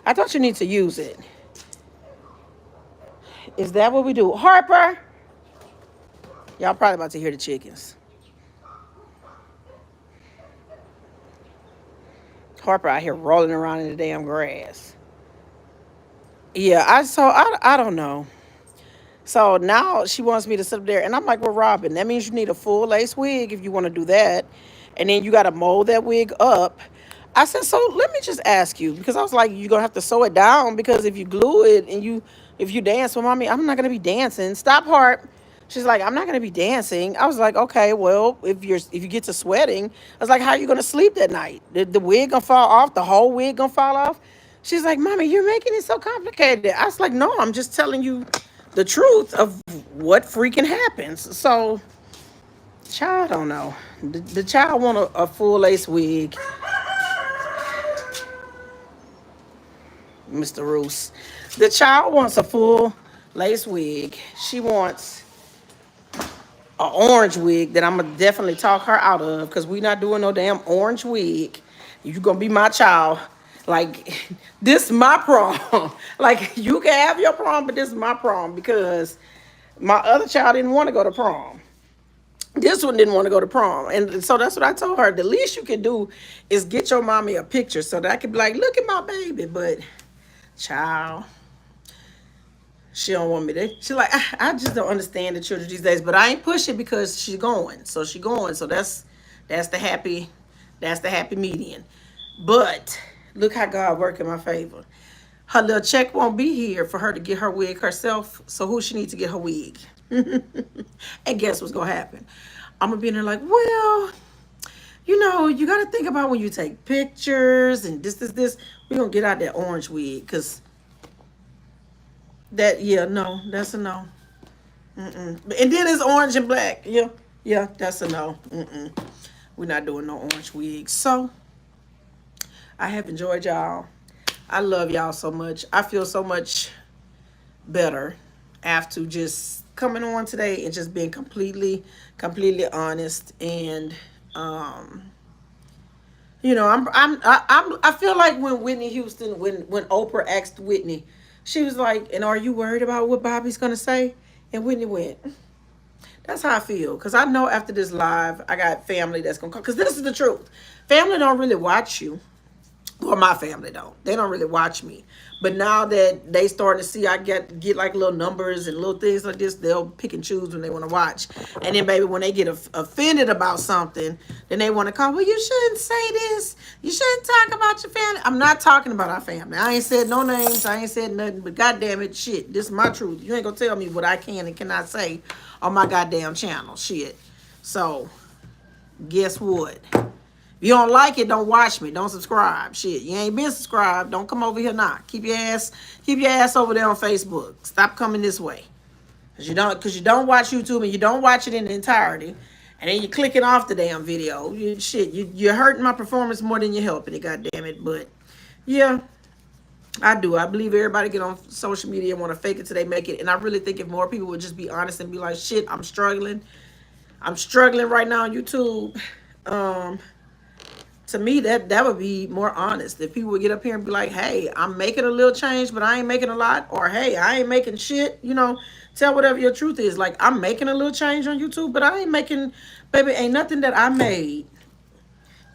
I thought you need to use it. Is that what we do? Harper? Y'all probably about to hear the chickens. Harper out here rolling around in the damn grass. Yeah, I don't know. So now she wants me to sit up there, and I'm like, well, Robin, that means you need a full lace wig if you want to do that, and then you got to mold that wig up. I said, so let me just ask you, because I was like, you're gonna have to sew it down, because if you glue it and if you dance with mommy, I'm not gonna be dancing. Stop, Heart. She's like, I'm not gonna be dancing. I was like, okay, well, if you get to sweating, I was like, how are you gonna sleep that night? The wig gonna fall off? The whole wig gonna fall off? She's like, mommy, you're making it so complicated. I was like, no, I'm just telling you the truth of what freaking happens. So, child, I don't know. The child want a full lace wig. Mr. Roos. The child wants a full lace wig. She wants an orange wig that I'm going to definitely talk her out of, because we not doing no damn orange wig. You going to be my child. Like, this is my prom. Like, you can have your prom, but this is my prom, because my other child didn't want to go to prom. This one didn't want to go to prom. And so that's what I told her. The least you can do is get your mommy a picture so that I can be like, look at my baby. But, child, she don't want me to. She's like, I just don't understand the children these days. But I ain't pushing, because she's going. So she going. So that's the happy median. But look how God work in my favor. Her little check won't be here for her to get her wig herself. So who she needs to get her wig? And guess what's gonna happen? I'm gonna be in there like, well, you gotta think about when you take pictures and this. We're gonna get out that orange wig, because that's a no. And then it's orange and black. Yeah, that's a no. We're not doing no orange wigs. So I have enjoyed y'all. I love y'all so much. I feel so much better after just coming on today and just being completely honest. And I feel like when Whitney Houston, when Oprah asked Whitney, she was like, "And are you worried about what Bobby's gonna say?" And Whitney went, "That's how I feel, because I know after this live, I got family that's gonna come. Because this is the truth, family don't really watch you. Well, my family don't. They don't really watch me. But now that they starting to see I get like little numbers and little things like this, they'll pick and choose when they want to watch. And then baby, when they get offended about something, then they want to call, well, you shouldn't say this. You shouldn't talk about your family. I'm not talking about our family. I ain't said no names. I ain't said nothing. But goddamn it, shit, this is my truth. You ain't gonna tell me what I can and cannot say on my goddamn channel. Shit. So, guess what? If you don't like it, don't watch me. Don't subscribe. Shit, you ain't been subscribed. Don't come over here now. Keep your ass over there on Facebook. Stop coming this way. Cause you don't watch YouTube and you don't watch it in the entirety. And then you're clicking off the damn video. You're hurting my performance more than you're helping it, goddamn it. But yeah, I do. I believe everybody get on social media and want to fake it till they make it. And I really think if more people would just be honest and be like, shit, I'm struggling. I'm struggling right now on YouTube. To me, that would be more honest. If people would get up here and be like, hey, I'm making a little change, but I ain't making a lot. Or, hey, I ain't making shit. Tell whatever your truth is. Like, I'm making a little change on YouTube, but I ain't making, baby, ain't nothing that I made.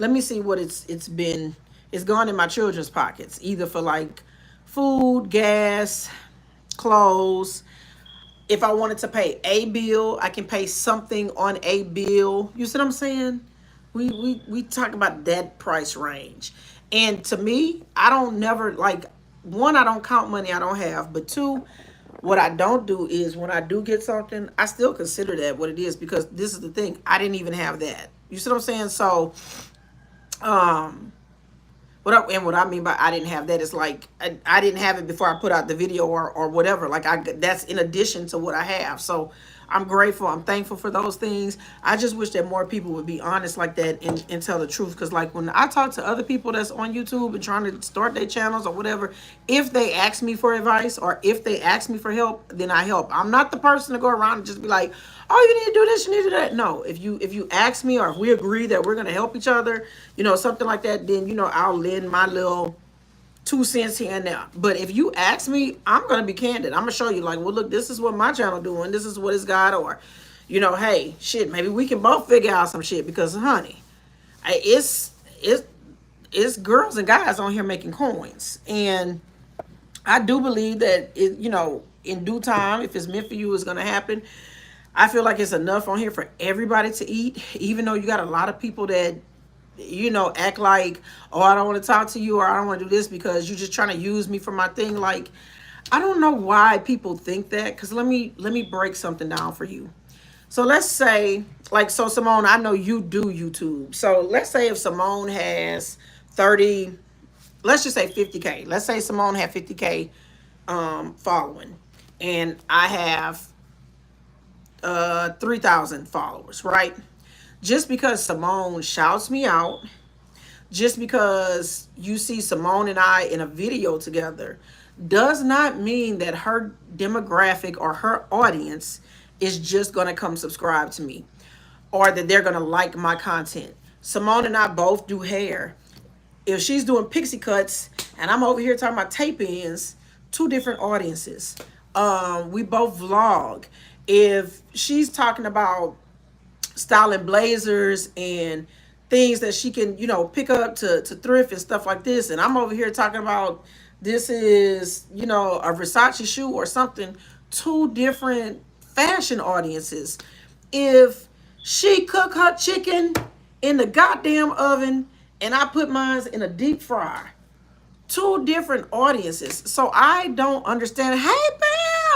Let me see what it's been. It's gone in my children's pockets, either for like food, gas, clothes. If I wanted to pay a bill, I can pay something on a bill. You see what I'm saying? We talk about that price range. And to me, I don't never like, one, I don't count money I don't have, but two, what I don't do is when I do get something, I still consider that what it is, because this is the thing, I didn't even have that. You see what I'm saying? So what I mean by I didn't have that is like I didn't have it before I put out the video or whatever. Like that's in addition to what I have. So I'm grateful. I'm thankful for those things. I just wish that more people would be honest like that and tell the truth. Because like when I talk to other people that's on YouTube and trying to start their channels or whatever, if they ask me for advice or if they ask me for help, then I help. I'm not the person to go around and just be like, oh, you need to do this, you need to do that. No, if you ask me or if we agree that we're gonna help each other, something like that, then I'll lend my little 2 cents here and there. But if you ask me, I'm gonna be candid. I'm gonna show you like, well, look, this is what my channel doing. This is what it's got, or, hey, shit, maybe we can both figure out some shit because, honey, it's girls and guys on here making coins, and I do believe that in due time, if it's meant for you, it's gonna happen. I feel like it's enough on here for everybody to eat, even though you got a lot of people that act like, oh, I don't want to talk to you, or I don't want to do this because you're just trying to use me for my thing. Like, I don't know why people think that, because let me break something down for you. So let's say, like, so Simone, I know you do YouTube. So let's say if Simone has 30, let's just say 50K. Let's say Simone had 50K following, and I have 3,000 followers, right? Just because Simone shouts me out, just because you see Simone and I in a video together, does not mean that her demographic or her audience is just going to come subscribe to me or that they're going to like my content. Simone and I both do hair. If she's doing pixie cuts and I'm over here talking about tape ends, two different audiences. We both vlog. If she's talking about styling blazers and things that she can, pick up to thrift and stuff like this, and I'm over here talking about this is, a Versace shoe or something, two different fashion audiences. If she cook her chicken in the goddamn oven and I put mine in a deep fryer, two different audiences. So I don't understand. Hey,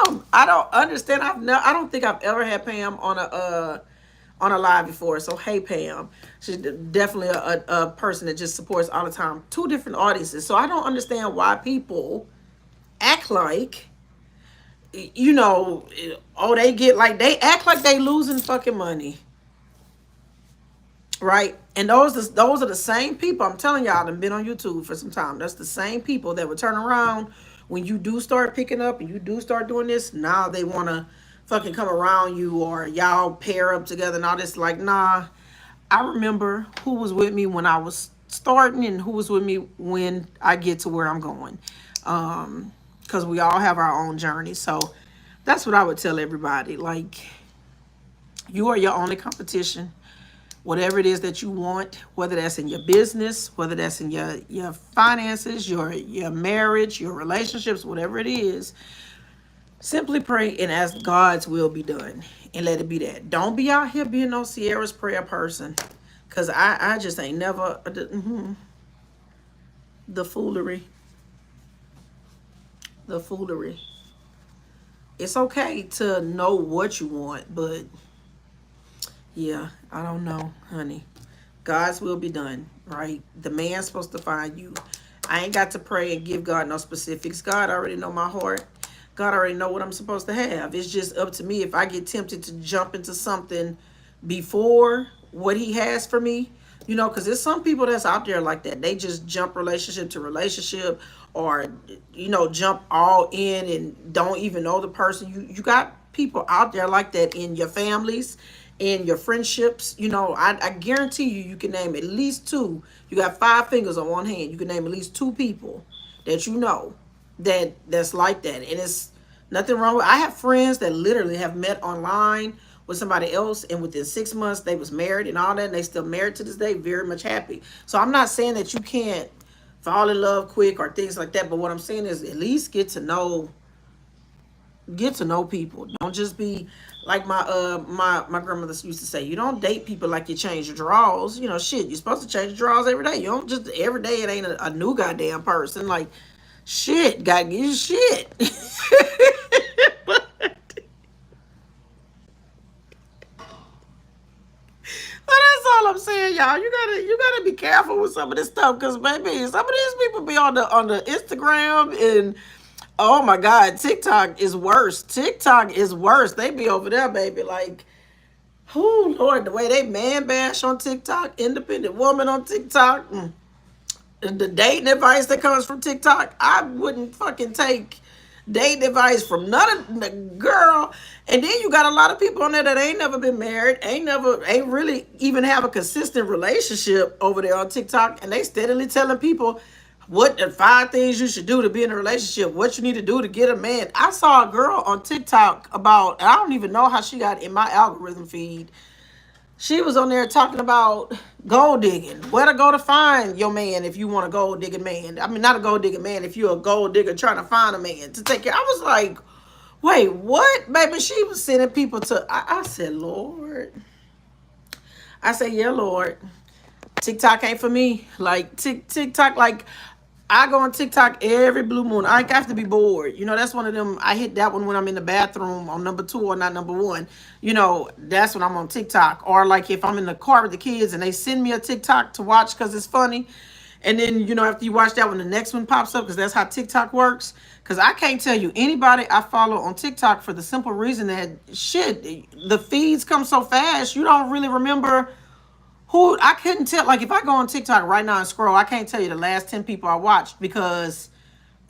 Pam, I don't understand. I don't think I've ever had Pam on a live before. So hey, Pam, she's definitely a person that just supports all the time. Two different audiences. So I don't understand why people act like, they get like, they act like they losing fucking money. Right? And those are the same people, I'm telling y'all, that have been on YouTube for some time. That's the same people that would turn around when you do start picking up and you do start doing this, now they want to fucking come around you or y'all pair up together and all this. Like, nah. I remember who was with me when I was starting and who was with me when I get to where I'm going. Because we all have our own journey. So that's what I would tell everybody. Like, you are your only competition. Whatever it is that you want, whether that's in your business, whether that's in your finances, your marriage, your relationships, whatever it is, simply pray and ask God's will be done and let it be that. Don't be out here being no Sierra's prayer person. Cause I just ain't never the foolery. The foolery. It's okay to know what you want, but yeah, I don't know, honey. God's will be done, right? The man's supposed to find you. I ain't got to pray and give God no specifics. God already know my heart. God already know what I'm supposed to have. It's just up to me if I get tempted to jump into something before what he has for me. You know, because there's some people that's out there like that. They just jump relationship to relationship or, you know, jump all in and don't even know the person. You got people out there like that in your families, in your friendships. You know, I guarantee you can name at least two. You got 5 fingers on one hand. You can name at least 2 people that you know that's like that. And it's nothing wrong with. I have friends that literally have met online with somebody else, and within 6 months they was married and all that, and they still married to this day, very much happy. So I'm not saying that you can't fall in love quick or things like that, but what I'm saying is at least get to know people. Don't just be like my grandmother used to say, you don't date people like you change your drawers. You know, shit, you're supposed to change your drawers every day. You don't just every day. It ain't a new goddamn person. Like, shit, gotta get your shit. But that's all I'm saying, y'all. You gotta be careful with some of this stuff, cause baby, some of these people be on the Instagram and oh my God, TikTok is worse. TikTok is worse. They be over there, baby, like, oh Lord, the way they man bash on TikTok, independent woman on TikTok. The dating advice that comes from TikTok, I wouldn't fucking take dating advice from none of the girl. And then you got a lot of people on there that ain't never been married, ain't really even have a consistent relationship over there on TikTok, and they steadily telling people what the 5 things you should do to be in a relationship, what you need to do to get a man. I saw a girl on TikTok about, and I don't even know how she got in my algorithm feed. She was on there talking about gold digging, where to go to find your man if you want a gold digging man. I mean, not a gold digging man, if you're a gold digger trying to find a man to take care. I was like, wait, what? Baby, she was sending people to, I said, Lord. I said, yeah, Lord. TikTok ain't for me. Like, TikTok, like, I go on TikTok every blue moon. I have to be bored. You know, that's one of them. I hit that one when I'm in the bathroom on number 2 or not number 1. You know, that's when I'm on TikTok. Or like if I'm in the car with the kids and they send me a TikTok to watch because it's funny. And then, you know, after you watch that one, the next one pops up because that's how TikTok works. Because I can't tell you anybody I follow on TikTok for the simple reason that, shit, the feeds come so fast, you don't really remember who. I couldn't tell. Like, if I go on TikTok right now and scroll, I can't tell you the last 10 people I watched because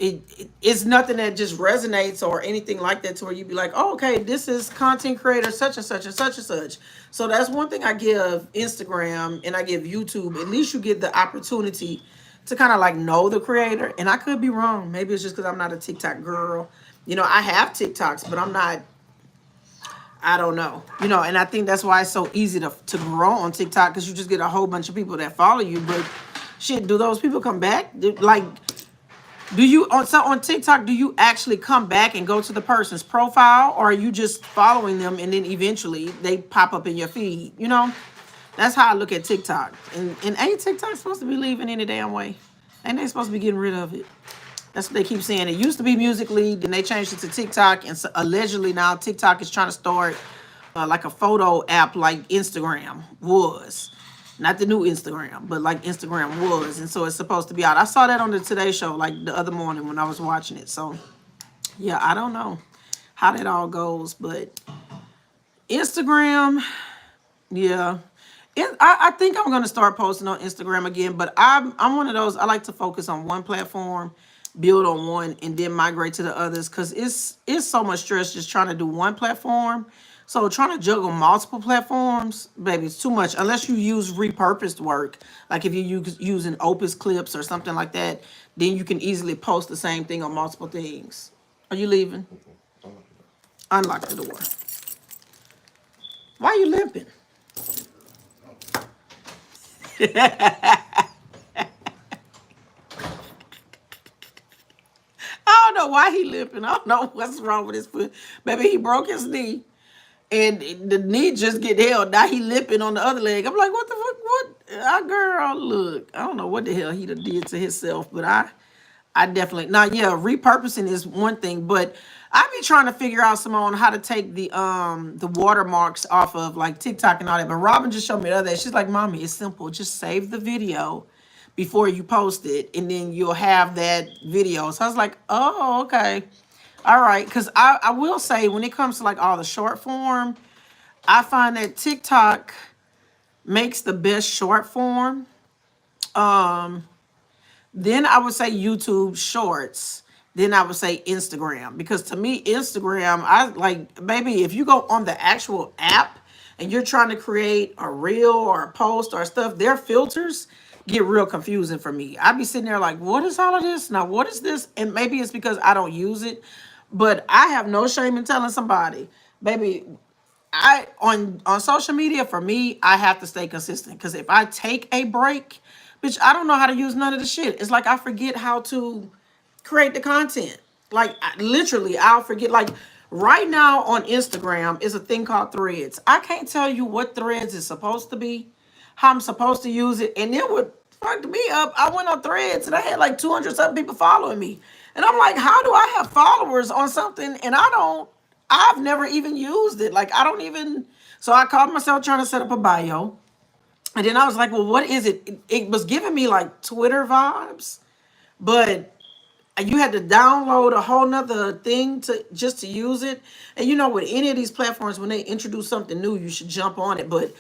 it's nothing that just resonates or anything like that to where you'd be like, oh, okay, this is content creator such and such and such and such. So that's one thing I give Instagram and I give YouTube. At least you get the opportunity to kind of like know the creator. And I could be wrong. Maybe it's just because I'm not a TikTok girl. You know, I have TikToks, but I'm not, I don't know. You know, and I think that's why it's so easy to grow on TikTok, because you just get a whole bunch of people that follow you. But shit, do those people come back? Like, do you on TikTok, do you actually come back and go to the person's profile, or are you just following them and then eventually they pop up in your feed? You know, that's how I look at TikTok. And ain't TikTok supposed to be leaving any damn way? Ain't they supposed to be getting rid of it? That's what they keep saying. It used to be Musical.ly, then they changed it to TikTok, and so allegedly now TikTok is trying to start like a photo app like Instagram was. Not the new Instagram, but like Instagram was. And so it's supposed to be out. I saw that on the Today Show like the other morning when I was watching it. So, yeah, I don't know how that all goes. But Instagram, yeah. I think I'm going to start posting on Instagram again. But I'm one of those, I like to focus on one platform build on one and then migrate to the others, because it's so much stress just trying to do one platform. So trying to juggle multiple platforms, baby, it's too much. Unless you use repurposed work, like if you using Opus clips or something like that, then you can easily post the same thing on multiple things. Are you leaving? Unlock the door. Why are you limping? I don't know why he limping. I don't know what's wrong with his foot. Maybe he broke his knee and the knee just get held. Now he limping on the other leg. I'm like, what the fuck? What? Girl, look. I don't know what the hell he done did to himself, but I definitely now. Yeah, repurposing is one thing, but I be trying to figure out, Simone, how to take the watermarks off of like TikTok and all that. But Robin just showed me the other day. She's like, "Mommy, it's simple. Just save the video before you post it, and then you'll have that video." So I was like, "Oh, okay, all right." Because I will say, when it comes to like all the short form, I find that TikTok makes the best short form. Then I would say YouTube Shorts. Then I would say Instagram. Because to me, Instagram, I like, baby, if you go on the actual app and you're trying to create a reel or a post or stuff, their filters get real confusing for me. I be sitting there like, what is all of this? Now, what is this? And maybe it's because I don't use it. But I have no shame in telling somebody, baby, I on social media, for me, I have to stay consistent, because if I take a break, bitch, I don't know how to use none of the shit. It's like I forget how to create the content. Like literally, I'll forget. Like right now on Instagram is a thing called Threads. I can't tell you what Threads is supposed to be, how I'm supposed to use it, and it would fuck me up. I went on Threads and I had like 200 something people following me, and I'm like, how do I have followers on something and I don't? I've never even used it. Like I don't even. So I called myself trying to set up a bio. And then I was like, well, what is it? It was giving me like Twitter vibes, but you had to download a whole nother thing to just to use it. And you know, with any of these platforms, when they introduce something new, you should jump on it. But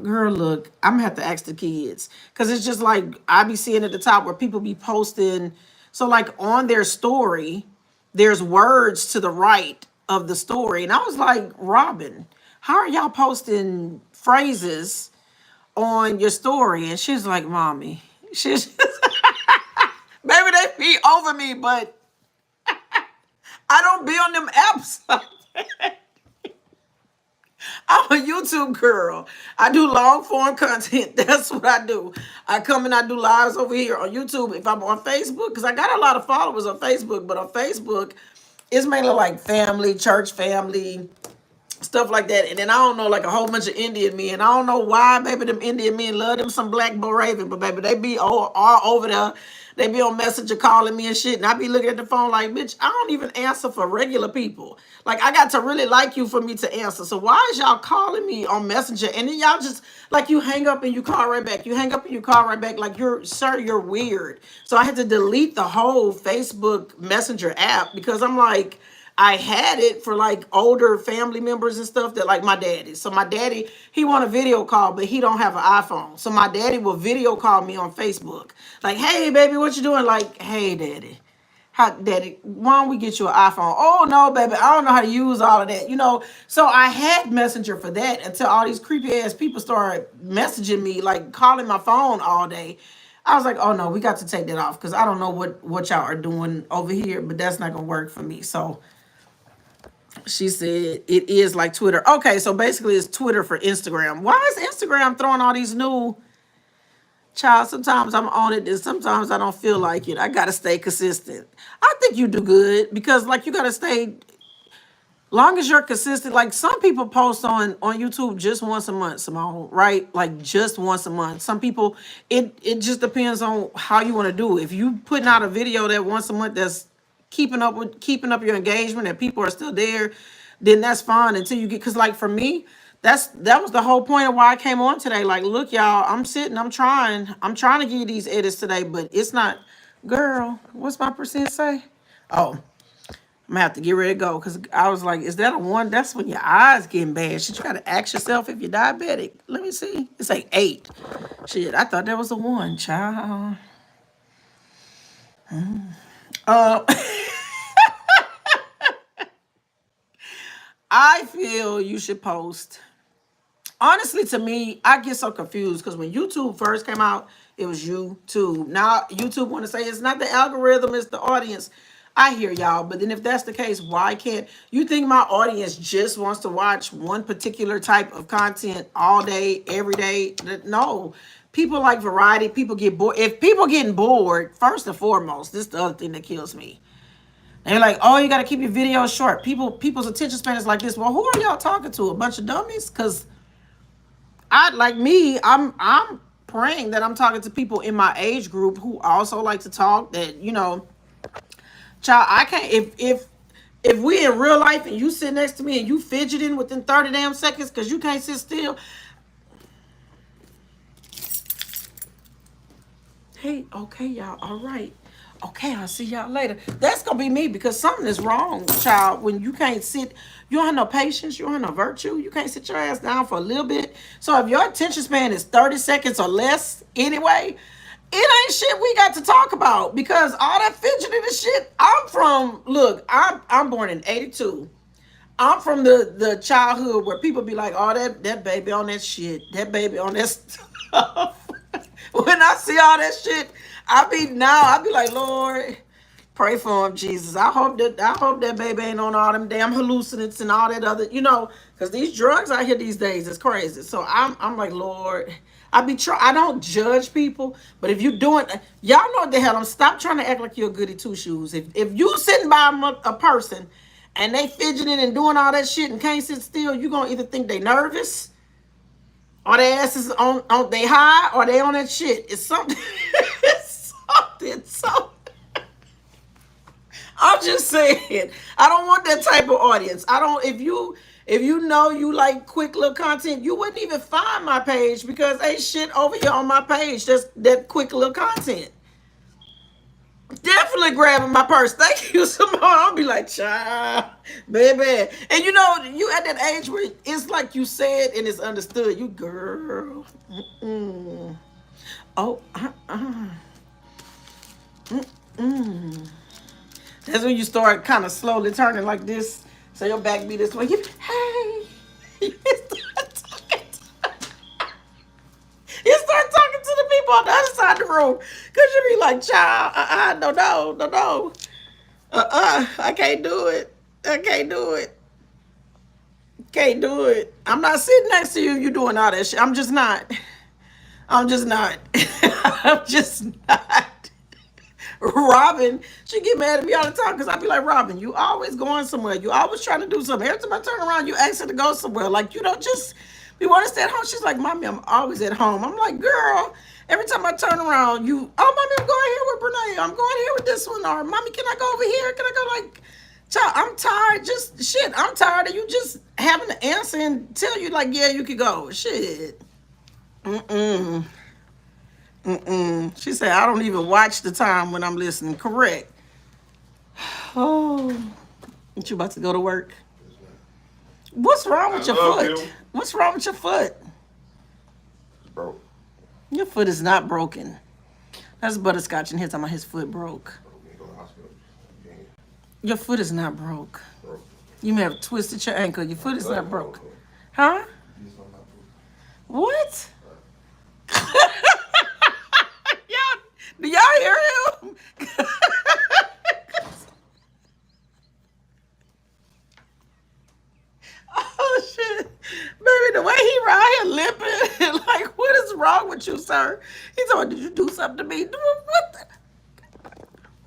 girl, look, I'm gonna have to ask the kids, because it's just like I be seeing at the top where people be posting. So like on their story, there's words to the right of the story, and I was like, Robin, how are y'all posting phrases on your story? And she's like, Mommy, she's maybe they be over me, but I don't be on them apps. I'm a YouTube girl. I do long form content. That's what I do. I come and I do lives over here on YouTube. If I'm on Facebook, because I got a lot of followers on Facebook, but on Facebook, it's mainly like family, church family, stuff like that. And then I don't know, like a whole bunch of Indian men. I don't know why, baby, them Indian men love them some black Beau Raven, but baby, they be all over there. They be on Messenger calling me and shit, and I be looking at the phone like, bitch, I don't even answer for regular people. Like, I got to really like you for me to answer. So why is y'all calling me on Messenger? And then y'all just, like, you hang up and you call right back. You hang up and you call right back. Like, you're weird. So I had to delete the whole Facebook Messenger app, because I'm like, I had it for like older family members and stuff, that like my daddy. So my daddy, he want a video call, but he don't have an iPhone. So my daddy will video call me on Facebook. Like, hey baby, what you doing? Like, hey daddy. How, daddy, why don't we get you an iPhone? Oh no, baby, I don't know how to use all of that. You know, so I had Messenger for that until all these creepy ass people started messaging me, like calling my phone all day. I was like, oh no, we got to take that off, because I don't know what y'all are doing over here, but that's not gonna work for me. So she said it is like Twitter. Okay, so basically it's Twitter for Instagram. Why is Instagram throwing all these new child? Sometimes I'm on it and sometimes I don't feel like it. I gotta stay consistent. I think you do good, because like you gotta stay, long as you're consistent. Like some people post on YouTube just once a month, Simone, right? Like just once a month. Some people, it just depends on how you want to do it. If you putting out a video that once a month that's keeping up your engagement and people are still there, then that's fine until you get, because like for me, that was the whole point of why I came on today. Like, look, y'all, I'm trying to give you these edits today, but it's not, girl, what's my percent say? Oh, I'm gonna have to get ready to go, because I was like, is that a one? That's when your eyes getting bad. Shit, you gotta ask yourself if you're diabetic. Let me see. It's like 8. Shit, I thought that was a 1, child. Uh, I feel you should post. Honestly, to me, I get so confused because when YouTube first came out, it was YouTube. Now YouTube want to say it's not the algorithm, it's the audience. I hear y'all, but then if that's the case, why can't you think my audience just wants to watch one particular type of content all day, every day? No. People like variety. People get bored. If people getting bored, first and foremost, this is the other thing that kills me. They're like, oh, you got to keep your videos short. People's attention span is like this. Well, who are y'all talking to? A bunch of dummies? Because I like me, I'm praying that I'm talking to people in my age group who also like to talk. That child, I can't if we in real life and you sit next to me and you fidgeting within 30 damn seconds because you can't sit still. Hey, okay, y'all, all right. Okay, I'll see y'all later. That's gonna be me because something is wrong, child. When you can't sit, you don't have no patience, you don't have no virtue, you can't sit your ass down for a little bit. So if your attention span is 30 seconds or less anyway, it ain't shit we got to talk about because all that fidgeting and shit, I'm born in 82. I'm from the childhood where people be like, oh, that baby on that shit, that baby on that stuff. When I see all that shit, I be like, Lord, pray for him, Jesus. I hope that baby ain't on all them damn hallucinants and all that other, because these drugs out here these days is crazy. So I'm like, Lord, I don't judge people, but if you doing, y'all know what the hell. I'm stop trying to act like you're a goody two shoes. If you sitting by a person and they fidgeting and doing all that shit and can't sit still, you gonna either think they nervous or their ass is on they high or they on that shit. It's something. It's something. So I'm just saying, I don't want that type of audience. I don't. If you know you like quick little content, you wouldn't even find my page because ain't shit over here on my page. Just that quick little content. Definitely grabbing my purse. Thank you, Simone. I'll be like, child, baby. And you at that age where it's like you said and it's understood. You girl. Mm-mm. Oh, mm-mm. That's when you start kind of slowly turning like this. So your back be this way. Hey. You start talking to the people on the other side of the room. Because you be like, child, no. I can't do it. I can't do it. Can't do it. I'm not sitting next to you. You doing all that shit. I'm just not. I'm just not. I'm just not. Robin, she get mad at me all the time because I be like, Robin, you always going somewhere. You always trying to do something. Every time I turn around, you asking to go somewhere. Like, you don't just, we want to stay at home. She's like, Mommy, I'm always at home. I'm like, girl, every time I turn around, Mommy, I'm going here with Brene. I'm going here with this one. Or, Mommy, can I go over here? Can I go like, child, I'm tired. Just, shit, I'm tired of you just having to answer and tell you like, yeah, you could go. Shit. Mm-mm. She said, I don't even watch the time when I'm listening. Correct. Oh, aren't you about to go to work? What's wrong with your foot? You. What's wrong with your foot? It's broke. Your foot is not broken. That's Butterscotch in here talking about his foot broke. Your foot is not broke. You may have twisted your ankle. Your foot is not broke. Huh? What? Do y'all hear him? Oh shit, baby, the way he ride here limping, like, what is wrong with you, sir? He told me, did you do something to me?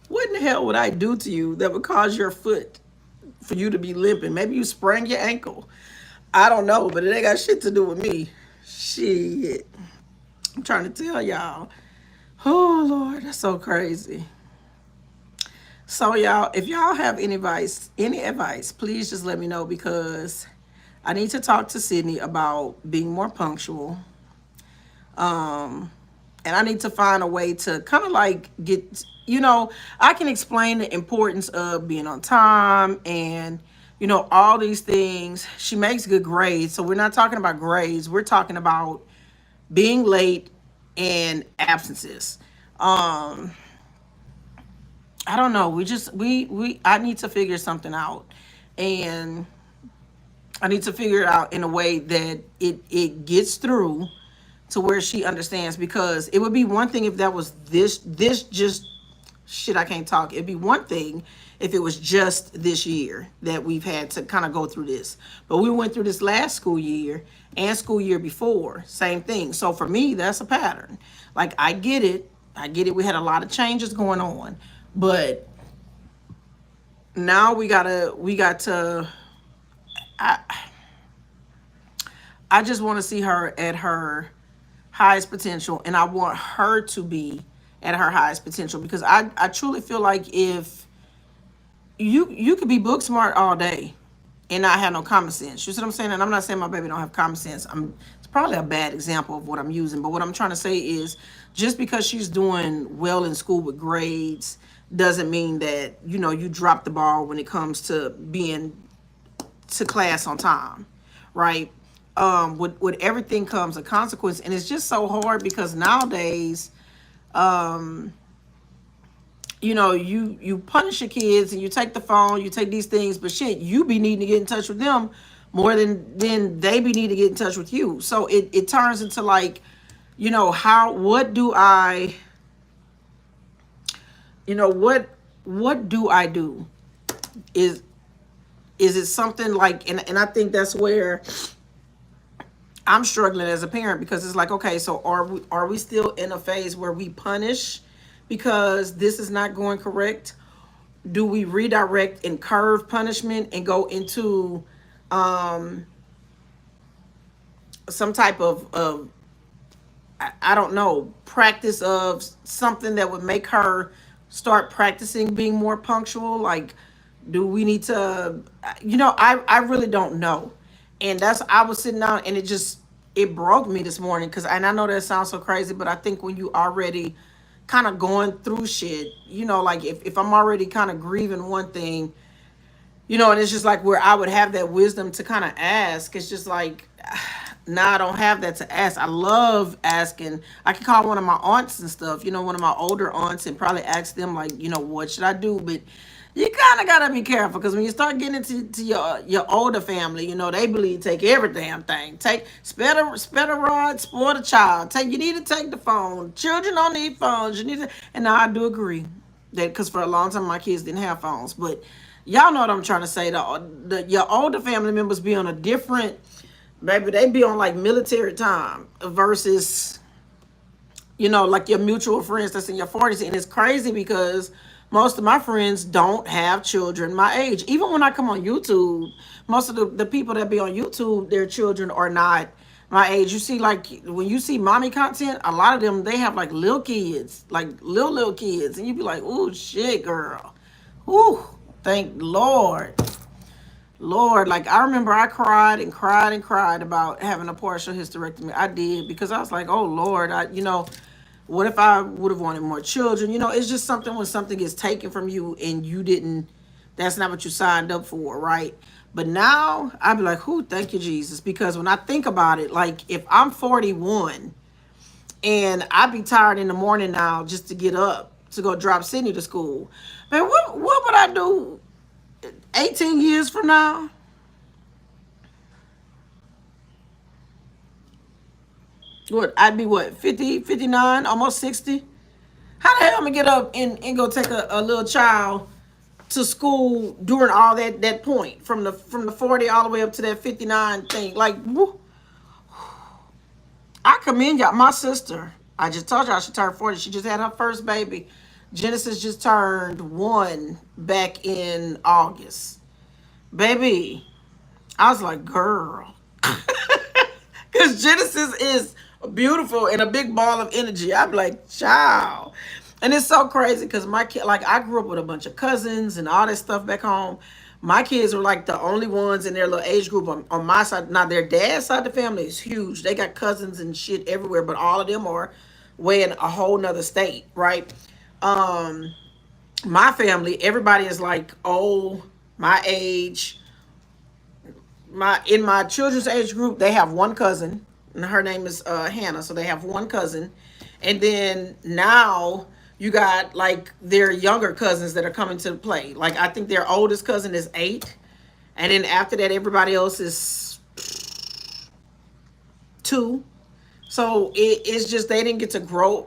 What in the hell would I do to you that would cause your foot for you to be limping? Maybe you sprained your ankle. I don't know, but it ain't got shit to do with me. Shit. I'm trying to tell y'all. Oh, Lord, that's so crazy. So, y'all, if y'all have any advice, please just let me know because I need to talk to Sydney about being more punctual. And I need to find a way to kind of like get, I can explain the importance of being on time and, all these things. She makes good grades. So we're not talking about grades. We're talking about being late and absences. I don't know. We just we I need to figure something out, and I need to figure it out in a way that it gets through to where she understands. Because it would be one thing if that was this just shit. I can't talk. It'd be one thing if it was just this year that we've had to kind of go through this, but we went through this last school year and school year before, same thing. So for me, that's a pattern. Like, I get it. I get it. We had a lot of changes going on, but now we got to I I just want to see her at her highest potential, and I want her to be at her highest potential. Because I truly feel like if you could be book smart all day and not have no common sense. You see what I'm saying? And I'm not saying my baby don't have common sense. It's probably a bad example of what I'm using, but what I'm trying to say is, just because she's doing well in school with grades doesn't mean that, you drop the ball when it comes to being to class on time, right? With everything comes a consequence, and it's just so hard because nowadays, you punish your kids and you take the phone, you take these things, but shit, you be needing to get in touch with them more than they be needing to get in touch with you. So it turns into like, how what do I, what do I do? Is it something like, and I think that's where I'm struggling as a parent, because it's like, okay, so are we still in a phase where we punish because this is not going correct? Do we redirect and curve punishment and go into some type of I don't know, practice of something that would make her start practicing being more punctual? Like, do we need to, I really don't know. And I was sitting down and it broke me this morning. And I know that sounds so crazy, but I think when you already kind of going through shit, like if I'm already kind of grieving one thing, and it's just like where I would have that wisdom to kind of ask. It's just like, now I don't have that to ask. I love asking. I could call one of my aunts and stuff, one of my older aunts, and probably ask them, like, what should I do? But you kind of gotta be careful, because when you start getting into your older family, they believe take every damn thing. Spare the rod, spoil the child. You need to take the phone. Children don't need phones. You need to. And now I do agree that, because for a long time my kids didn't have phones, but y'all know what I'm trying to say. Your older family members be on a different, maybe they be on like military time versus, like your mutual friends that's in your 40s. And it's crazy because most of my friends don't have children my age. Even when I come on YouTube, most of the people that be on YouTube, their children are not my age. You see, like, when you see mommy content, a lot of them, they have like little kids, like little kids. And you be like, oh shit, girl. Ooh, thank Lord. Lord, like, I remember I cried and cried and cried about having a partial hysterectomy. I did, because I was like, oh Lord, what if I would have wanted more children? It's just something when something gets taken from you and you didn't, that's not what you signed up for, right? But now I'd be like, "Who? Thank you, Jesus." Because when I think about it, like, if I'm 41 and I'd be tired in the morning now just to get up to go drop Sydney to school, man, what would I do 18 years from now? I'd be what, 50, 59, almost 60? How the hell am I gonna get up and go take a little child to school during all that point, from the 40 all the way up to that 59 thing? Like, I commend y'all. My sister, I just told y'all she turned 40. She just had her first baby. Genesis just turned 1 back in August. Baby, I was like, girl. Because Genesis is beautiful and a big ball of energy. I'm like, child. And it's so crazy because my kid, like, I grew up with a bunch of cousins and all that stuff back home. My kids were like the only ones in their little age group on my side. Now, their dad's side of the family is huge. They got cousins and shit everywhere, but all of them are way in a whole nother state, right? My family, everybody is like, oh, my age. In my children's age group, they have one cousin, and her name is Hannah. So they have one cousin, and then now You got like their younger cousins that are coming to play. Like I think their oldest cousin is 8, and then after that, everybody else is 2. So it's just they didn't get to grow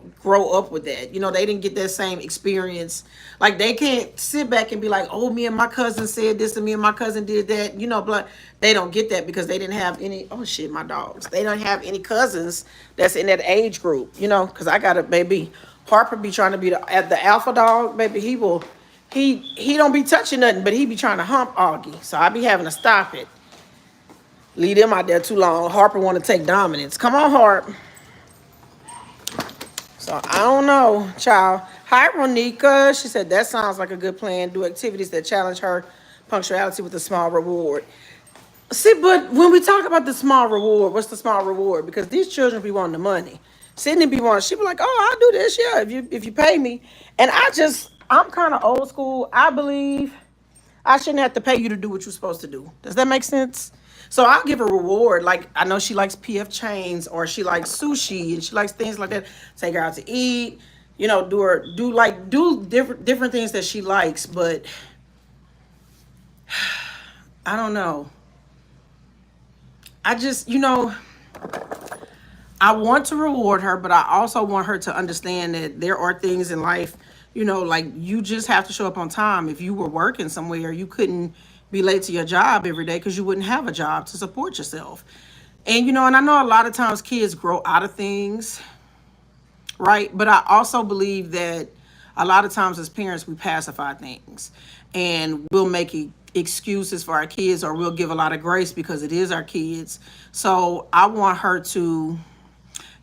up with that. You know, they didn't get that same experience. Like they can't sit back and be like, "Oh, me and my cousin said this, and me and my cousin did that." You know, but they don't get that because they didn't have any. Oh shit, my dogs. They don't have any cousins that's in that age group. You know, because I got a baby. Harper be trying to be the alpha dog, baby. He will. He don't be touching nothing, but he be trying to hump Augie. So I be having to stop it. Leave them out there too long. Harper want to take dominance. Come on, Harp. So I don't know, child. Hi, Ronika. She said that sounds like a good plan. Do activities that challenge her punctuality with a small reward. See, but when we talk about the small reward, what's the small reward? Because these children be wanting the money. Sydney be wanting. She be like, "Oh, I'll do this, yeah, if you pay me." And I'm kind of old school. I believe I shouldn't have to pay you to do what you're supposed to do. Does that make sense? So I'll give a reward. Like I know she likes PF chains or she likes sushi and she likes things like that. Take her out to eat. You know, do different things that she likes. But I don't know. I just I want to reward her, but I also want her to understand that there are things in life, like you just have to show up on time. If you were working somewhere, you couldn't be late to your job every day because you wouldn't have a job to support yourself. And I know a lot of times kids grow out of things, right? But I also believe that a lot of times as parents, we pacify things and we'll make excuses for our kids or we'll give a lot of grace because it is our kids. So I want her to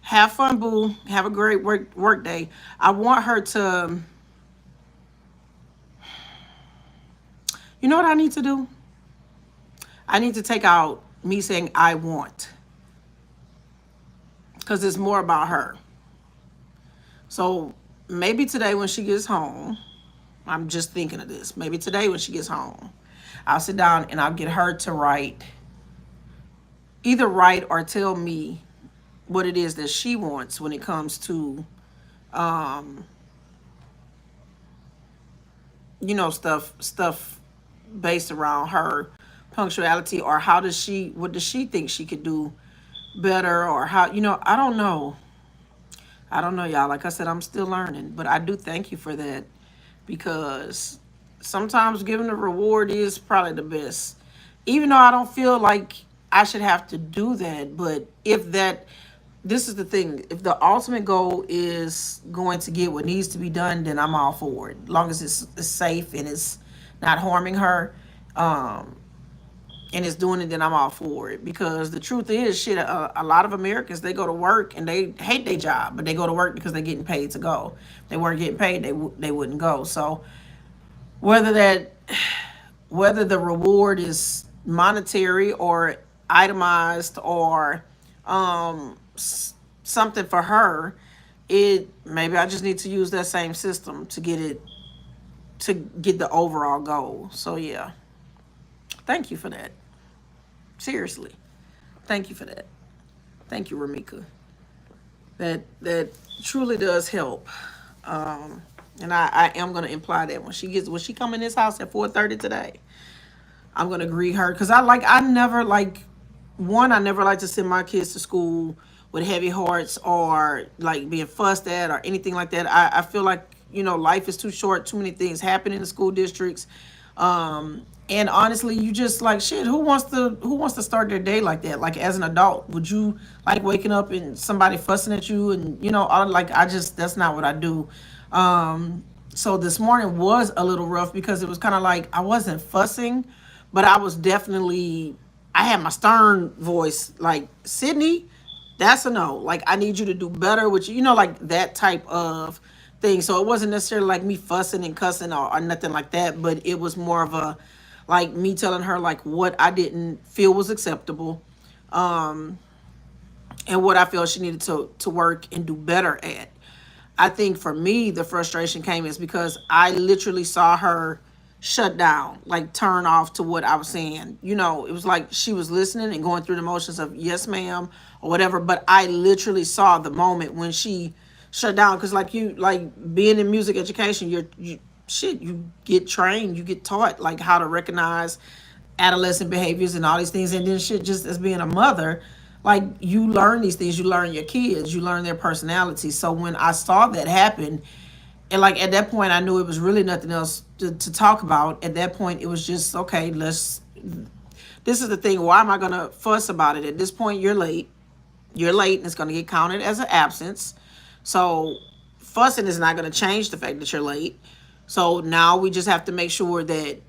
have fun, boo. Have a great work day. I want her to, you know what I need to do? I need to take out me saying I want. Because it's more about her. So maybe today when she gets home, I'm just thinking of this. Maybe today when she gets home, I'll sit down and I'll get her to either write or tell me what it is that she wants when it comes to stuff based around her punctuality or what does she think she could do better or how I don't know, y'all. Like I said, I'm still learning, but I do thank you for that because sometimes giving a reward is probably the best. Even though I don't feel like I should have to do that, but this is the thing. If the ultimate goal is going to get what needs to be done, then I'm all for it. As long as it's safe and it's not harming her, and it's doing it, then I'm all for it. Because the truth is, shit, a lot of Americans, they go to work and they hate their job, but they go to work because they're getting paid to go. If they weren't getting paid, they wouldn't go. So whether the reward is monetary or itemized or something for her, maybe I just need to use that same system to get the overall goal. So yeah. Thank you for that. Seriously. Thank you for that. Thank you, Ramika. That truly does help. And I am gonna imply that when she come in this house at 4:30 today, I'm gonna greet her because I never like to send my kids to school with heavy hearts or like being fussed at or anything like that. I feel like life is too short. Too many things happen in the school districts. And honestly, you just like shit. Who wants to start their day like that? Like as an adult, would you like waking up and somebody fussing at you? And that's not what I do. So this morning was a little rough because it was kind of like I wasn't fussing, but I was definitely I had my stern voice like Sydney. That's a no. Like I need you to do better, which like that type of thing. So it wasn't necessarily like me fussing and cussing or nothing like that, but it was more of a like me telling her like what I didn't feel was acceptable, and what I felt she needed to work and do better at. I think for me the frustration came is because I literally saw her shut down, like turn off to what I was saying. It was like she was listening and going through the motions of yes ma'am or whatever, but I literally saw the moment when she shut down. Because like being in music education, you get trained, you get taught like how to recognize adolescent behaviors and all these things, and then shit, just as being a mother, like you learn these things, you learn your kids, you learn their personality. So when I saw that happen, and like at that point I knew it was really nothing else to talk about. At that point it was just okay, let's, this is the thing, why am I gonna fuss about it? At this point you're late and it's gonna get counted as an absence. So fussing is not gonna change the fact that you're late. So now we just have to make sure that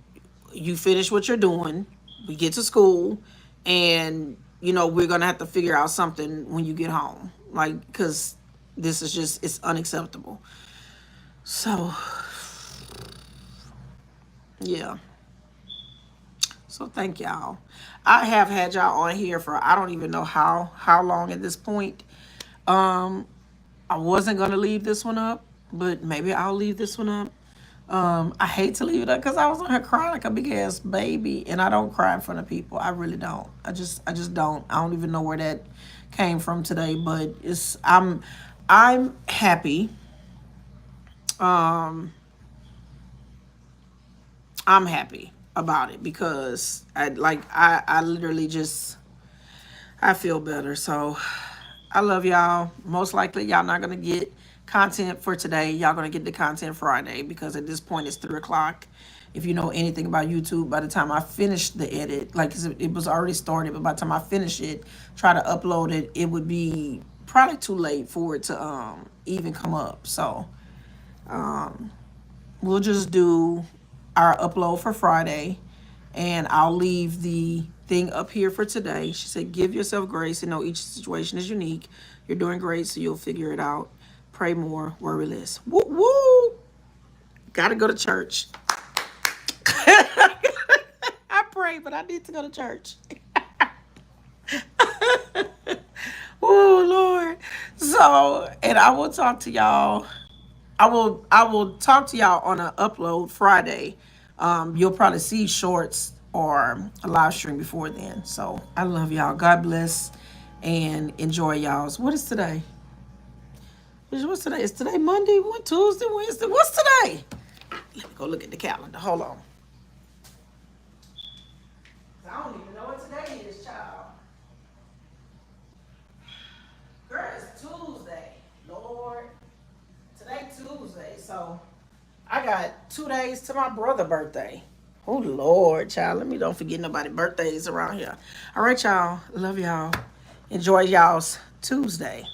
you finish what you're doing, we get to school, and we're gonna have to figure out something when you get home, like, because this is just, it's unacceptable. So yeah, so thank y'all. I have had y'all on here for I don't even know how long at this point. I wasn't gonna leave this one up, but maybe I'll leave this one up. I hate to leave it up because I was on her crying like a big ass baby, and I don't cry in front of people. I really don't. I just don't. I don't even know where that came from today, but I'm happy. Um, I'm happy about it because I literally just, I feel better. So I love y'all. Most likely y'all not gonna get content for today. Y'all gonna get the content Friday because at this point it's 3 o'clock. If you know anything about YouTube, by the time I finish the edit, like it was already started, but by the time I finish it, try to upload it, it would be probably too late for it to even come up. So we'll just do our upload for Friday, and I'll leave the thing up here for today. She said, give yourself grace and know each situation is unique. You're doing great, so you'll figure it out. Pray more, worry less. Woo woo! Gotta go to church. I pray, but I need to go to church. Oh Lord. So, and I will talk to y'all. I will talk to y'all on an upload Friday. You'll probably see shorts or a live stream before then. So I love y'all. God bless and enjoy y'all's. What is today? What's today? Is today Monday? What, Tuesday? Wednesday? What's today? Let me go look at the calendar. Hold on. I don't even know what today is, child. Girl, it's Tuesday. Lord. Today Tuesday. So I got 2 days to my brother's birthday. Oh Lord, child. Let me don't forget nobody birthdays around here. All right, y'all. Love y'all. Enjoy y'all's Tuesday.